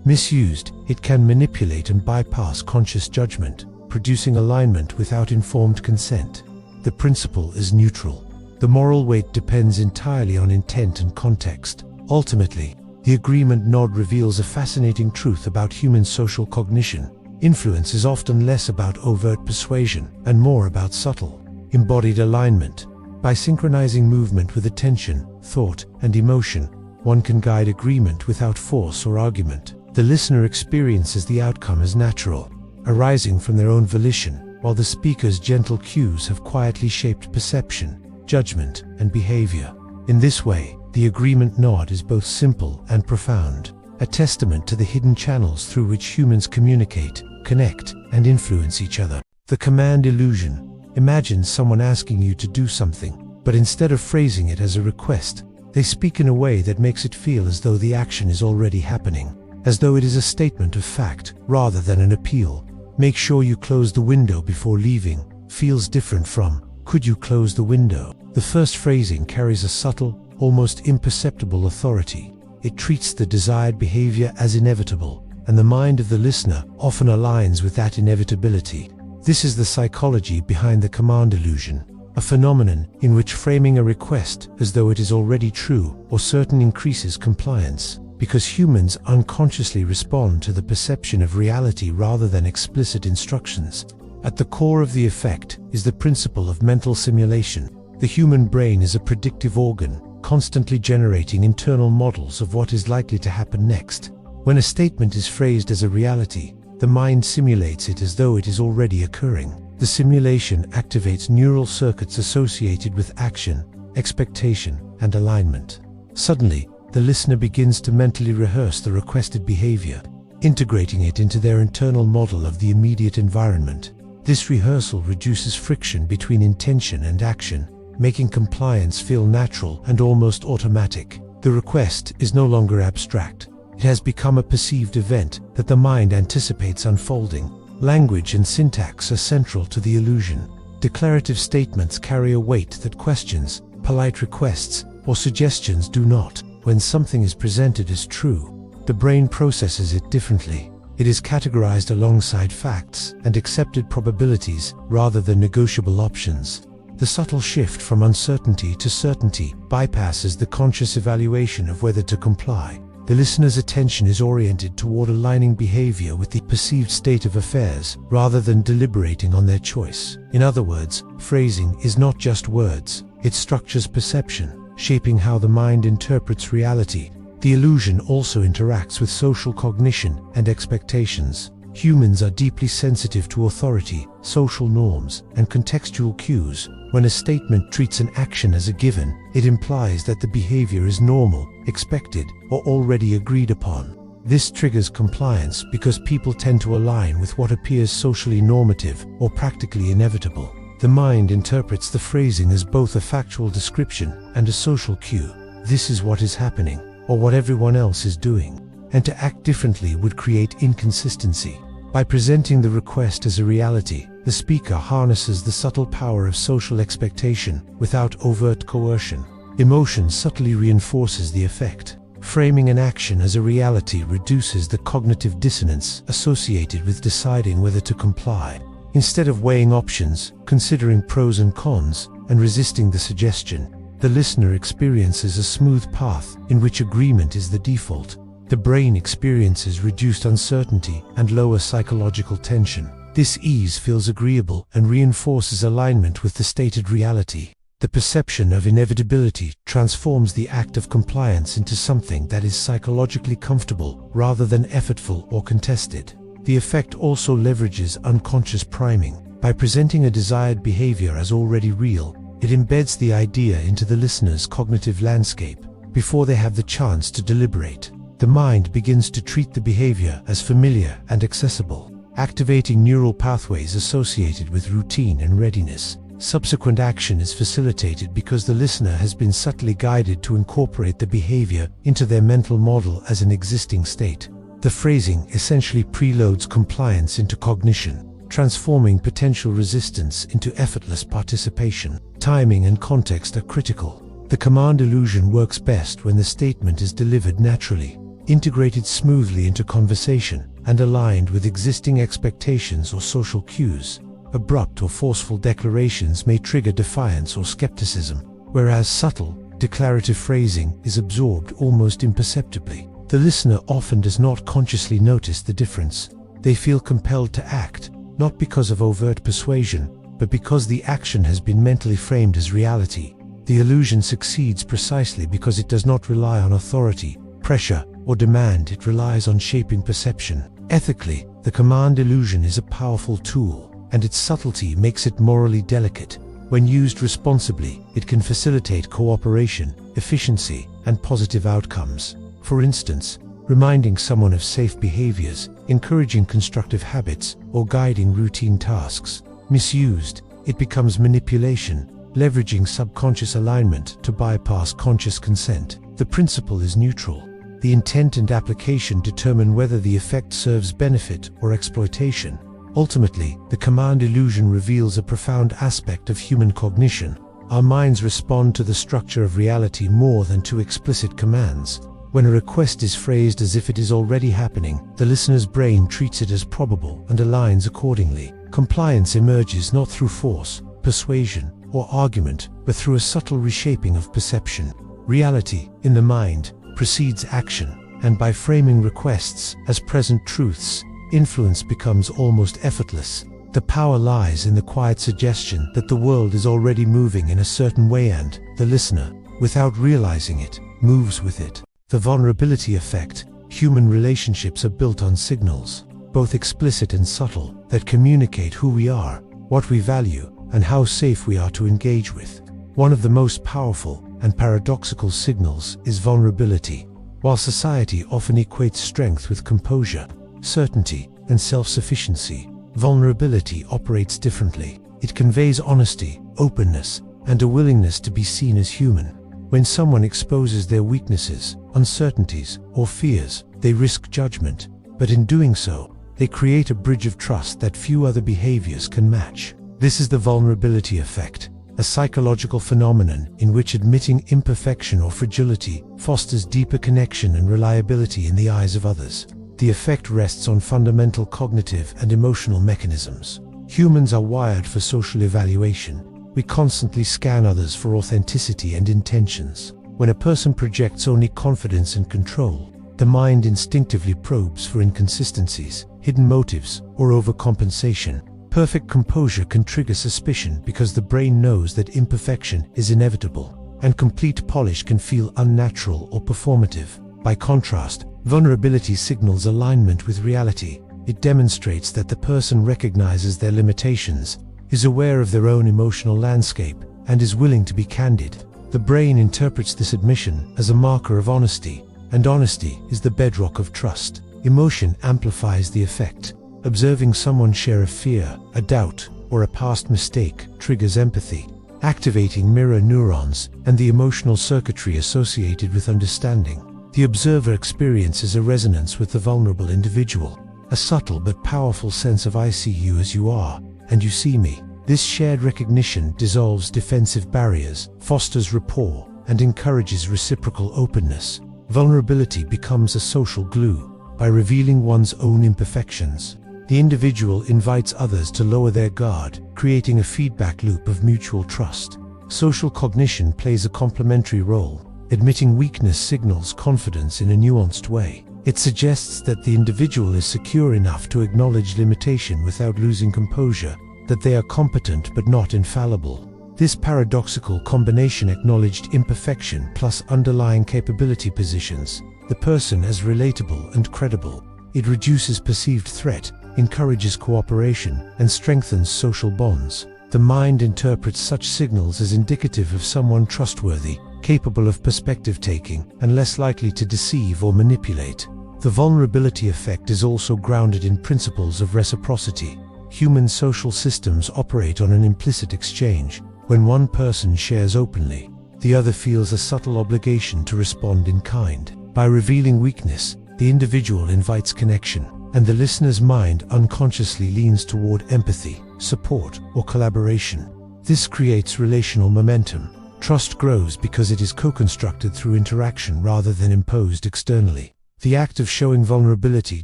[SPEAKER 1] Misused, it can manipulate and bypass conscious judgment, producing alignment without informed consent. The principle is neutral. The moral weight depends entirely on intent and context. Ultimately, the agreement nod reveals a fascinating truth about human social cognition. Influence is often less about overt persuasion and more about subtle, embodied alignment. By synchronizing movement with attention, thought, and emotion, one can guide agreement without force or argument. The listener experiences the outcome as natural, arising from their own volition, while the speaker's gentle cues have quietly shaped perception, judgment, and behavior. In this way, the agreement nod is both simple and profound, a testament to the hidden channels through which humans communicate, connect, and influence each other. The command illusion. Imagine someone asking you to do something, but instead of phrasing it as a request, they speak in a way that makes it feel as though the action is already happening, as though it is a statement of fact rather than an appeal. "Make sure you close the window before leaving" feels different from "Could you close the window?" The first phrasing carries a subtle, almost imperceptible authority. It treats the desired behavior as inevitable, and the mind of the listener often aligns with that inevitability. This is the psychology behind the command illusion, a phenomenon in which framing a request as though it is already true or certain increases compliance, because humans unconsciously respond to the perception of reality rather than explicit instructions. At the core of the effect is the principle of mental simulation. The human brain is a predictive organ, constantly generating internal models of what is likely to happen next. When a statement is phrased as a reality, the mind simulates it as though it is already occurring. The simulation activates neural circuits associated with action, expectation, and alignment. Suddenly, the listener begins to mentally rehearse the requested behavior, integrating it into their internal model of the immediate environment. This rehearsal reduces friction between intention and action, making compliance feel natural and almost automatic. The request is no longer abstract. It has become a perceived event that the mind anticipates unfolding. Language and syntax are central to the illusion. Declarative statements carry a weight that questions, polite requests or suggestions do not. When something is presented as true, the brain processes it differently. It is categorized alongside facts and accepted probabilities rather than negotiable options. The subtle shift from uncertainty to certainty bypasses the conscious evaluation of whether to comply. The listener's attention is oriented toward aligning behavior with the perceived state of affairs rather than deliberating on their choice. In other words, phrasing is not just words, it structures perception, shaping how the mind interprets reality. The illusion also interacts with social cognition and expectations. Humans are deeply sensitive to authority, social norms, and contextual cues. When a statement treats an action as a given, it implies that the behavior is normal, expected, or already agreed upon. This triggers compliance because people tend to align with what appears socially normative or practically inevitable. The mind interprets the phrasing as both a factual description and a social cue. This is what is happening, or what everyone else is doing, and to act differently would create inconsistency. By presenting the request as a reality, the speaker harnesses the subtle power of social expectation without overt coercion. Emotion subtly reinforces the effect. Framing an action as a reality reduces the cognitive dissonance associated with deciding whether to comply. Instead of weighing options, considering pros and cons, and resisting the suggestion, the listener experiences a smooth path in which agreement is the default. The brain experiences reduced uncertainty and lower psychological tension. This ease feels agreeable and reinforces alignment with the stated reality. The perception of inevitability transforms the act of compliance into something that is psychologically comfortable rather than effortful or contested. The effect also leverages unconscious priming. By presenting a desired behavior as already real, it embeds the idea into the listener's cognitive landscape before they have the chance to deliberate. The mind begins to treat the behavior as familiar and accessible, activating neural pathways associated with routine and readiness. Subsequent action is facilitated because the listener has been subtly guided to incorporate the behavior into their mental model as an existing state. The phrasing essentially preloads compliance into cognition, transforming potential resistance into effortless participation. Timing and context are critical. The command illusion works best when the statement is delivered naturally, integrated smoothly into conversation, and aligned with existing expectations or social cues. Abrupt or forceful declarations may trigger defiance or skepticism, whereas subtle, declarative phrasing is absorbed almost imperceptibly. The listener often does not consciously notice the difference. They feel compelled to act, not because of overt persuasion, but because the action has been mentally framed as reality. The illusion succeeds precisely because it does not rely on authority, pressure, or demand. It relies on shaping perception. Ethically, the command illusion is a powerful tool, and its subtlety makes it morally delicate. When used responsibly, it can facilitate cooperation, efficiency, and positive outcomes. For instance, reminding someone of safe behaviors, encouraging constructive habits, or guiding routine tasks. Misused, it becomes manipulation, leveraging subconscious alignment to bypass conscious consent. The principle is neutral. The intent and application determine whether the effect serves benefit or exploitation. Ultimately, the command illusion reveals a profound aspect of human cognition. Our minds respond to the structure of reality more than to explicit commands. When a request is phrased as if it is already happening, the listener's brain treats it as probable and aligns accordingly. Compliance emerges not through force, persuasion, or argument, but through a subtle reshaping of perception. Reality, in the mind, precedes action, and by framing requests as present truths, influence becomes almost effortless. The power lies in the quiet suggestion that the world is already moving in a certain way and the listener, without realizing it, moves with it. The vulnerability effect. Human relationships are built on signals, both explicit and subtle, that communicate who we are, what we value, and how safe we are to engage with. One of the most powerful and paradoxical signals is vulnerability. While society often equates strength with composure, certainty, and self-sufficiency, vulnerability operates differently. It conveys honesty, openness, and a willingness to be seen as human. When someone exposes their weaknesses, uncertainties, or fears, they risk judgment, but in doing so, they create a bridge of trust that few other behaviors can match. This is the vulnerability effect, a psychological phenomenon in which admitting imperfection or fragility fosters deeper connection and reliability in the eyes of others. The effect rests on fundamental cognitive and emotional mechanisms. Humans are wired for social evaluation. We constantly scan others for authenticity and intentions. When a person projects only confidence and control, the mind instinctively probes for inconsistencies, hidden motives, or overcompensation. Perfect composure can trigger suspicion because the brain knows that imperfection is inevitable, and complete polish can feel unnatural or performative. By contrast, vulnerability signals alignment with reality. It demonstrates that the person recognizes their limitations, is aware of their own emotional landscape, and is willing to be candid. The brain interprets this admission as a marker of honesty, and honesty is the bedrock of trust. Emotion amplifies the effect. Observing someone share a fear, a doubt, or a past mistake triggers empathy, activating mirror neurons and the emotional circuitry associated with understanding. The observer experiences a resonance with the vulnerable individual, a subtle but powerful sense of "I see you as you are, and you see me." This shared recognition dissolves defensive barriers, fosters rapport, and encourages reciprocal openness. Vulnerability becomes a social glue. By revealing one's own imperfections, the individual invites others to lower their guard, creating a feedback loop of mutual trust. Social cognition plays a complementary role. Admitting weakness signals confidence in a nuanced way. It suggests that the individual is secure enough to acknowledge limitation without losing composure, that they are competent but not infallible. This paradoxical combination, acknowledged imperfection plus underlying capability, positions the person as relatable and credible. It reduces perceived threat encourages cooperation, and strengthens social bonds. The mind interprets such signals as indicative of someone trustworthy, capable of perspective-taking, and less likely to deceive or manipulate. The vulnerability effect is also grounded in principles of reciprocity. Human social systems operate on an implicit exchange. When one person shares openly, the other feels a subtle obligation to respond in kind. By revealing weakness, the individual invites connection, and the listener's mind unconsciously leans toward empathy, support, or collaboration. This creates relational momentum. Trust grows because it is co-constructed through interaction rather than imposed externally. The act of showing vulnerability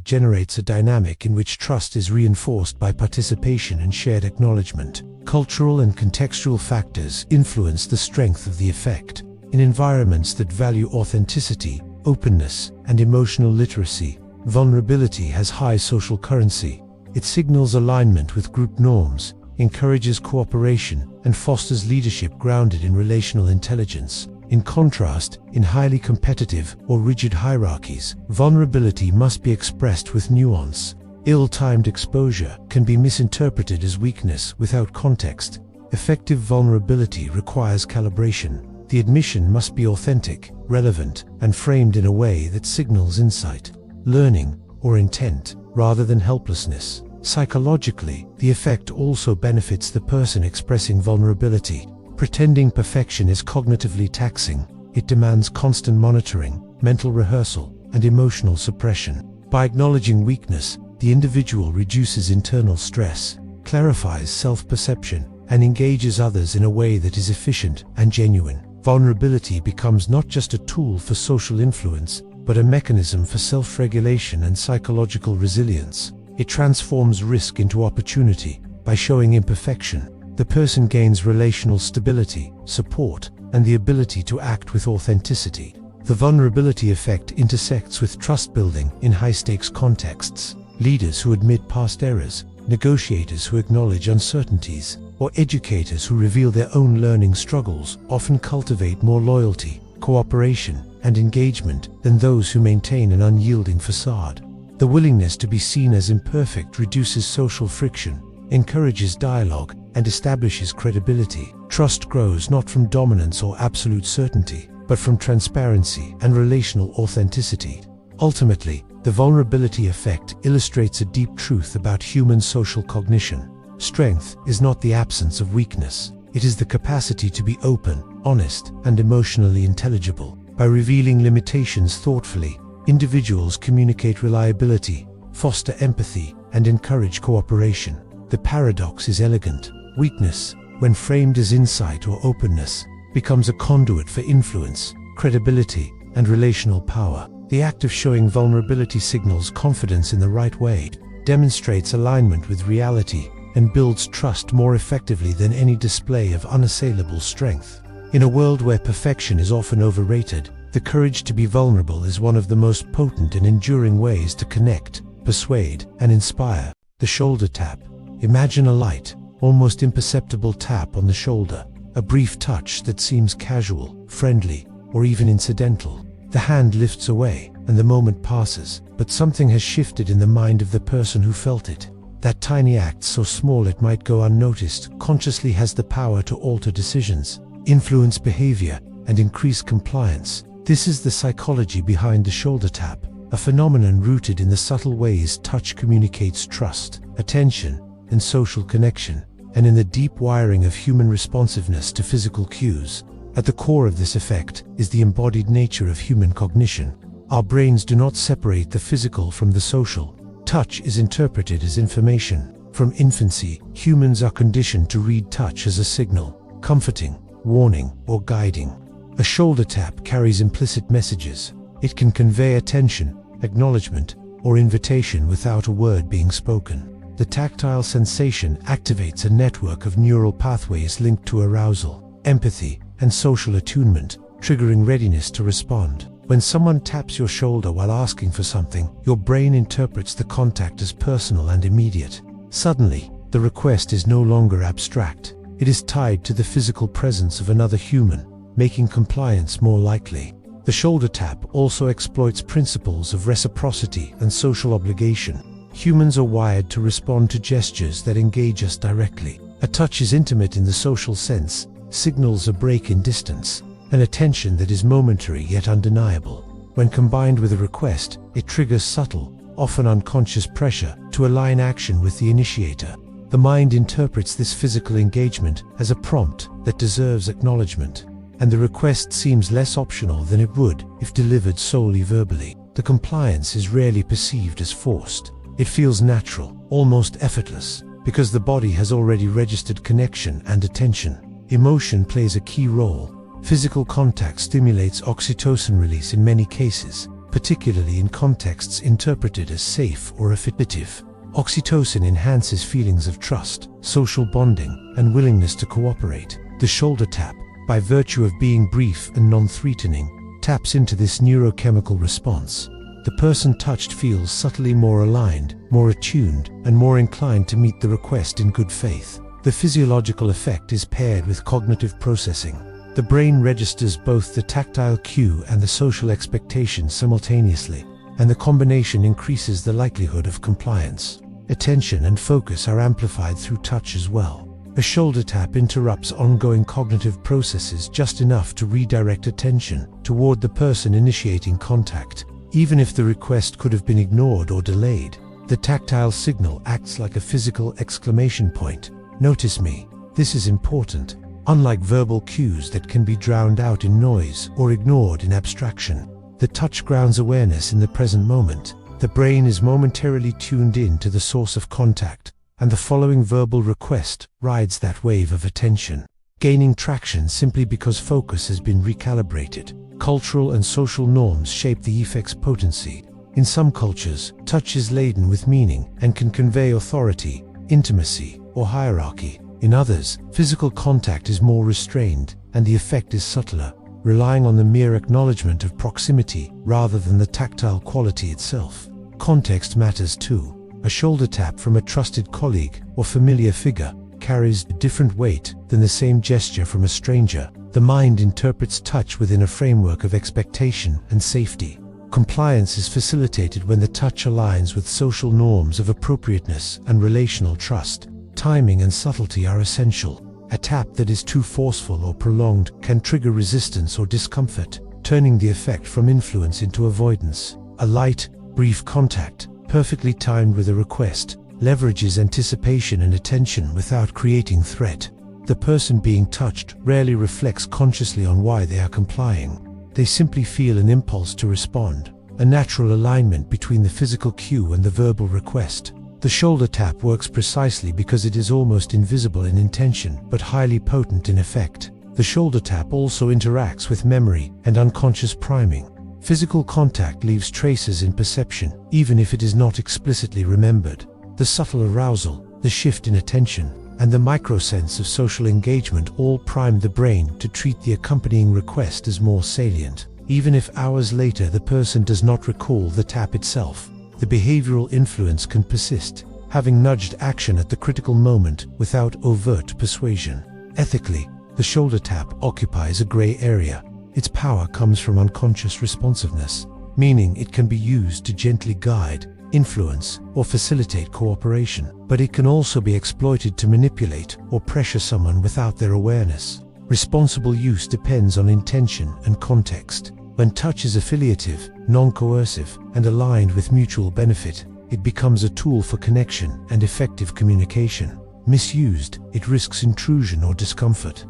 [SPEAKER 1] generates a dynamic in which trust is reinforced by participation and shared acknowledgement. Cultural and contextual factors influence the strength of the effect. In environments that value authenticity, openness, and emotional literacy, vulnerability has high social currency. It signals alignment with group norms, encourages cooperation, and fosters leadership grounded in relational intelligence. In contrast, in highly competitive or rigid hierarchies, vulnerability must be expressed with nuance. Ill-timed exposure can be misinterpreted as weakness without context. Effective vulnerability requires calibration. The admission must be authentic, relevant, and framed in a way that signals insight, learning, or intent, rather than helplessness. Psychologically, the effect also benefits the person expressing vulnerability. Pretending perfection is cognitively taxing. It demands constant monitoring, mental rehearsal, and emotional suppression. By acknowledging weakness, the individual reduces internal stress, clarifies self-perception, and engages others in a way that is efficient and genuine. Vulnerability becomes not just a tool for social influence, but a mechanism for self-regulation and psychological resilience. It transforms risk into opportunity. By showing imperfection, the person gains relational stability, support, and the ability to act with authenticity. The vulnerability effect intersects with trust building in high-stakes contexts. Leaders who admit past errors, negotiators who acknowledge uncertainties, or educators who reveal their own learning struggles often cultivate more loyalty, cooperation, and engagement than those who maintain an unyielding facade. The willingness to be seen as imperfect reduces social friction, encourages dialogue, and establishes credibility. Trust grows not from dominance or absolute certainty, but from transparency and relational authenticity. Ultimately, the vulnerability effect illustrates a deep truth about human social cognition. Strength is not the absence of weakness. It is the capacity to be open, honest, and emotionally intelligible. By revealing limitations thoughtfully, individuals communicate reliability, foster empathy, and encourage cooperation. The paradox is elegant. Weakness, when framed as insight or openness, becomes a conduit for influence, credibility, and relational power. The act of showing vulnerability signals confidence in the right way, demonstrates alignment with reality, and builds trust more effectively than any display of unassailable strength. In a world where perfection is often overrated, the courage to be vulnerable is one of the most potent and enduring ways to connect, persuade, and inspire. The shoulder tap. Imagine a light, almost imperceptible tap on the shoulder, a brief touch that seems casual, friendly, or even incidental. The hand lifts away, and the moment passes, but something has shifted in the mind of the person who felt it. That tiny act, so small it might go unnoticed, consciously has the power to alter decisions, influence behavior, and increase compliance. This is the psychology behind the shoulder tap, a phenomenon rooted in the subtle ways touch communicates trust, attention, and social connection, and in the deep wiring of human responsiveness to physical cues. At the core of this effect is the embodied nature of human cognition. Our brains do not separate the physical from the social. Touch is interpreted as information. From infancy, humans are conditioned to read touch as a signal, comforting, warning, or guiding. A shoulder tap carries implicit messages. It can convey attention, acknowledgement, or invitation without a word being spoken. The tactile sensation activates a network of neural pathways linked to arousal, empathy, and social attunement, triggering readiness to respond. When someone taps your shoulder while asking for something, your brain interprets the contact as personal and immediate. Suddenly, the request is no longer abstract. It is tied to the physical presence of another human, making compliance more likely. The shoulder tap also exploits principles of reciprocity and social obligation. Humans are wired to respond to gestures that engage us directly. A touch is intimate in the social sense, signals a break in distance, an attention that is momentary yet undeniable. When combined with a request, it triggers subtle, often unconscious pressure to align action with the initiator. The mind interprets this physical engagement as a prompt that deserves acknowledgement, and the request seems less optional than it would if delivered solely verbally. The compliance is rarely perceived as forced. It feels natural, almost effortless, because the body has already registered connection and attention. Emotion plays a key role. Physical contact stimulates oxytocin release in many cases, particularly in contexts interpreted as safe or affirmative. Oxytocin enhances feelings of trust, social bonding, and willingness to cooperate. The shoulder tap, by virtue of being brief and non-threatening, taps into this neurochemical response. The person touched feels subtly more aligned, more attuned, and more inclined to meet the request in good faith. The physiological effect is paired with cognitive processing. The brain registers both the tactile cue and the social expectation simultaneously, and the combination increases the likelihood of compliance. Attention and focus are amplified through touch as well. A shoulder tap interrupts ongoing cognitive processes just enough to redirect attention toward the person initiating contact. Even if the request could have been ignored or delayed, the tactile signal acts like a physical exclamation point. Notice me. This is important. Unlike verbal cues that can be drowned out in noise or ignored in abstraction, the touch grounds awareness in the present moment. The brain is momentarily tuned in to the source of contact, and the following verbal request rides that wave of attention, gaining traction simply because focus has been recalibrated. Cultural and social norms shape the effect's potency. In some cultures, touch is laden with meaning and can convey authority, intimacy, or hierarchy. In others, physical contact is more restrained, and the effect is subtler, relying on the mere acknowledgement of proximity rather than the tactile quality itself. Context matters too. A shoulder tap from a trusted colleague or familiar figure carries different weight than the same gesture from a stranger. The mind interprets touch within a framework of expectation and safety. Compliance is facilitated when the touch aligns with social norms of appropriateness and relational trust. Timing and subtlety are essential. A tap that is too forceful or prolonged can trigger resistance or discomfort, turning the effect from influence into avoidance. A light, brief contact, perfectly timed with a request, leverages anticipation and attention without creating threat. The person being touched rarely reflects consciously on why they are complying. They simply feel an impulse to respond, a natural alignment between the physical cue and the verbal request. The shoulder tap works precisely because it is almost invisible in intention but highly potent in effect. The shoulder tap also interacts with memory and unconscious priming. Physical contact leaves traces in perception, even if it is not explicitly remembered. The subtle arousal, the shift in attention, and the microsense of social engagement all prime the brain to treat the accompanying request as more salient. Even if hours later the person does not recall the tap itself, the behavioral influence can persist, having nudged action at the critical moment without overt persuasion. Ethically, the shoulder tap occupies a gray area. Its power comes from unconscious responsiveness, meaning it can be used to gently guide, influence, or facilitate cooperation, but it can also be exploited to manipulate or pressure someone without their awareness. Responsible use depends on intention and context. When touch is affiliative, non-coercive, and aligned with mutual benefit, it becomes a tool for connection and effective communication. Misused, it risks intrusion or discomfort.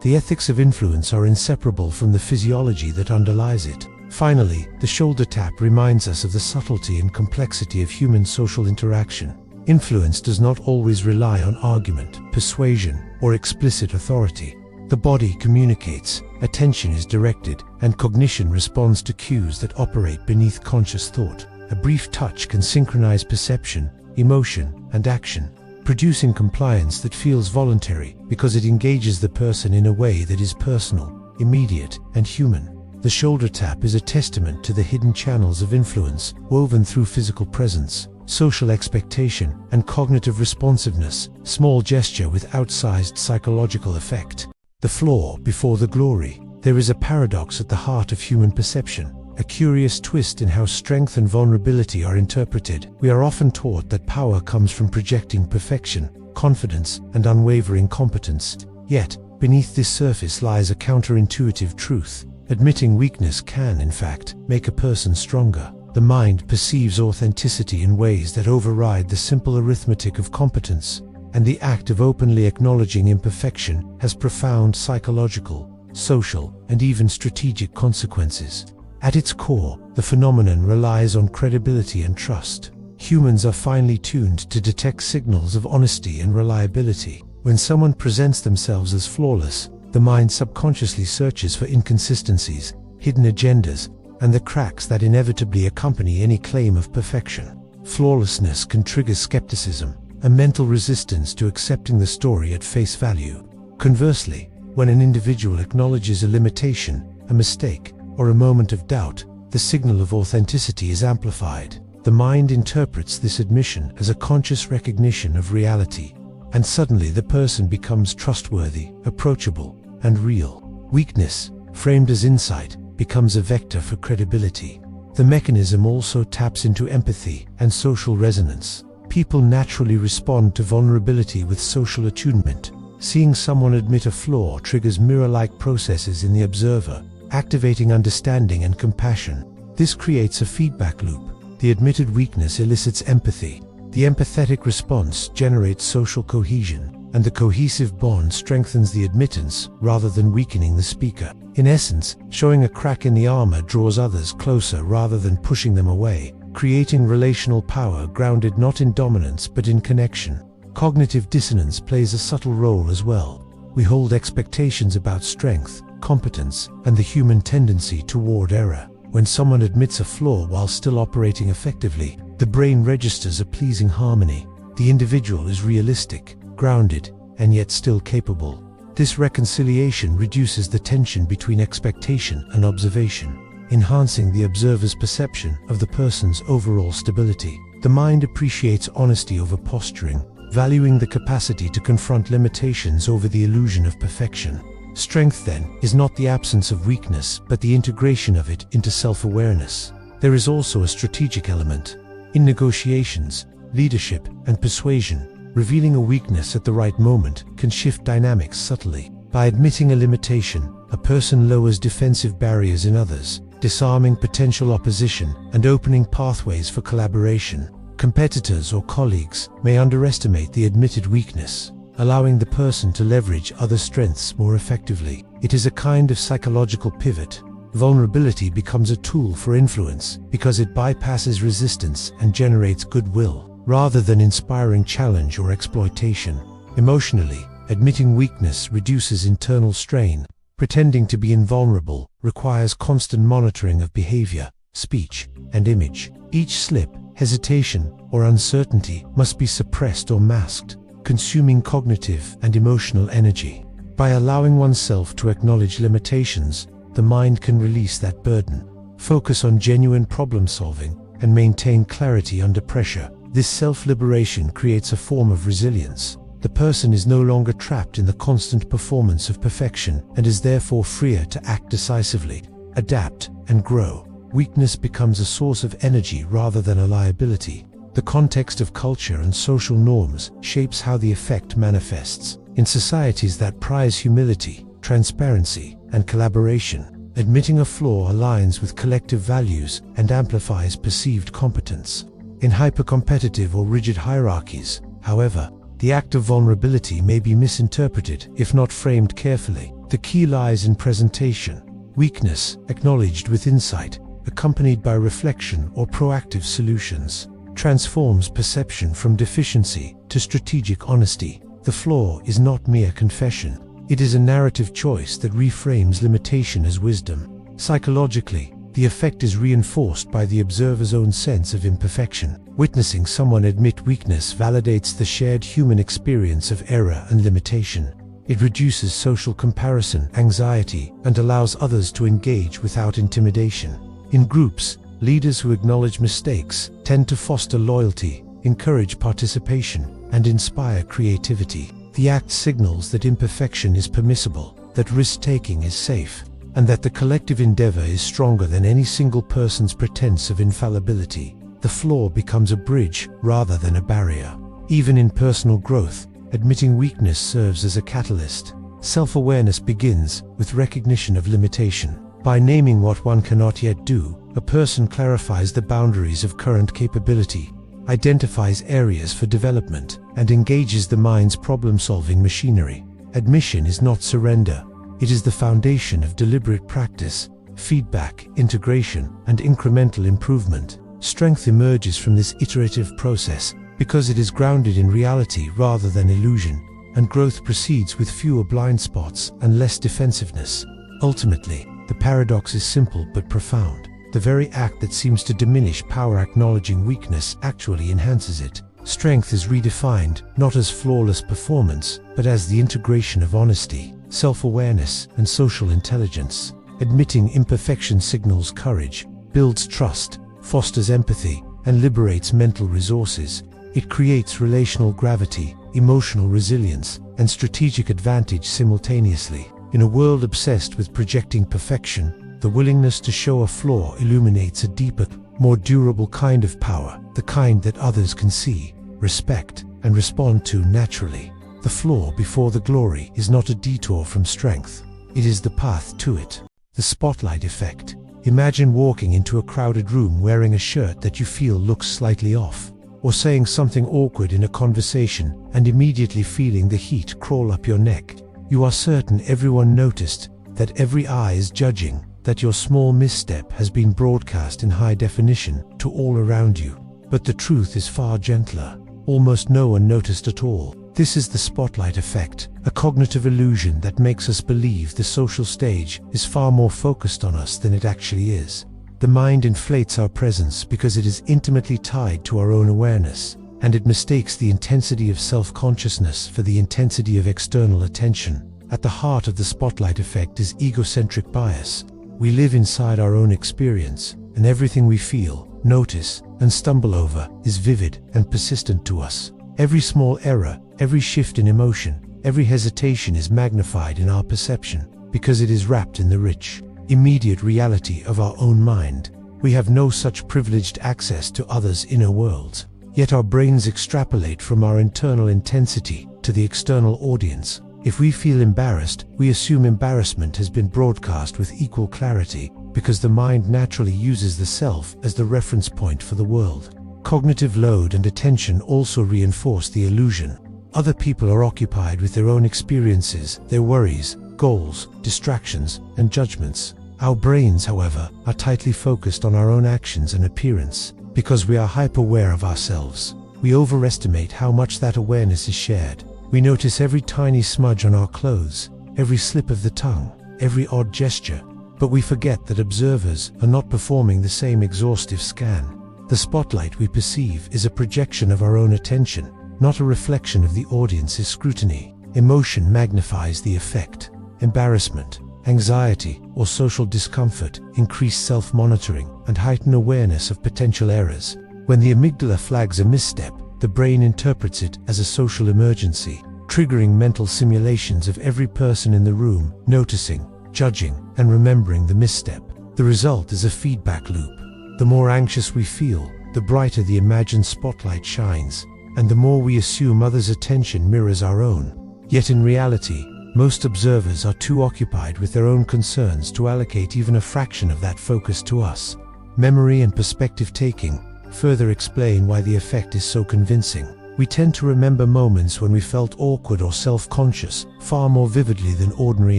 [SPEAKER 1] The ethics of influence are inseparable from the physiology that underlies it. Finally, the shoulder tap reminds us of the subtlety and complexity of human social interaction. Influence does not always rely on argument, persuasion, or explicit authority. The body communicates, attention is directed, and cognition responds to cues that operate beneath conscious thought. A brief touch can synchronize perception, emotion, and action, producing compliance that feels voluntary because it engages the person in a way that is personal, immediate, and human. The shoulder tap is a testament to the hidden channels of influence woven through physical presence, social expectation, and cognitive responsiveness, small gesture with outsized psychological effect. The flaw before the glory. There is a paradox at the heart of human perception. a curious twist in how strength and vulnerability are interpreted. We are often taught that power comes from projecting perfection, confidence, and unwavering competence. Yet, beneath this surface lies a counterintuitive truth. Admitting weakness can, in fact, make a person stronger. The mind perceives authenticity in ways that override the simple arithmetic of competence, and the act of openly acknowledging imperfection has profound psychological, social, and even strategic consequences. At its core, the phenomenon relies on credibility and trust. Humans are finely tuned to detect signals of honesty and reliability. When someone presents themselves as flawless, the mind subconsciously searches for inconsistencies, hidden agendas, and the cracks that inevitably accompany any claim of perfection. Flawlessness can trigger skepticism, a mental resistance to accepting the story at face value. Conversely, when an individual acknowledges a limitation, a mistake, or a moment of doubt, the signal of authenticity is amplified. The mind interprets this admission as a conscious recognition of reality, and suddenly the person becomes trustworthy, approachable, and real. Weakness, framed as insight, becomes a vector for credibility. The mechanism also taps into empathy and social resonance. People naturally respond to vulnerability with social attunement. Seeing someone admit a flaw triggers mirror-like processes in the observer, activating understanding and compassion. This creates a feedback loop. The admitted weakness elicits empathy. The empathetic response generates social cohesion, and the cohesive bond strengthens the admittance rather than weakening the speaker. In essence, showing a crack in the armor draws others closer rather than pushing them away, creating relational power grounded not in dominance but in connection. Cognitive dissonance plays a subtle role as well. We hold expectations about strength, competence, and the human tendency toward error. When someone admits a flaw while still operating effectively, the brain registers a pleasing harmony. The individual is realistic, grounded, and yet still capable. This reconciliation reduces the tension between expectation and observation, enhancing the observer's perception of the person's overall stability. The mind appreciates honesty over posturing, valuing the capacity to confront limitations over the illusion of perfection. Strength, then, is not the absence of weakness, but the integration of it into self-awareness. There is also a strategic element. In negotiations, leadership, and persuasion, revealing a weakness at the right moment can shift dynamics subtly. By admitting a limitation, a person lowers defensive barriers in others, disarming potential opposition and opening pathways for collaboration. Competitors or colleagues may underestimate the admitted weakness, allowing the person to leverage other strengths more effectively. It is a kind of psychological pivot. Vulnerability becomes a tool for influence because it bypasses resistance and generates goodwill, rather than inspiring challenge or exploitation. Emotionally, admitting weakness reduces internal strain. Pretending to be invulnerable requires constant monitoring of behavior, speech, and image. Each slip, hesitation, or uncertainty must be suppressed or masked, consuming cognitive and emotional energy. By allowing oneself to acknowledge limitations, the mind can release that burden, focus on genuine problem solving, and maintain clarity under pressure. This self-liberation creates a form of resilience. The person is no longer trapped in the constant performance of perfection and is therefore freer to act decisively, adapt, and grow. Weakness becomes a source of energy rather than a liability. The context of culture and social norms shapes how the effect manifests. In societies that prize humility, transparency, and collaboration, admitting a flaw aligns with collective values and amplifies perceived competence. In hyper-competitive or rigid hierarchies, however, the act of vulnerability may be misinterpreted if not framed carefully. The key lies in presentation. Weakness, acknowledged with insight, accompanied by reflection or proactive solutions, transforms perception from deficiency to strategic honesty. The flaw is not mere confession. It is a narrative choice that reframes limitation as wisdom. Psychologically, the effect is reinforced by the observer's own sense of imperfection. Witnessing someone admit weakness validates the shared human experience of error and limitation. It reduces social comparison, anxiety, and allows others to engage without intimidation. In groups, leaders who acknowledge mistakes tend to foster loyalty, encourage participation, and inspire creativity. The act signals that imperfection is permissible, that risk-taking is safe, and that the collective endeavor is stronger than any single person's pretense of infallibility. The flaw becomes a bridge rather than a barrier. Even in personal growth, admitting weakness serves as a catalyst. Self-awareness begins with recognition of limitation. By naming what one cannot yet do, a person clarifies the boundaries of current capability, identifies areas for development, and engages the mind's problem-solving machinery. Admission is not surrender. It is the foundation of deliberate practice, feedback, integration, and incremental improvement. Strength emerges from this iterative process because it is grounded in reality rather than illusion, and growth proceeds with fewer blind spots and less defensiveness. Ultimately, the paradox is simple but profound. The very act that seems to diminish power acknowledging weakness actually enhances it. Strength is redefined not as flawless performance, but as the integration of honesty, self-awareness, and social intelligence. Admitting imperfection signals courage, builds trust, fosters empathy, and liberates mental resources. It creates relational gravity, emotional resilience, and strategic advantage simultaneously. In a world obsessed with projecting perfection, the willingness to show a flaw illuminates a deeper, more durable kind of power, the kind that others can see, respect, and respond to naturally. The flaw before the glory is not a detour from strength. It is the path to it. The spotlight effect. Imagine walking into a crowded room wearing a shirt that you feel looks slightly off, or saying something awkward in a conversation and immediately feeling the heat crawl up your neck. You are certain everyone noticed, that every eye is judging, that your small misstep has been broadcast in high definition to all around you. But the truth is far gentler. Almost no one noticed at all. This is the spotlight effect, a cognitive illusion that makes us believe the social stage is far more focused on us than it actually is. The mind inflates our presence because it is intimately tied to our own awareness, and it mistakes the intensity of self-consciousness for the intensity of external attention. At the heart of the spotlight effect is egocentric bias. We live inside our own experience, and everything we feel, notice, and stumble over is vivid and persistent to us. Every small error, every shift in emotion, every hesitation is magnified in our perception, because it is wrapped in the rich, immediate reality of our own mind. We have no such privileged access to others' inner worlds. Yet our brains extrapolate from our internal intensity to the external audience. If we feel embarrassed, we assume embarrassment has been broadcast with equal clarity, because the mind naturally uses the self as the reference point for the world. Cognitive load and attention also reinforce the illusion. Other people are occupied with their own experiences, their worries, goals, distractions, and judgments. Our brains, however, are tightly focused on our own actions and appearance. Because we are hyper-aware of ourselves, we overestimate how much that awareness is shared. We notice every tiny smudge on our clothes, every slip of the tongue, every odd gesture, but we forget that observers are not performing the same exhaustive scan. The spotlight we perceive is a projection of our own attention, not a reflection of the audience's scrutiny. Emotion magnifies the effect. Embarrassment, anxiety, or social discomfort increase self-monitoring and heighten awareness of potential errors. When the amygdala flags a misstep, the brain interprets it as a social emergency, triggering mental simulations of every person in the room, noticing, judging, and remembering the misstep. The result is a feedback loop. The more anxious we feel, the brighter the imagined spotlight shines, and the more we assume others' attention mirrors our own. Yet in reality, most observers are too occupied with their own concerns to allocate even a fraction of that focus to us. Memory and perspective taking further explain why the effect is so convincing. We tend to remember moments when we felt awkward or self-conscious far more vividly than ordinary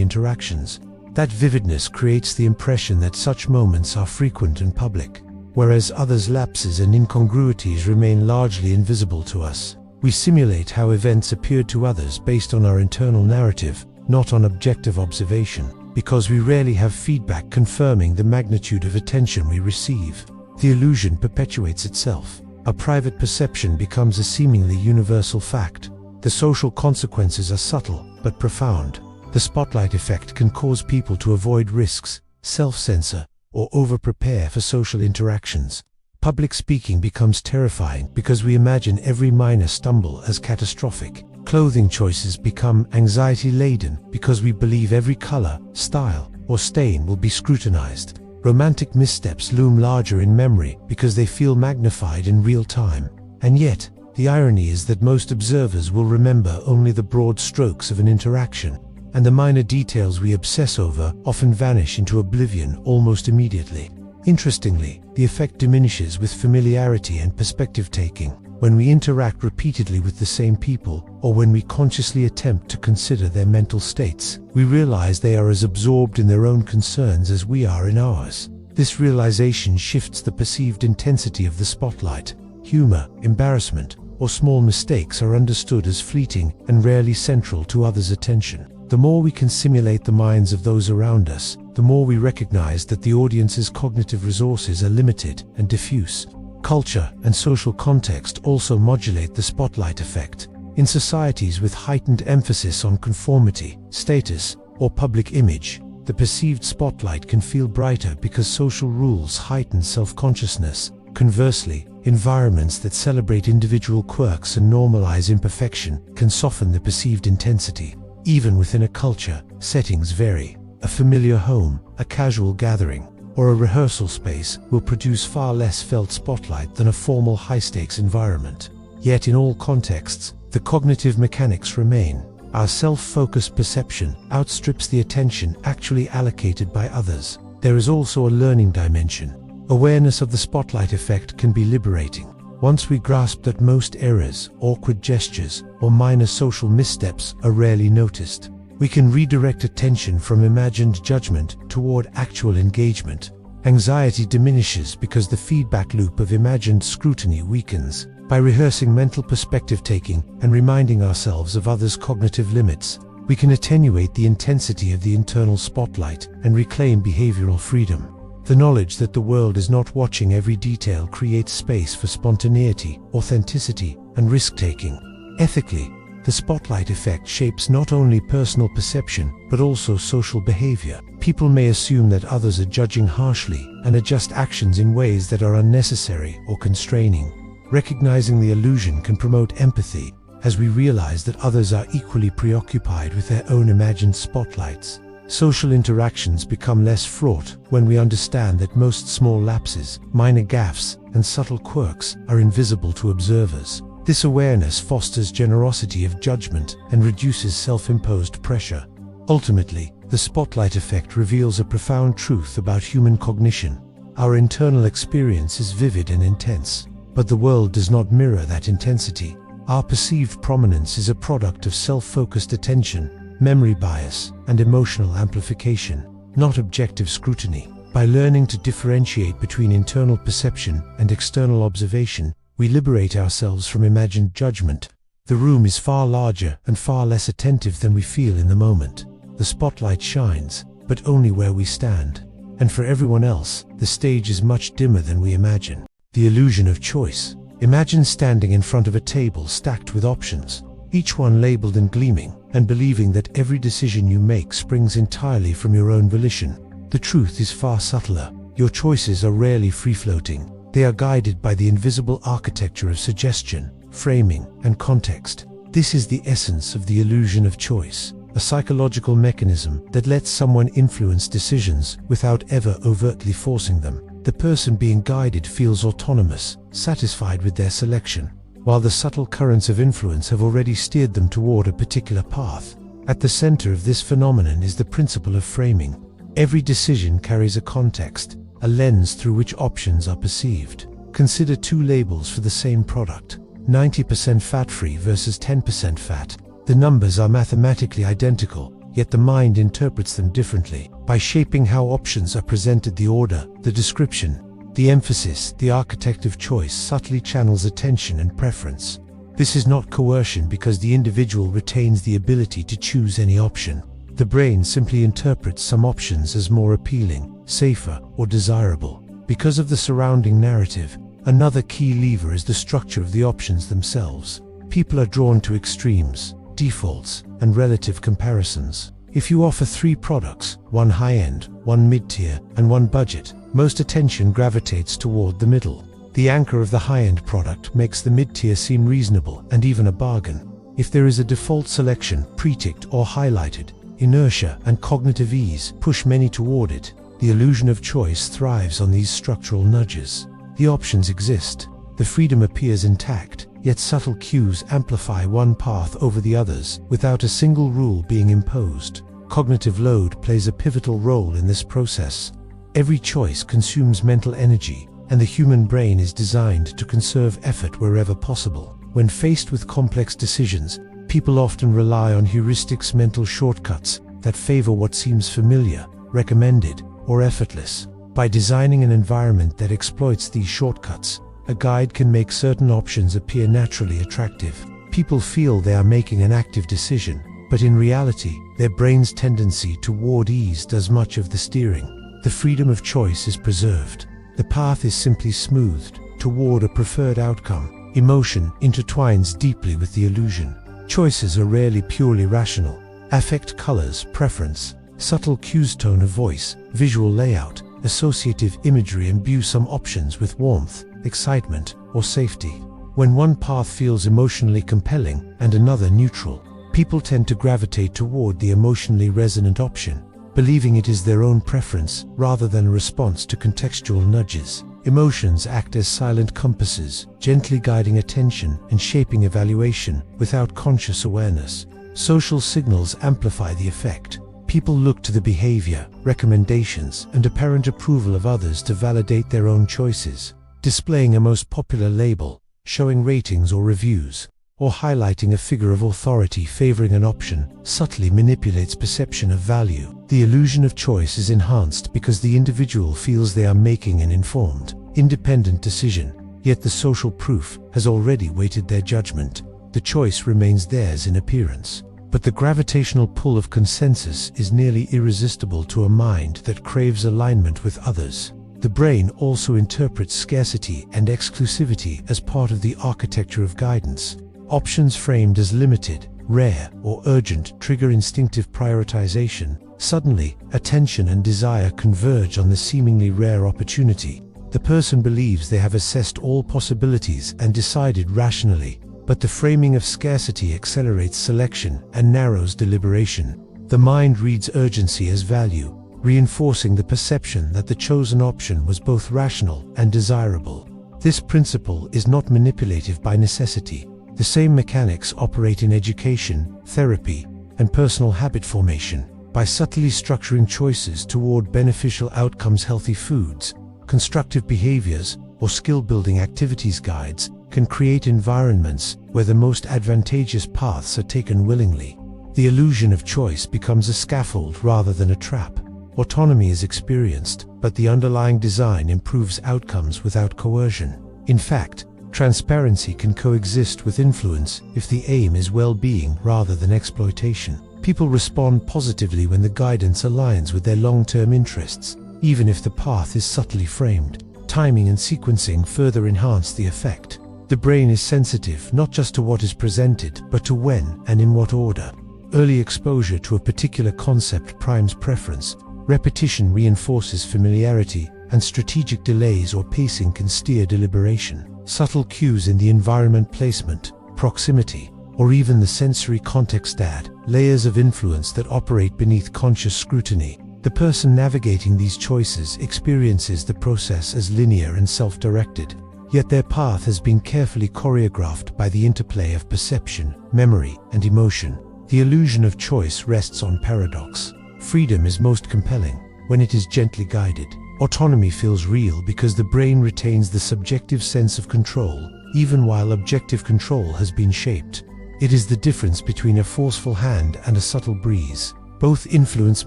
[SPEAKER 1] interactions. That vividness creates the impression that such moments are frequent and public, whereas others' lapses and incongruities remain largely invisible to us. We simulate how events appeared to others based on our internal narrative, not on objective observation, because we rarely have feedback confirming the magnitude of attention we receive. The illusion perpetuates itself. A private perception becomes a seemingly universal fact. The social consequences are subtle but profound. The spotlight effect can cause people to avoid risks, self-censor, or over-prepare for social interactions. Public speaking becomes terrifying because we imagine every minor stumble as catastrophic. Clothing choices become anxiety-laden because we believe every color, style, or stain will be scrutinized. Romantic missteps loom larger in memory because they feel magnified in real time. And yet, the irony is that most observers will remember only the broad strokes of an interaction, and the minor details we obsess over often vanish into oblivion almost immediately. Interestingly, the effect diminishes with familiarity and perspective-taking. When we interact repeatedly with the same people, or when we consciously attempt to consider their mental states, we realize they are as absorbed in their own concerns as we are in ours. This realization shifts the perceived intensity of the spotlight. Humor, embarrassment, or small mistakes are understood as fleeting and rarely central to others' attention. The more we can simulate the minds of those around us, the more we recognize that the audience's cognitive resources are limited and diffuse. Culture and social context also modulate the spotlight effect. In societies with heightened emphasis on conformity, status, or public image, the perceived spotlight can feel brighter because social rules heighten self-consciousness. Conversely, environments that celebrate individual quirks and normalize imperfection can soften the perceived intensity. Even within a culture, settings vary. A familiar home, a casual gathering, or a rehearsal space will produce far less felt spotlight than a formal high-stakes environment. Yet in all contexts, the cognitive mechanics remain. Our self-focused perception outstrips the attention actually allocated by others. There is also a learning dimension. Awareness of the spotlight effect can be liberating. Once we grasp that most errors, awkward gestures, or minor social missteps are rarely noticed, we can redirect attention from imagined judgment toward actual engagement. Anxiety diminishes because the feedback loop of imagined scrutiny weakens. By rehearsing mental perspective-taking and reminding ourselves of others' cognitive limits, we can attenuate the intensity of the internal spotlight and reclaim behavioral freedom. The knowledge that the world is not watching every detail creates space for spontaneity, authenticity, and risk-taking. Ethically, the spotlight effect shapes not only personal perception, but also social behavior. People may assume that others are judging harshly and adjust actions in ways that are unnecessary or constraining. Recognizing the illusion can promote empathy, as we realize that others are equally preoccupied with their own imagined spotlights. Social interactions become less fraught when we understand that most small lapses, minor gaffes, and subtle quirks are invisible to observers. This awareness fosters generosity of judgment and reduces self-imposed pressure. Ultimately, the spotlight effect reveals a profound truth about human cognition. Our internal experience is vivid and intense, but the world does not mirror that intensity. Our perceived prominence is a product of self-focused attention, memory bias, and emotional amplification, not objective scrutiny. By learning to differentiate between internal perception and external observation, we liberate ourselves from imagined judgment. The room is far larger and far less attentive than we feel in the moment. The spotlight shines, but only where we stand. And for everyone else, the stage is much dimmer than we imagine. The illusion of choice. Imagine standing in front of a table stacked with options, each one labeled and gleaming, and believing that every decision you make springs entirely from your own volition. The truth is far subtler. Your choices are rarely free-floating. They are guided by the invisible architecture of suggestion, framing, and context. This is the essence of the illusion of choice, a psychological mechanism that lets someone influence decisions without ever overtly forcing them. The person being guided feels autonomous, satisfied with their selection, while the subtle currents of influence have already steered them toward a particular path. At the center of this phenomenon is the principle of framing. Every decision carries a context, a lens through which options are perceived. Consider two labels for the same product, 90% fat-free versus 10% fat. The numbers are mathematically identical, yet the mind interprets them differently. By shaping how options are presented, the order, the description, the emphasis, the architect of choice subtly channels attention and preference. This is not coercion because the individual retains the ability to choose any option. The brain simply interprets some options as more appealing, safer, or desirable. Because of the surrounding narrative, another key lever is the structure of the options themselves. People are drawn to extremes, defaults, and relative comparisons. If you offer 3 products, one high-end, one mid-tier, and one budget, most attention gravitates toward the middle. The anchor of the high-end product makes the mid-tier seem reasonable and even a bargain. If there is a default selection, pre-ticked or highlighted, inertia, and cognitive ease push many toward it. The illusion of choice thrives on these structural nudges. The options exist. The freedom appears intact, yet subtle cues amplify one path over the others without a single rule being imposed. Cognitive load plays a pivotal role in this process. Every choice consumes mental energy, and the human brain is designed to conserve effort wherever possible. When faced with complex decisions, people often rely on heuristics, mental shortcuts that favor what seems familiar, recommended, or effortless. By designing an environment that exploits these shortcuts, a guide can make certain options appear naturally attractive. People feel they are making an active decision, but in reality, their brain's tendency toward ease does much of the steering. The freedom of choice is preserved. The path is simply smoothed toward a preferred outcome. Emotion intertwines deeply with the illusion. Choices are rarely purely rational. Affect, colors, preference, subtle cues, tone of voice, visual layout, associative imagery imbue some options with warmth, excitement, or safety. When one path feels emotionally compelling and another neutral, people tend to gravitate toward the emotionally resonant option, believing it is their own preference rather than a response to contextual nudges. Emotions act as silent compasses, gently guiding attention and shaping evaluation without conscious awareness. Social signals amplify the effect. People look to the behavior, recommendations, and apparent approval of others to validate their own choices. Displaying a most popular label, showing ratings or reviews, or highlighting a figure of authority favoring an option subtly manipulates perception of value. The illusion of choice is enhanced because the individual feels they are making an informed, independent decision, yet the social proof has already weighted their judgment. The choice remains theirs in appearance, but the gravitational pull of consensus is nearly irresistible to a mind that craves alignment with others. The brain also interprets scarcity and exclusivity as part of the architecture of guidance. Options framed as limited, rare, or urgent trigger instinctive prioritization. Suddenly, attention and desire converge on the seemingly rare opportunity. The person believes they have assessed all possibilities and decided rationally, but the framing of scarcity accelerates selection and narrows deliberation. The mind reads urgency as value, reinforcing the perception that the chosen option was both rational and desirable. This principle is not manipulative by necessity. The same mechanics operate in education, therapy, and personal habit formation. By subtly structuring choices toward beneficial outcomes, healthy foods, constructive behaviors, or skill-building activities, guides can create environments where the most advantageous paths are taken willingly. The illusion of choice becomes a scaffold rather than a trap. Autonomy is experienced, but the underlying design improves outcomes without coercion. In fact, transparency can coexist with influence if the aim is well-being rather than exploitation. People respond positively when the guidance aligns with their long-term interests, even if the path is subtly framed. Timing and sequencing further enhance the effect. The brain is sensitive not just to what is presented, but to when and in what order. Early exposure to a particular concept primes preference. Repetition reinforces familiarity, and strategic delays or pacing can steer deliberation. Subtle cues in the environment, placement, proximity, or even the sensory context add layers of influence that operate beneath conscious scrutiny. The person navigating these choices experiences the process as linear and self-directed, yet their path has been carefully choreographed by the interplay of perception, memory, and emotion. The illusion of choice rests on paradox. Freedom is most compelling when it is gently guided. Autonomy feels real because the brain retains the subjective sense of control, even while objective control has been shaped. It is the difference between a forceful hand and a subtle breeze. Both influence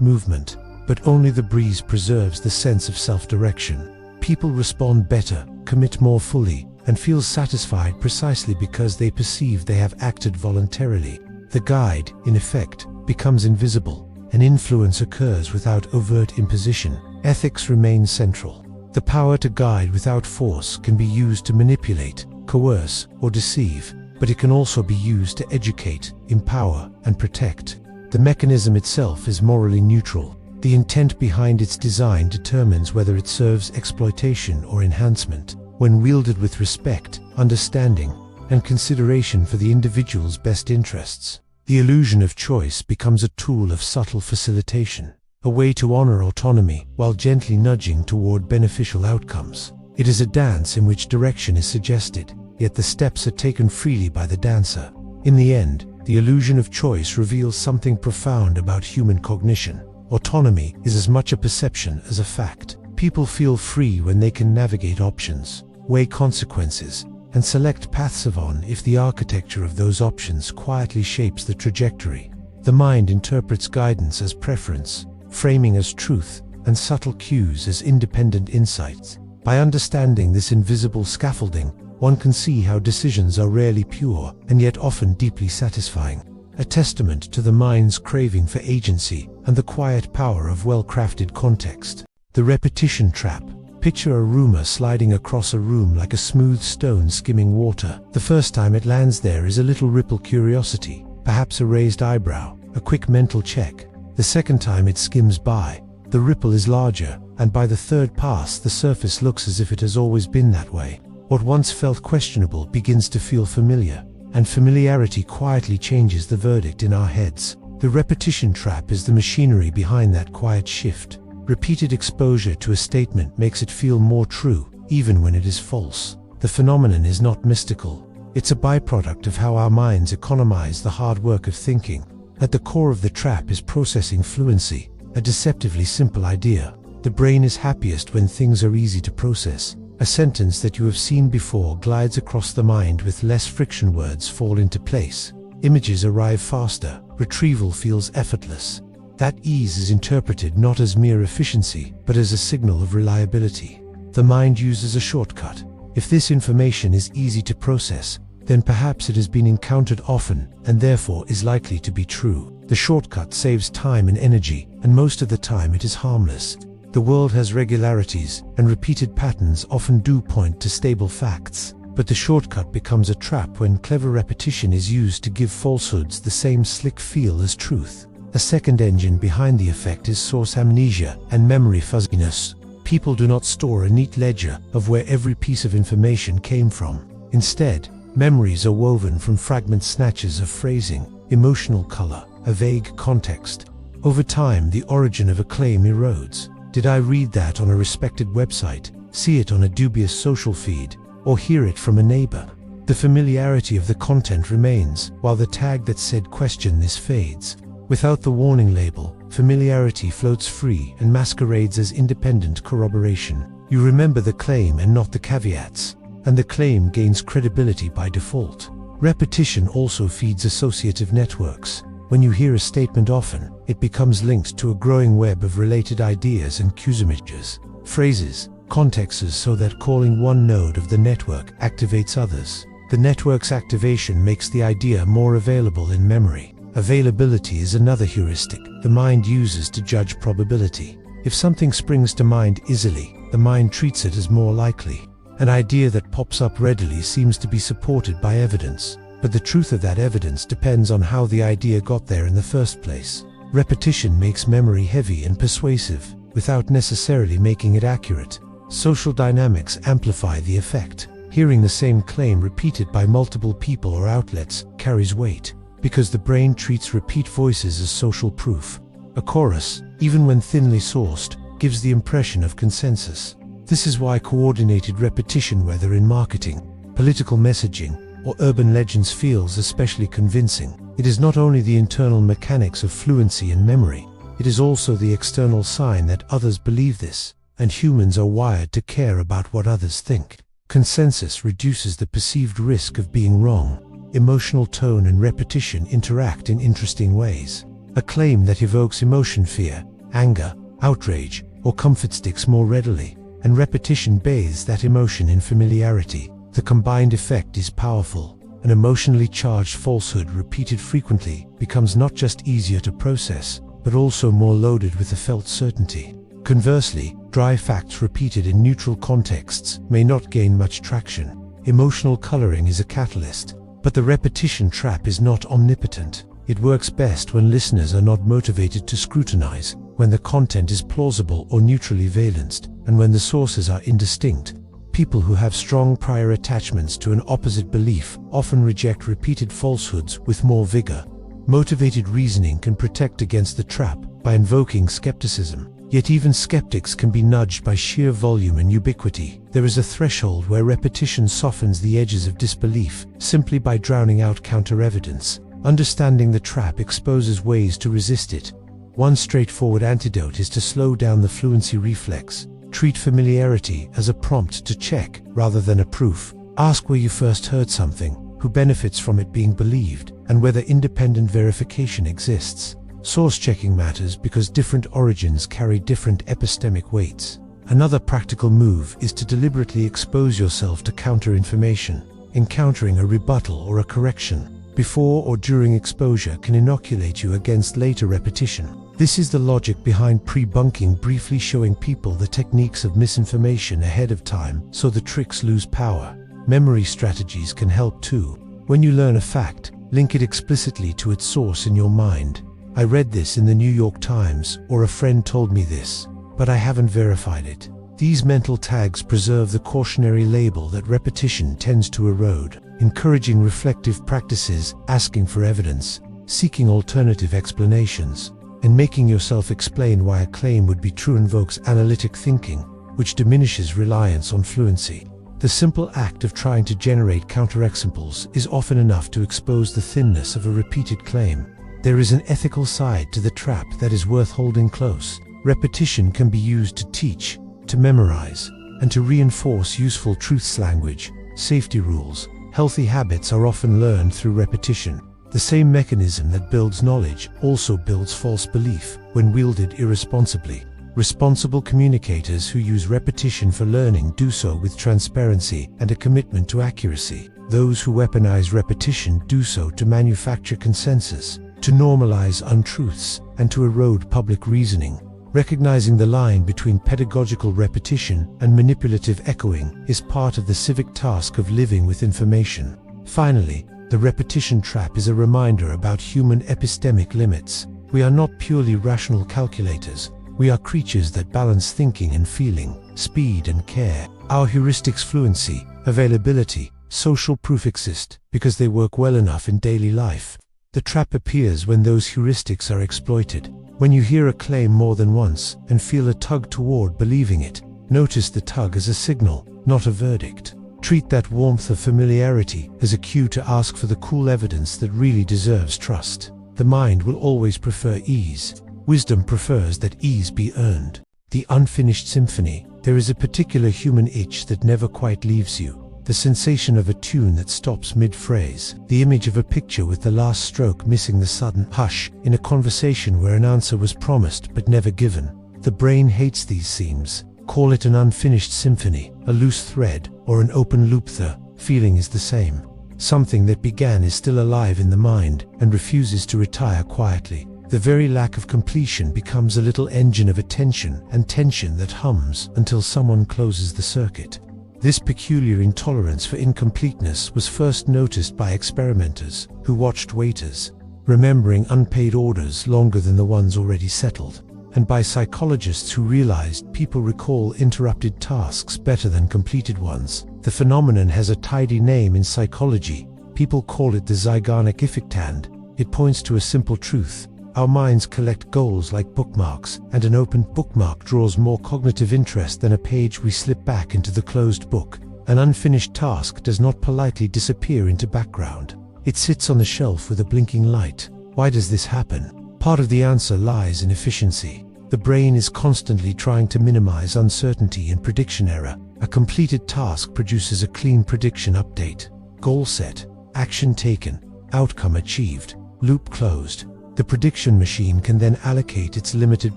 [SPEAKER 1] movement, but only the breeze preserves the sense of self-direction. People respond better, commit more fully, and feel satisfied precisely because they perceive they have acted voluntarily. The guide, in effect, becomes invisible, and influence occurs without overt imposition. Ethics remains central. The power to guide without force can be used to manipulate, coerce, or deceive, but it can also be used to educate, empower, and protect. The mechanism itself is morally neutral. The intent behind its design determines whether it serves exploitation or enhancement. When wielded with respect, understanding, and consideration for the individual's best interests, The illusion of choice becomes a tool of subtle facilitation, a way to honor autonomy while gently nudging toward beneficial outcomes. It is a dance in which direction is suggested, yet the steps are taken freely by the dancer. In the end, the illusion of choice reveals something profound about human cognition. Autonomy is as much a perception as a fact. People feel free when they can navigate options, weigh consequences, and select paths on if the architecture of those options quietly shapes the trajectory. The mind interprets guidance as preference, framing as truth, and subtle cues as independent insights. By understanding this invisible scaffolding, one can see how decisions are rarely pure and yet often deeply satisfying, a testament to the mind's craving for agency and the quiet power of well-crafted context. The repetition trap. Picture a rumor sliding across a room like a smooth stone skimming water. The first time it lands there is a little ripple curiosity, perhaps a raised eyebrow, a quick mental check. The second time it skims by, the ripple is larger, and by the third pass the surface looks as if it has always been that way. What once felt questionable begins to feel familiar, and familiarity quietly changes the verdict in our heads. The repetition trap is the machinery behind that quiet shift. Repeated exposure to a statement makes it feel more true, even when it is false. The phenomenon is not mystical. It's a byproduct of how our minds economize the hard work of thinking. At the core of the trap is processing fluency, a deceptively simple idea. The brain is happiest when things are easy to process. A sentence that you have seen before glides across the mind with less friction. Words fall into place. Images arrive faster. Retrieval feels effortless. That ease is interpreted not as mere efficiency, but as a signal of reliability. The mind uses a shortcut. If this information is easy to process, then perhaps it has been encountered often and therefore is likely to be true. The shortcut saves time and energy, and most of the time it is harmless. The world has regularities, and repeated patterns often do point to stable facts. But the shortcut becomes a trap when clever repetition is used to give falsehoods the same slick feel as truth. A second engine behind the effect is source amnesia and memory fuzziness. People do not store a neat ledger of where every piece of information came from. Instead, memories are woven from fragment snatches of phrasing, emotional color, a vague context. Over time, the origin of a claim erodes. Did I read that on a respected website, see it on a dubious social feed, or hear it from a neighbor? The familiarity of the content remains, while the tag that said "question this" fades. Without the warning label, familiarity floats free and masquerades as independent corroboration. You remember the claim and not the caveats, and the claim gains credibility by default. Repetition also feeds associative networks. When you hear a statement often, it becomes linked to a growing web of related ideas and cues, phrases, contexts, so that calling one node of the network activates others. The network's activation makes the idea more available in memory. Availability is another heuristic the mind uses to judge probability. If something springs to mind easily, the mind treats it as more likely. An idea that pops up readily seems to be supported by evidence, but the truth of that evidence depends on how the idea got there in the first place. Repetition makes memory heavy and persuasive, without necessarily making it accurate. Social dynamics amplify the effect. Hearing the same claim repeated by multiple people or outlets carries weight, because the brain treats repeat voices as social proof. A chorus, even when thinly sourced, gives the impression of consensus. This is why coordinated repetition, whether in marketing, political messaging, or urban legends, feels especially convincing. It is not only the internal mechanics of fluency and memory, it is also the external sign that others believe this, and humans are wired to care about what others think. Consensus reduces the perceived risk of being wrong. Emotional tone and repetition interact in interesting ways. A claim that evokes emotion, fear, anger, outrage, or comfort sticks more readily, and repetition bathes that emotion in familiarity. The combined effect is powerful. An emotionally charged falsehood repeated frequently becomes not just easier to process, but also more loaded with a felt certainty. Conversely, dry facts repeated in neutral contexts may not gain much traction. Emotional coloring is a catalyst, but the repetition trap is not omnipotent. It works best when listeners are not motivated to scrutinize, when the content is plausible or neutrally valenced, and when the sources are indistinct. People who have strong prior attachments to an opposite belief often reject repeated falsehoods with more vigor. Motivated reasoning can protect against the trap by invoking skepticism. Yet even skeptics can be nudged by sheer volume and ubiquity. There is a threshold where repetition softens the edges of disbelief simply by drowning out counter-evidence. Understanding the trap exposes ways to resist it. One straightforward antidote is to slow down the fluency reflex. Treat familiarity as a prompt to check rather than a proof. Ask where you first heard something, who benefits from it being believed, and whether independent verification exists. Source checking matters because different origins carry different epistemic weights. Another practical move is to deliberately expose yourself to counter-information. Encountering a rebuttal or a correction before or during exposure can inoculate you against later repetition. This is the logic behind pre-bunking, briefly showing people the techniques of misinformation ahead of time so the tricks lose power. Memory strategies can help too. When you learn a fact, link it explicitly to its source in your mind. I read this in the New York Times, or a friend told me this, but I haven't verified it. These mental tags preserve the cautionary label that repetition tends to erode. Encouraging reflective practices, asking for evidence, seeking alternative explanations, and making yourself explain why a claim would be true invokes analytic thinking, which diminishes reliance on fluency. The simple act of trying to generate counterexamples is often enough to expose the thinness of a repeated claim. There is an ethical side to the trap that is worth holding close. Repetition can be used to teach, to memorize, and to reinforce useful truths. Language, safety rules, healthy habits are often learned through repetition. The same mechanism that builds knowledge also builds false belief when wielded irresponsibly. Responsible communicators who use repetition for learning do so with transparency and a commitment to accuracy. Those who weaponize repetition do so to manufacture consensus, to normalize untruths, and to erode public reasoning. Recognizing the line between pedagogical repetition and manipulative echoing is part of the civic task of living with information. Finally, the repetition trap is a reminder about human epistemic limits. We are not purely rational calculators. We are creatures that balance thinking and feeling, speed and care. Our heuristics, fluency, availability, social proof exist because they work well enough in daily life. The trap appears when those heuristics are exploited. When you hear a claim more than once and feel a tug toward believing it, notice the tug as a signal, not a verdict. Treat that warmth of familiarity as a cue to ask for the cool evidence that really deserves trust. The mind will always prefer ease. Wisdom prefers that ease be earned. The Unfinished Symphony. There is a particular human itch that never quite leaves you. The sensation of a tune that stops mid-phrase. The image of a picture with the last stroke missing the sudden hush in a conversation where an answer was promised but never given. The brain hates these seams. Call it an unfinished symphony, a loose thread, or an open loop. The feeling is the same. Something that began is still alive in the mind and refuses to retire quietly. The very lack of completion becomes a little engine of attention and tension that hums until someone closes the circuit. This peculiar intolerance for incompleteness was first noticed by experimenters who watched waiters, remembering unpaid orders longer than the ones already settled, and by psychologists who realized people recall interrupted tasks better than completed ones. The phenomenon has a tidy name in psychology. People call it the Zeigarnik effect, and it points to a simple truth. Our minds collect goals like bookmarks, and an open bookmark draws more cognitive interest than a page we slip back into the closed book. An unfinished task does not politely disappear into background. It sits on the shelf with a blinking light. Why does this happen? Part of the answer lies in efficiency. The brain is constantly trying to minimize uncertainty and prediction error. A completed task produces a clean prediction update. Goal set, action taken, outcome achieved, loop closed. The prediction machine can then allocate its limited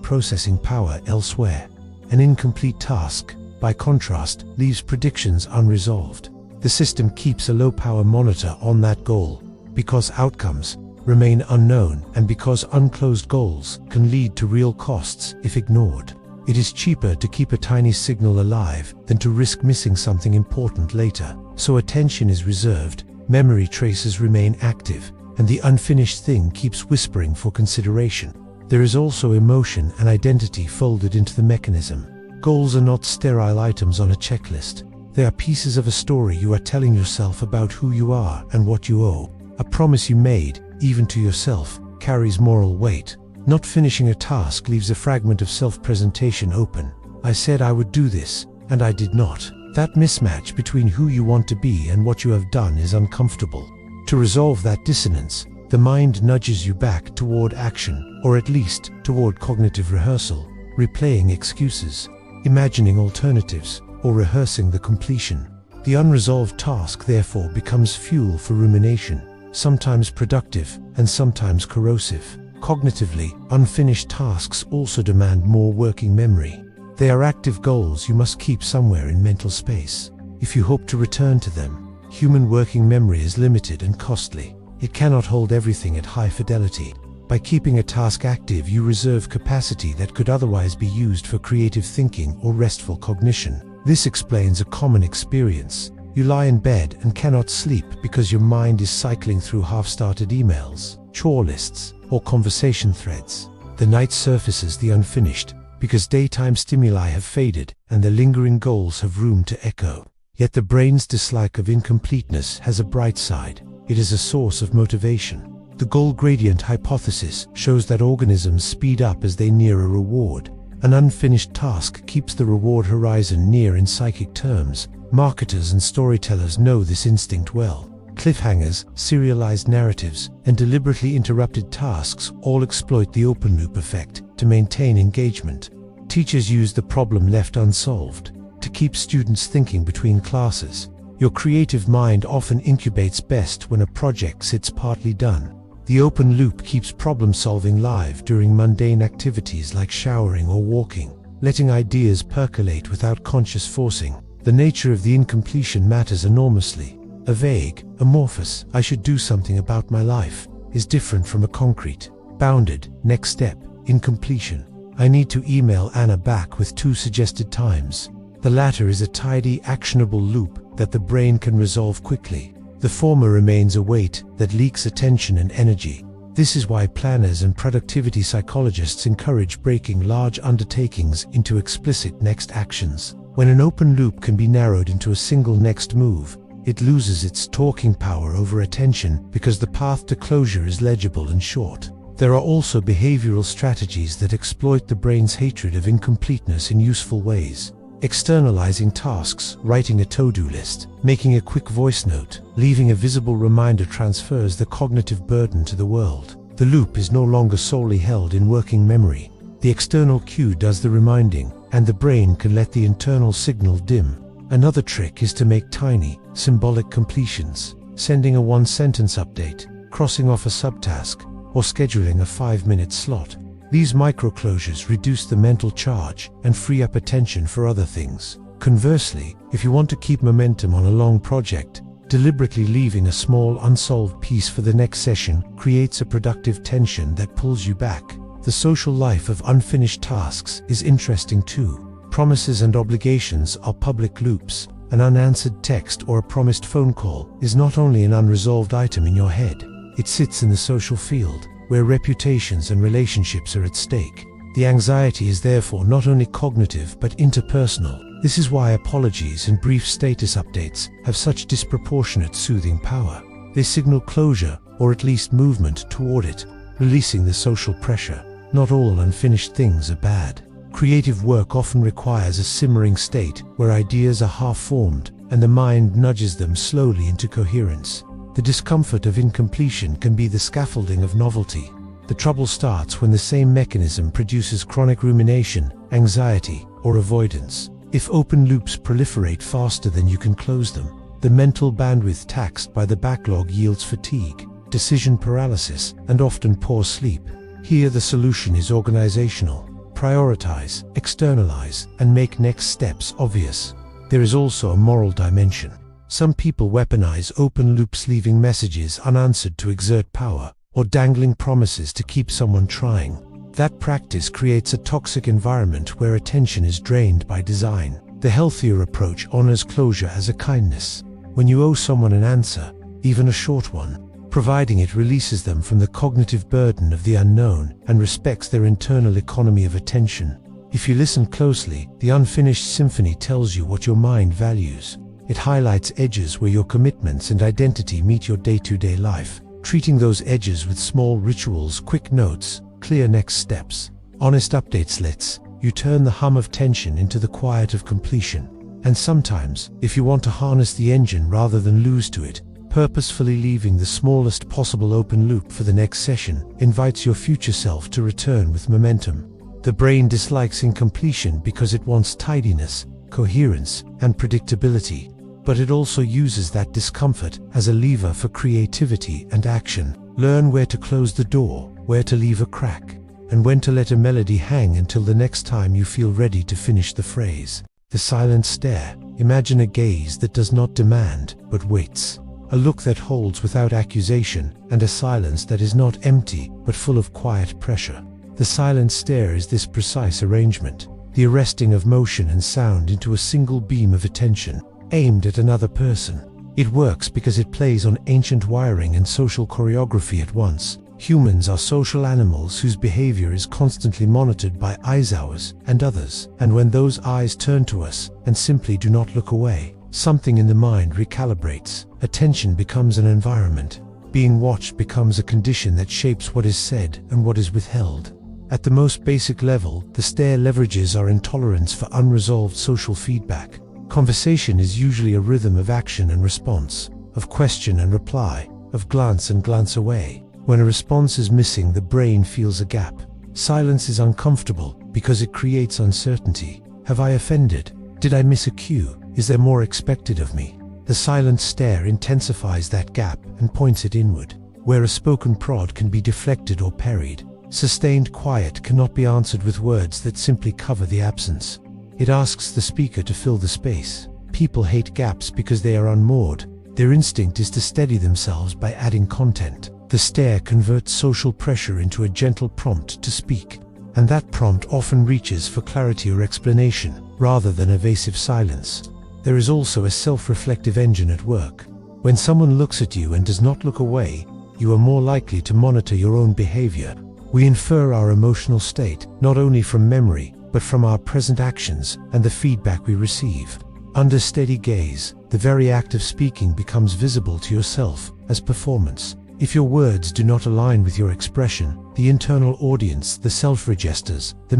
[SPEAKER 1] processing power elsewhere. An incomplete task, by contrast, leaves predictions unresolved. The system keeps a low-power monitor on that goal, because outcomes remain unknown and because unclosed goals can lead to real costs if ignored. It is cheaper to keep a tiny signal alive than to risk missing something important later. So attention is reserved, memory traces remain active, and the unfinished thing keeps whispering for consideration. There is also emotion and identity folded into the mechanism. Goals are not sterile items on a checklist. They are pieces of a story you are telling yourself about who you are and what you owe. A promise you made, even to yourself, carries moral weight. Not finishing a task leaves a fragment of self-presentation open. I said I would do this, and I did not. That mismatch between who you want to be and what you have done is uncomfortable. To resolve that dissonance, the mind nudges you back toward action, or at least toward cognitive rehearsal, replaying excuses, imagining alternatives, or rehearsing the completion. The unresolved task therefore becomes fuel for rumination, sometimes productive and sometimes corrosive. Cognitively, unfinished tasks also demand more working memory. They are active goals you must keep somewhere in mental space. If you hope to return to them, human working memory is limited and costly. It cannot hold everything at high fidelity. By keeping a task active, you reserve capacity that could otherwise be used for creative thinking or restful cognition. This explains a common experience. You lie in bed and cannot sleep because your mind is cycling through half-started emails, chore lists, or conversation threads. The night surfaces the unfinished because daytime stimuli have faded and the lingering goals have room to echo. Yet the brain's dislike of incompleteness has a bright side. It is a source of motivation. The goal gradient hypothesis shows that organisms speed up as they near a reward. An unfinished task keeps the reward horizon near in psychic terms. Marketers and storytellers know this instinct well. Cliffhangers, serialized narratives, and deliberately interrupted tasks all exploit the open loop effect to maintain engagement. Teachers use the problem left unsolved to keep students thinking between classes. Your creative mind often incubates best when a project sits partly done. The open loop keeps problem-solving live during mundane activities like showering or walking, letting ideas percolate without conscious forcing. The nature of the incompletion matters enormously. A vague, amorphous, "I should do something about my life," is different from a concrete, bounded, next step, incompletion. "I need to email Anna back with 2 suggested times." The latter is a tidy, actionable loop that the brain can resolve quickly. The former remains a weight that leaks attention and energy. This is why planners and productivity psychologists encourage breaking large undertakings into explicit next actions. When an open loop can be narrowed into a single next move, it loses its talking power over attention because the path to closure is legible and short. There are also behavioral strategies that exploit the brain's hatred of incompleteness in useful ways. Externalizing tasks, writing a to-do list, making a quick voice note, leaving a visible reminder transfers the cognitive burden to the world. The loop is no longer solely held in working memory. The external cue does the reminding, and the brain can let the internal signal dim. Another trick is to make tiny, symbolic completions, sending a 1-sentence update, crossing off a subtask, or scheduling a 5-minute slot. These micro-closures reduce the mental charge and free up attention for other things. Conversely, if you want to keep momentum on a long project, deliberately leaving a small unsolved piece for the next session creates a productive tension that pulls you back. The social life of unfinished tasks is interesting too. Promises and obligations are public loops. An unanswered text or a promised phone call is not only an unresolved item in your head, it sits in the social field, where reputations and relationships are at stake. The anxiety is therefore not only cognitive but interpersonal. This is why apologies and brief status updates have such disproportionate soothing power. They signal closure, or at least movement toward it, releasing the social pressure. Not all unfinished things are bad. Creative work often requires a simmering state where ideas are half-formed and the mind nudges them slowly into coherence. The discomfort of incompletion can be the scaffolding of novelty. The trouble starts when the same mechanism produces chronic rumination, anxiety, or avoidance. If open loops proliferate faster than you can close them, the mental bandwidth taxed by the backlog yields fatigue, decision paralysis, and often poor sleep. Here the solution is organizational. Prioritize, externalize, and make next steps obvious. There is also a moral dimension. Some people weaponize open loops, leaving messages unanswered to exert power, or dangling promises to keep someone trying. That practice creates a toxic environment where attention is drained by design. The healthier approach honors closure as a kindness. When you owe someone an answer, even a short one, providing it releases them from the cognitive burden of the unknown and respects their internal economy of attention. If you listen closely, the Unfinished Symphony tells you what your mind values. It highlights edges where your commitments and identity meet your day-to-day life. treating those edges with small rituals, quick notes, clear next steps, honest updates. You turn the hum of tension into the quiet of completion. And sometimes, if you want to harness the engine rather than lose to it, purposefully leaving the smallest possible open loop for the next session invites your future self to return with momentum. The brain dislikes incompletion because it wants tidiness, coherence, and predictability, but it also uses that discomfort as a lever for creativity and action. Learn where to close the door, where to leave a crack, and when to let a melody hang until the next time you feel ready to finish the phrase. The silent stare. Imagine a gaze that does not demand, but waits. A look that holds without accusation, and a silence that is not empty, but full of quiet pressure. The silent stare is this precise arrangement, the arresting of motion and sound into a single beam of attention, aimed at another person. It works because it plays on ancient wiring and social choreography at once. Humans are social animals whose behavior is constantly monitored by eyes, ours and others, and when those eyes turn to us and simply do not look away, something in the mind recalibrates. Attention becomes an environment. Being watched becomes a condition that shapes what is said and what is withheld. At the most basic level, the stare leverages our intolerance for unresolved social feedback. Conversation is usually a rhythm of action and response, of question and reply, of glance and glance away. When a response is missing, the brain feels a gap. Silence is uncomfortable because it creates uncertainty. Have I offended? Did I miss a cue? Is there more expected of me? The silent stare intensifies that gap and points it inward, where a spoken prod can be deflected or parried. Sustained quiet cannot be answered with words that simply cover the absence. It asks the speaker to fill the space. People hate gaps because they are unmoored. Their instinct is to steady themselves by adding content. The stare converts social pressure into a gentle prompt to speak, and that prompt often reaches for clarity or explanation, rather than evasive silence. There is also a self-reflective engine at work. When someone looks at you and does not look away, you are more likely to monitor your own behavior. We infer our emotional state, not only from memory, but from our present actions and the feedback we receive. Under steady gaze, the very act of speaking becomes visible to yourself as performance. If your words do not align with your expression, the internal audience, the self-registers, the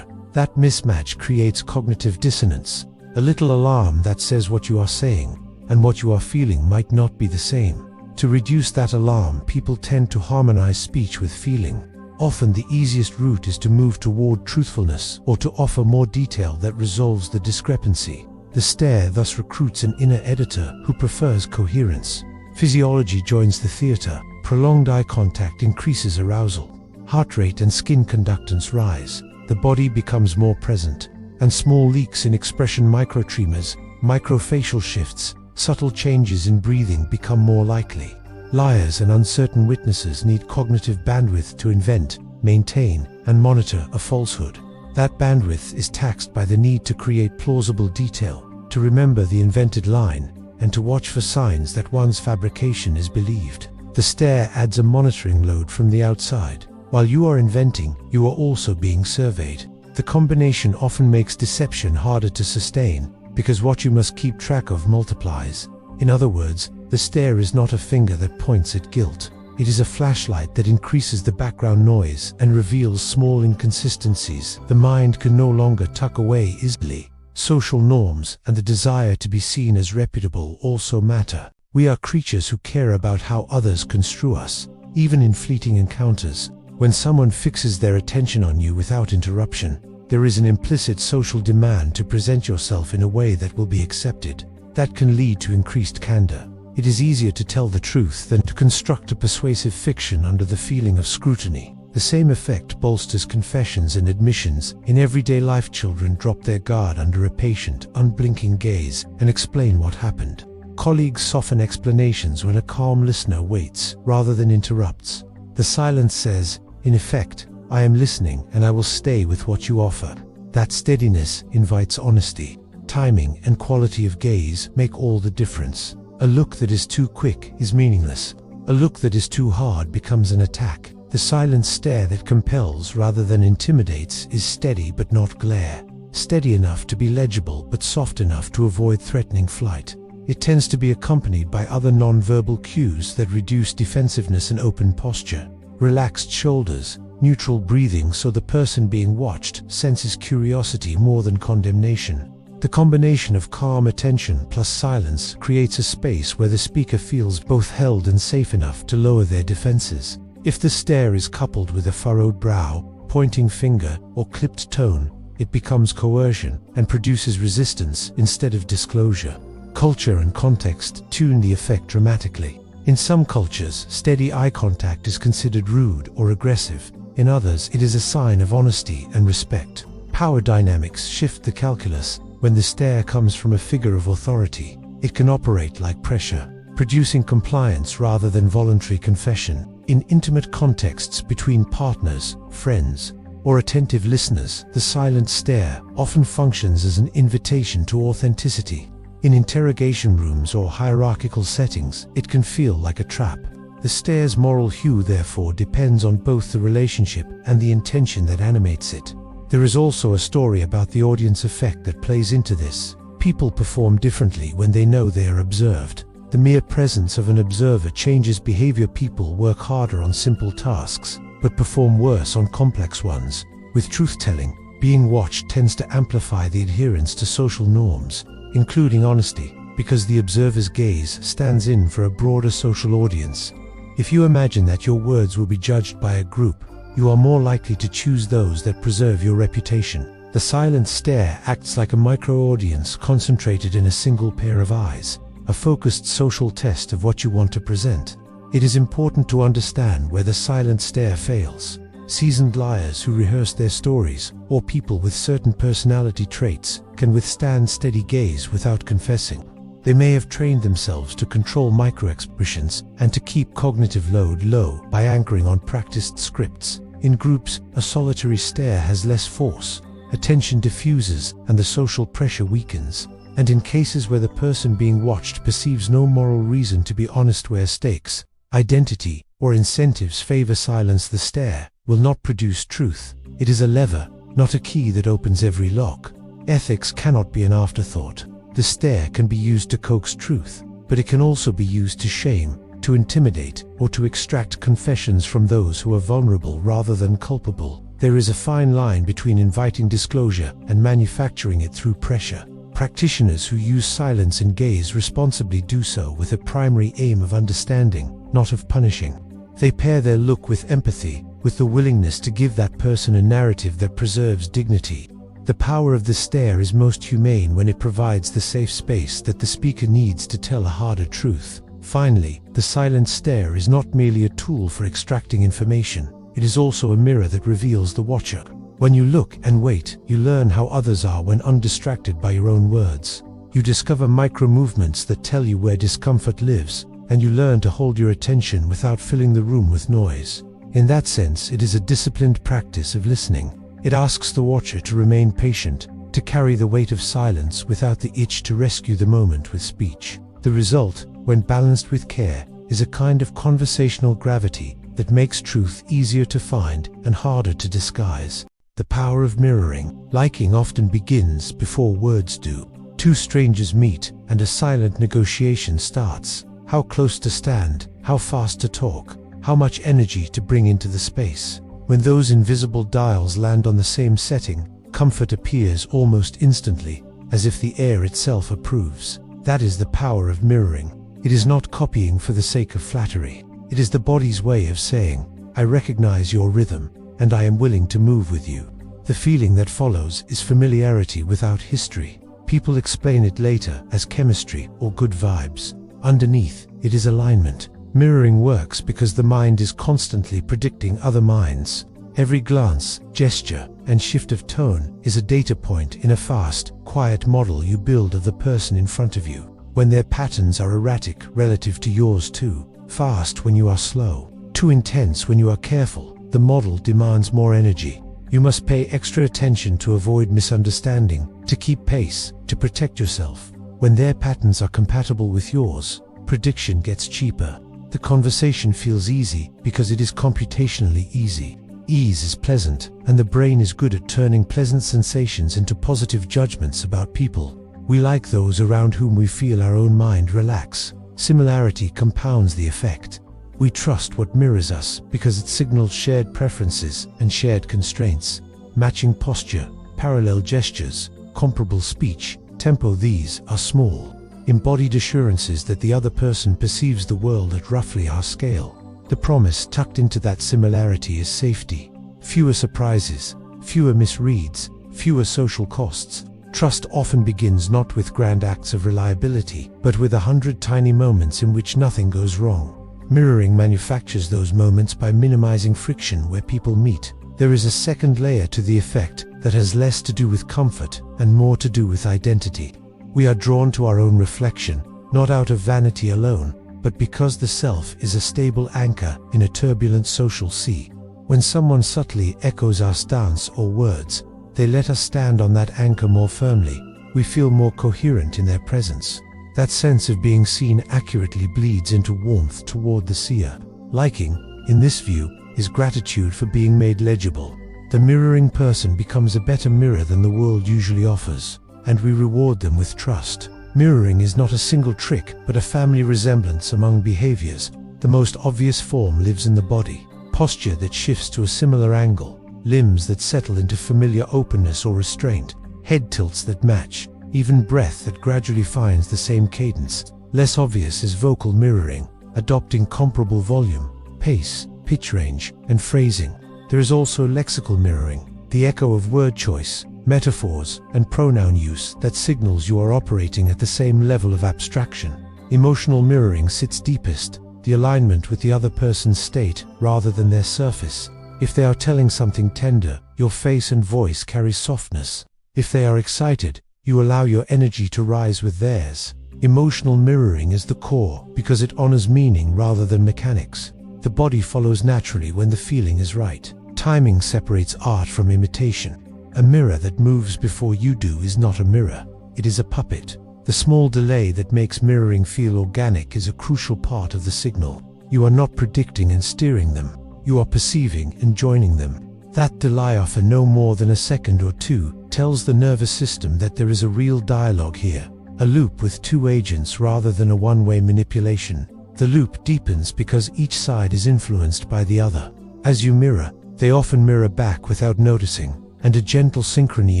[SPEAKER 1] that mismatch creates cognitive dissonance, a little alarm that says what you are saying and what you are feeling might not be the same. To reduce that alarm, people tend to harmonize speech with feeling. Often the easiest route is to move toward truthfulness or to offer more detail that resolves the discrepancy. The stare thus recruits an inner editor who prefers coherence. Physiology joins the theater. Prolonged eye contact increases arousal. Heart rate and skin conductance rise. The body becomes more present. And small leaks in expression, microtremors, microfacial shifts, subtle changes in breathing become more likely. Liars and uncertain witnesses need cognitive bandwidth to invent, maintain, and monitor a falsehood. That bandwidth is taxed by the need to create plausible detail, to remember the invented line, and to watch for signs that one's fabrication is believed. The stare adds a monitoring load from the outside. While you are inventing, you are also being surveyed. The combination often makes deception harder to sustain, because what you must keep track of multiplies. In other words, the stare is not a finger that points at guilt. It is a flashlight that increases the background noise and reveals small inconsistencies the mind can no longer tuck away easily. Social norms and the desire to be seen as reputable also matter. We are creatures who care about how others construe us, even in fleeting encounters. When someone fixes their attention on you without interruption, there is an implicit social demand to present yourself in a way that will be accepted. That can lead to increased candor. It is easier to tell the truth than to construct a persuasive fiction under the feeling of scrutiny. The same effect bolsters confessions and admissions. In everyday life, children drop their guard under a patient, unblinking gaze and explain what happened. Colleagues soften explanations when a calm listener waits rather than interrupts. The silence says, in effect, I am listening and I will stay with what you offer. That steadiness invites honesty. Timing and quality of gaze make all the difference. A look that is too quick is meaningless. A look that is too hard becomes an attack. The silent stare that compels rather than intimidates is steady but not glare. Steady enough to be legible but soft enough to avoid threatening flight. It tends to be accompanied by other non-verbal cues that reduce defensiveness and open posture. Relaxed shoulders, neutral breathing, so the person being watched senses curiosity more than condemnation. The combination of calm attention plus silence creates a space where the speaker feels both held and safe enough to lower their defenses. If the stare is coupled with a furrowed brow, pointing finger, or clipped tone, it becomes coercion and produces resistance instead of disclosure. Culture and context tune the effect dramatically. In some cultures, steady eye contact is considered rude or aggressive. In others, it is a sign of honesty and respect. Power dynamics shift the calculus. When the stare comes from a figure of authority, it can operate like pressure, producing compliance rather than voluntary confession. In intimate contexts between partners, friends, or attentive listeners, the silent stare often functions as an invitation to authenticity. In interrogation rooms or hierarchical settings, it can feel like a trap. The stare's moral hue, therefore, depends on both the relationship and the intention that animates it. There is also a story about the audience effect that plays into this. People perform differently when they know they are observed. The mere presence of an observer changes behavior. People work harder on simple tasks, but perform worse on complex ones. With truth-telling, being watched tends to amplify the adherence to social norms, including honesty, because the observer's gaze stands in for a broader social audience. If you imagine that your words will be judged by a group, you are more likely to choose those that preserve your reputation. The silent stare acts like a micro-audience concentrated in a single pair of eyes, a focused social test of what you want to present. It is important to understand where the silent stare fails. Seasoned liars who rehearse their stories, or people with certain personality traits, can withstand steady gaze without confessing. They may have trained themselves to control micro-expressions and to keep cognitive load low by anchoring on practiced scripts. In groups, a solitary stare has less force, attention diffuses, and the social pressure weakens. And in cases where the person being watched perceives no moral reason to be honest, where stakes, identity, or incentives favor silence, the stare will not produce truth. It is a lever, not a key that opens every lock. Ethics cannot be an afterthought. The stare can be used to coax truth, but it can also be used to shame, to intimidate, or to extract confessions from those who are vulnerable rather than culpable. There is a fine line between inviting disclosure and manufacturing it through pressure. Practitioners who use silence and gaze responsibly do so with a primary aim of understanding, not of punishing. They pair their look with empathy, with the willingness to give that person a narrative that preserves dignity. The power of the stare is most humane when it provides the safe space that the speaker needs to tell a harder truth. Finally, the silent stare is not merely a tool for extracting information. It is also a mirror that reveals the watcher. When you look and wait, you learn how others are when undistracted by your own words. You discover micro-movements that tell you where discomfort lives, and you learn to hold your attention without filling the room with noise. In that sense, it is a disciplined practice of listening. It asks the watcher to remain patient, to carry the weight of silence without the itch to rescue the moment with speech. The result, when balanced with care, is a kind of conversational gravity that makes truth easier to find and harder to disguise. The power of mirroring. Liking often begins before words do. Two strangers meet, and a silent negotiation starts. How close to stand, how fast to talk, how much energy to bring into the space. When those invisible dials land on the same setting, comfort appears almost instantly, as if the air itself approves. That is the power of mirroring. It is not copying for the sake of flattery. It is the body's way of saying, I recognize your rhythm, and I am willing to move with you. The feeling that follows is familiarity without history. People explain it later as chemistry or good vibes. Underneath, it is alignment. Mirroring works because the mind is constantly predicting other minds. Every glance, gesture, and shift of tone is a data point in a fast, quiet model you build of the person in front of you. When their patterns are erratic relative to yours too, fast when you are slow, too intense when you are careful, the model demands more energy. You must pay extra attention to avoid misunderstanding, to keep pace, to protect yourself. When their patterns are compatible with yours, prediction gets cheaper. The conversation feels easy because it is computationally easy. Ease is pleasant, and the brain is good at turning pleasant sensations into positive judgments about people. We like those around whom we feel our own mind relax. Similarity compounds the effect. We trust what mirrors us because it signals shared preferences and shared constraints. Matching posture, parallel gestures, comparable speech, tempo, these are small, embodied assurances that the other person perceives the world at roughly our scale. The promise tucked into that similarity is safety. Fewer surprises, fewer misreads, fewer social costs. Trust often begins not with grand acts of reliability, but with 100 tiny moments in which nothing goes wrong. Mirroring manufactures those moments by minimizing friction where people meet. There is a second layer to the effect that has less to do with comfort and more to do with identity. We are drawn to our own reflection, not out of vanity alone, but because the self is a stable anchor in a turbulent social sea. When someone subtly echoes our stance or words, they let us stand on that anchor more firmly. We feel more coherent in their presence. That sense of being seen accurately bleeds into warmth toward the seer. Liking, in this view, is gratitude for being made legible. The mirroring person becomes a better mirror than the world usually offers, and we reward them with trust. Mirroring is not a single trick, but a family resemblance among behaviors. The most obvious form lives in the body. Posture that shifts to a similar angle, limbs that settle into familiar openness or restraint, head tilts that match, even breath that gradually finds the same cadence. Less obvious is vocal mirroring, adopting comparable volume, pace, pitch range, and phrasing. There is also lexical mirroring, the echo of word choice, metaphors, and pronoun use that signals you are operating at the same level of abstraction. Emotional mirroring sits deepest, the alignment with the other person's state rather than their surface. If they are telling something tender, your face and voice carry softness. If they are excited, you allow your energy to rise with theirs. Emotional mirroring is the core because it honors meaning rather than mechanics. The body follows naturally when the feeling is right. Timing separates art from imitation. A mirror that moves before you do is not a mirror. It is a puppet. The small delay that makes mirroring feel organic is a crucial part of the signal. You are not predicting and steering them. You are perceiving and joining them. That delay, for no more than a second or two, tells the nervous system that there is a real dialogue here. A loop with two agents rather than a one-way manipulation. The loop deepens because each side is influenced by the other. As you mirror, they often mirror back without noticing, and a gentle synchrony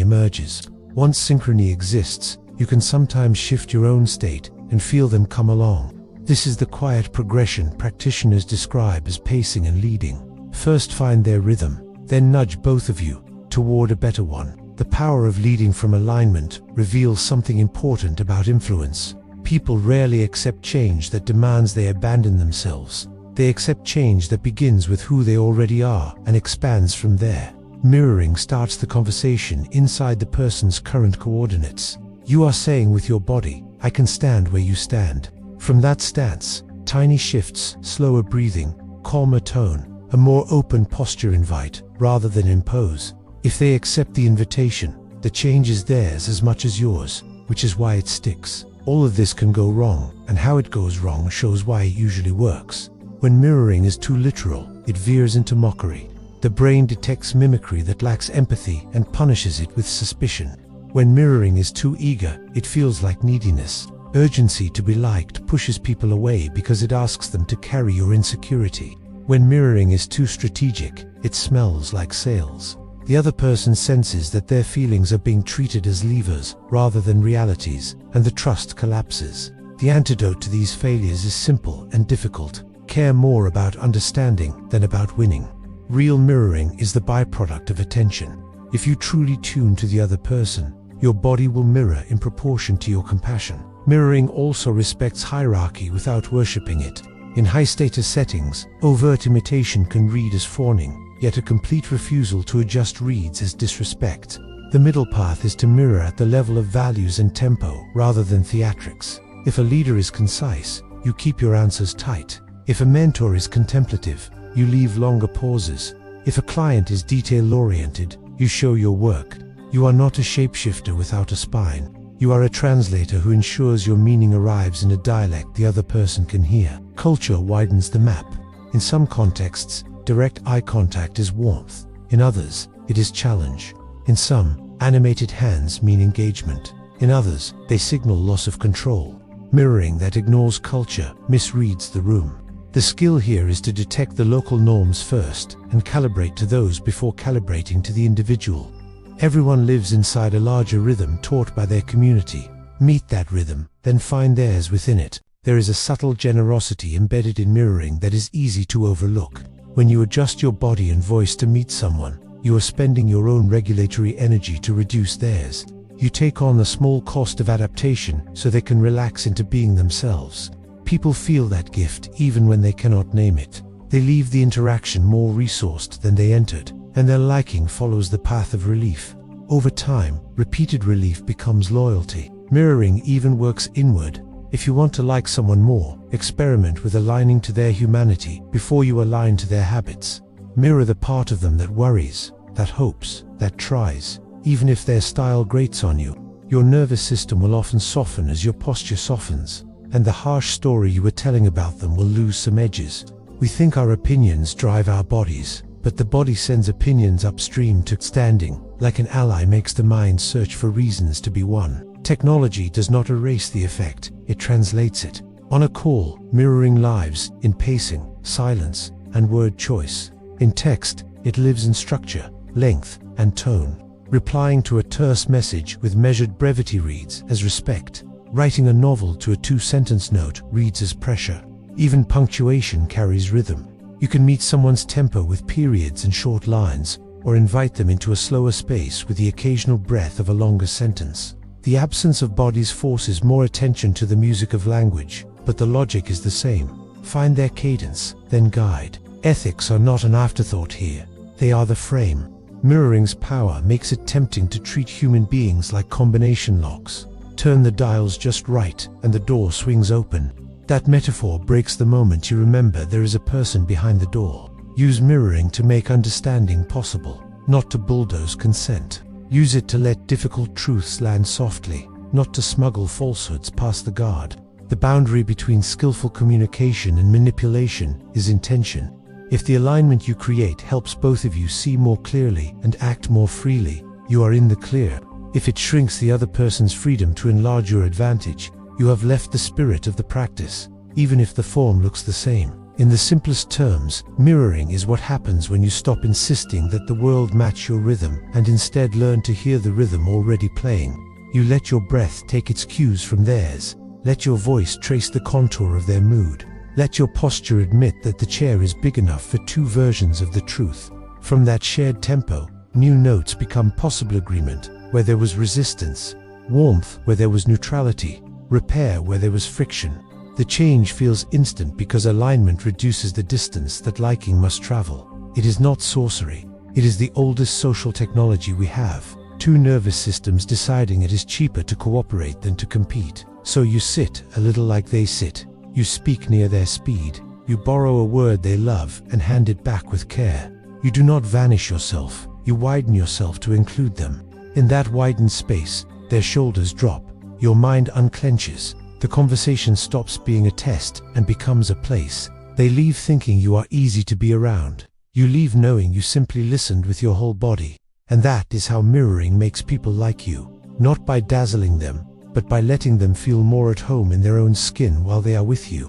[SPEAKER 1] emerges. Once synchrony exists, you can sometimes shift your own state and feel them come along. This is the quiet progression practitioners describe as pacing and leading. First find their rhythm, then nudge both of you toward a better one. The power of leading from alignment reveals something important about influence. People rarely accept change that demands they abandon themselves. They accept change that begins with who they already are and expands from there. Mirroring starts the conversation inside the person's current coordinates. You are saying with your body, I can stand where you stand. From that stance, tiny shifts, slower breathing, calmer tone, a more open posture invite rather than impose. If they accept the invitation, the change is theirs as much as yours, which is why it sticks. All of this can go wrong, and how it goes wrong shows why it usually works. When mirroring is too literal, it veers into mockery. The brain detects mimicry that lacks empathy and punishes it with suspicion. When mirroring is too eager, it feels like neediness. Urgency to be liked pushes people away because it asks them to carry your insecurity. When mirroring is too strategic, it smells like sales. The other person senses that their feelings are being treated as levers rather than realities, and the trust collapses. The antidote to these failures is simple and difficult. Care more about understanding than about winning. Real mirroring is the byproduct of attention. If you truly tune to the other person, your body will mirror in proportion to your compassion. Mirroring also respects hierarchy without worshipping it. In high-status settings, overt imitation can read as fawning, yet a complete refusal to adjust reads as disrespect. The middle path is to mirror at the level of values and tempo rather than theatrics. If a leader is concise, you keep your answers tight. If a mentor is contemplative, you leave longer pauses. If a client is detail-oriented, you show your work. You are not a shapeshifter without a spine. You are a translator who ensures your meaning arrives in a dialect the other person can hear. Culture widens the map. In some contexts, direct eye contact is warmth. In others, it is challenge. In some, animated hands mean engagement. In others, they signal loss of control. Mirroring that ignores culture misreads the room. The skill here is to detect the local norms first and calibrate to those before calibrating to the individual. Everyone lives inside a larger rhythm taught by their community. Meet that rhythm, then find theirs within it. There is a subtle generosity embedded in mirroring that is easy to overlook. When you adjust your body and voice to meet someone, you are spending your own regulatory energy to reduce theirs. You take on the small cost of adaptation so they can relax into being themselves. People feel that gift even when they cannot name it. They leave the interaction more resourced than they entered, and their liking follows the path of relief. Over time, repeated relief becomes loyalty. Mirroring even works inward. If you want to like someone more, experiment with aligning to their humanity before you align to their habits. Mirror the part of them that worries, that hopes, that tries. Even if their style grates on you, your nervous system will often soften as your posture softens, and the harsh story you were telling about them will lose some edges. We think our opinions drive our bodies, but the body sends opinions upstream to standing, like an ally makes the mind search for reasons to be one. Technology does not erase the effect, it translates it. On a call, mirroring lives in pacing, silence, and word choice. In text, it lives in structure, length, and tone. Replying to a terse message with measured brevity reads as respect. Writing a novel to a two-sentence note reads as pressure. Even punctuation carries rhythm. You can meet someone's tempo with periods and short lines, or invite them into a slower space with the occasional breath of a longer sentence. The absence of bodies forces more attention to the music of language, but the logic is the same. Find their cadence, then guide. Ethics are not an afterthought here. They are the frame. Mirroring's power makes it tempting to treat human beings like combination locks. Turn the dials just right, and the door swings open. That metaphor breaks the moment you remember there is a person behind the door. Use mirroring to make understanding possible, not to bulldoze consent. Use it to let difficult truths land softly, not to smuggle falsehoods past the guard. The boundary between skillful communication and manipulation is intention. If the alignment you create helps both of you see more clearly and act more freely, you are in the clear. If it shrinks the other person's freedom to enlarge your advantage, you have left the spirit of the practice, even if the form looks the same. In the simplest terms, mirroring is what happens when you stop insisting that the world match your rhythm and instead learn to hear the rhythm already playing. You let your breath take its cues from theirs. Let your voice trace the contour of their mood. Let your posture admit that the chair is big enough for two versions of the truth. From that shared tempo, new notes become possible: agreement where there was resistance, warmth where there was neutrality, repair where there was friction. The change feels instant because alignment reduces the distance that liking must travel. It is not sorcery. It is the oldest social technology we have. Two nervous systems deciding it is cheaper to cooperate than to compete. So you sit a little like they sit. You speak near their speed. You borrow a word they love and hand it back with care. You do not vanish yourself. You widen yourself to include them. In that widened space, their shoulders drop. Your mind unclenches. The conversation stops being a test and becomes a place. They leave thinking you are easy to be around. You leave knowing you simply listened with your whole body. And that is how mirroring makes people like you. Not by dazzling them, but by letting them feel more at home in their own skin while they are with you.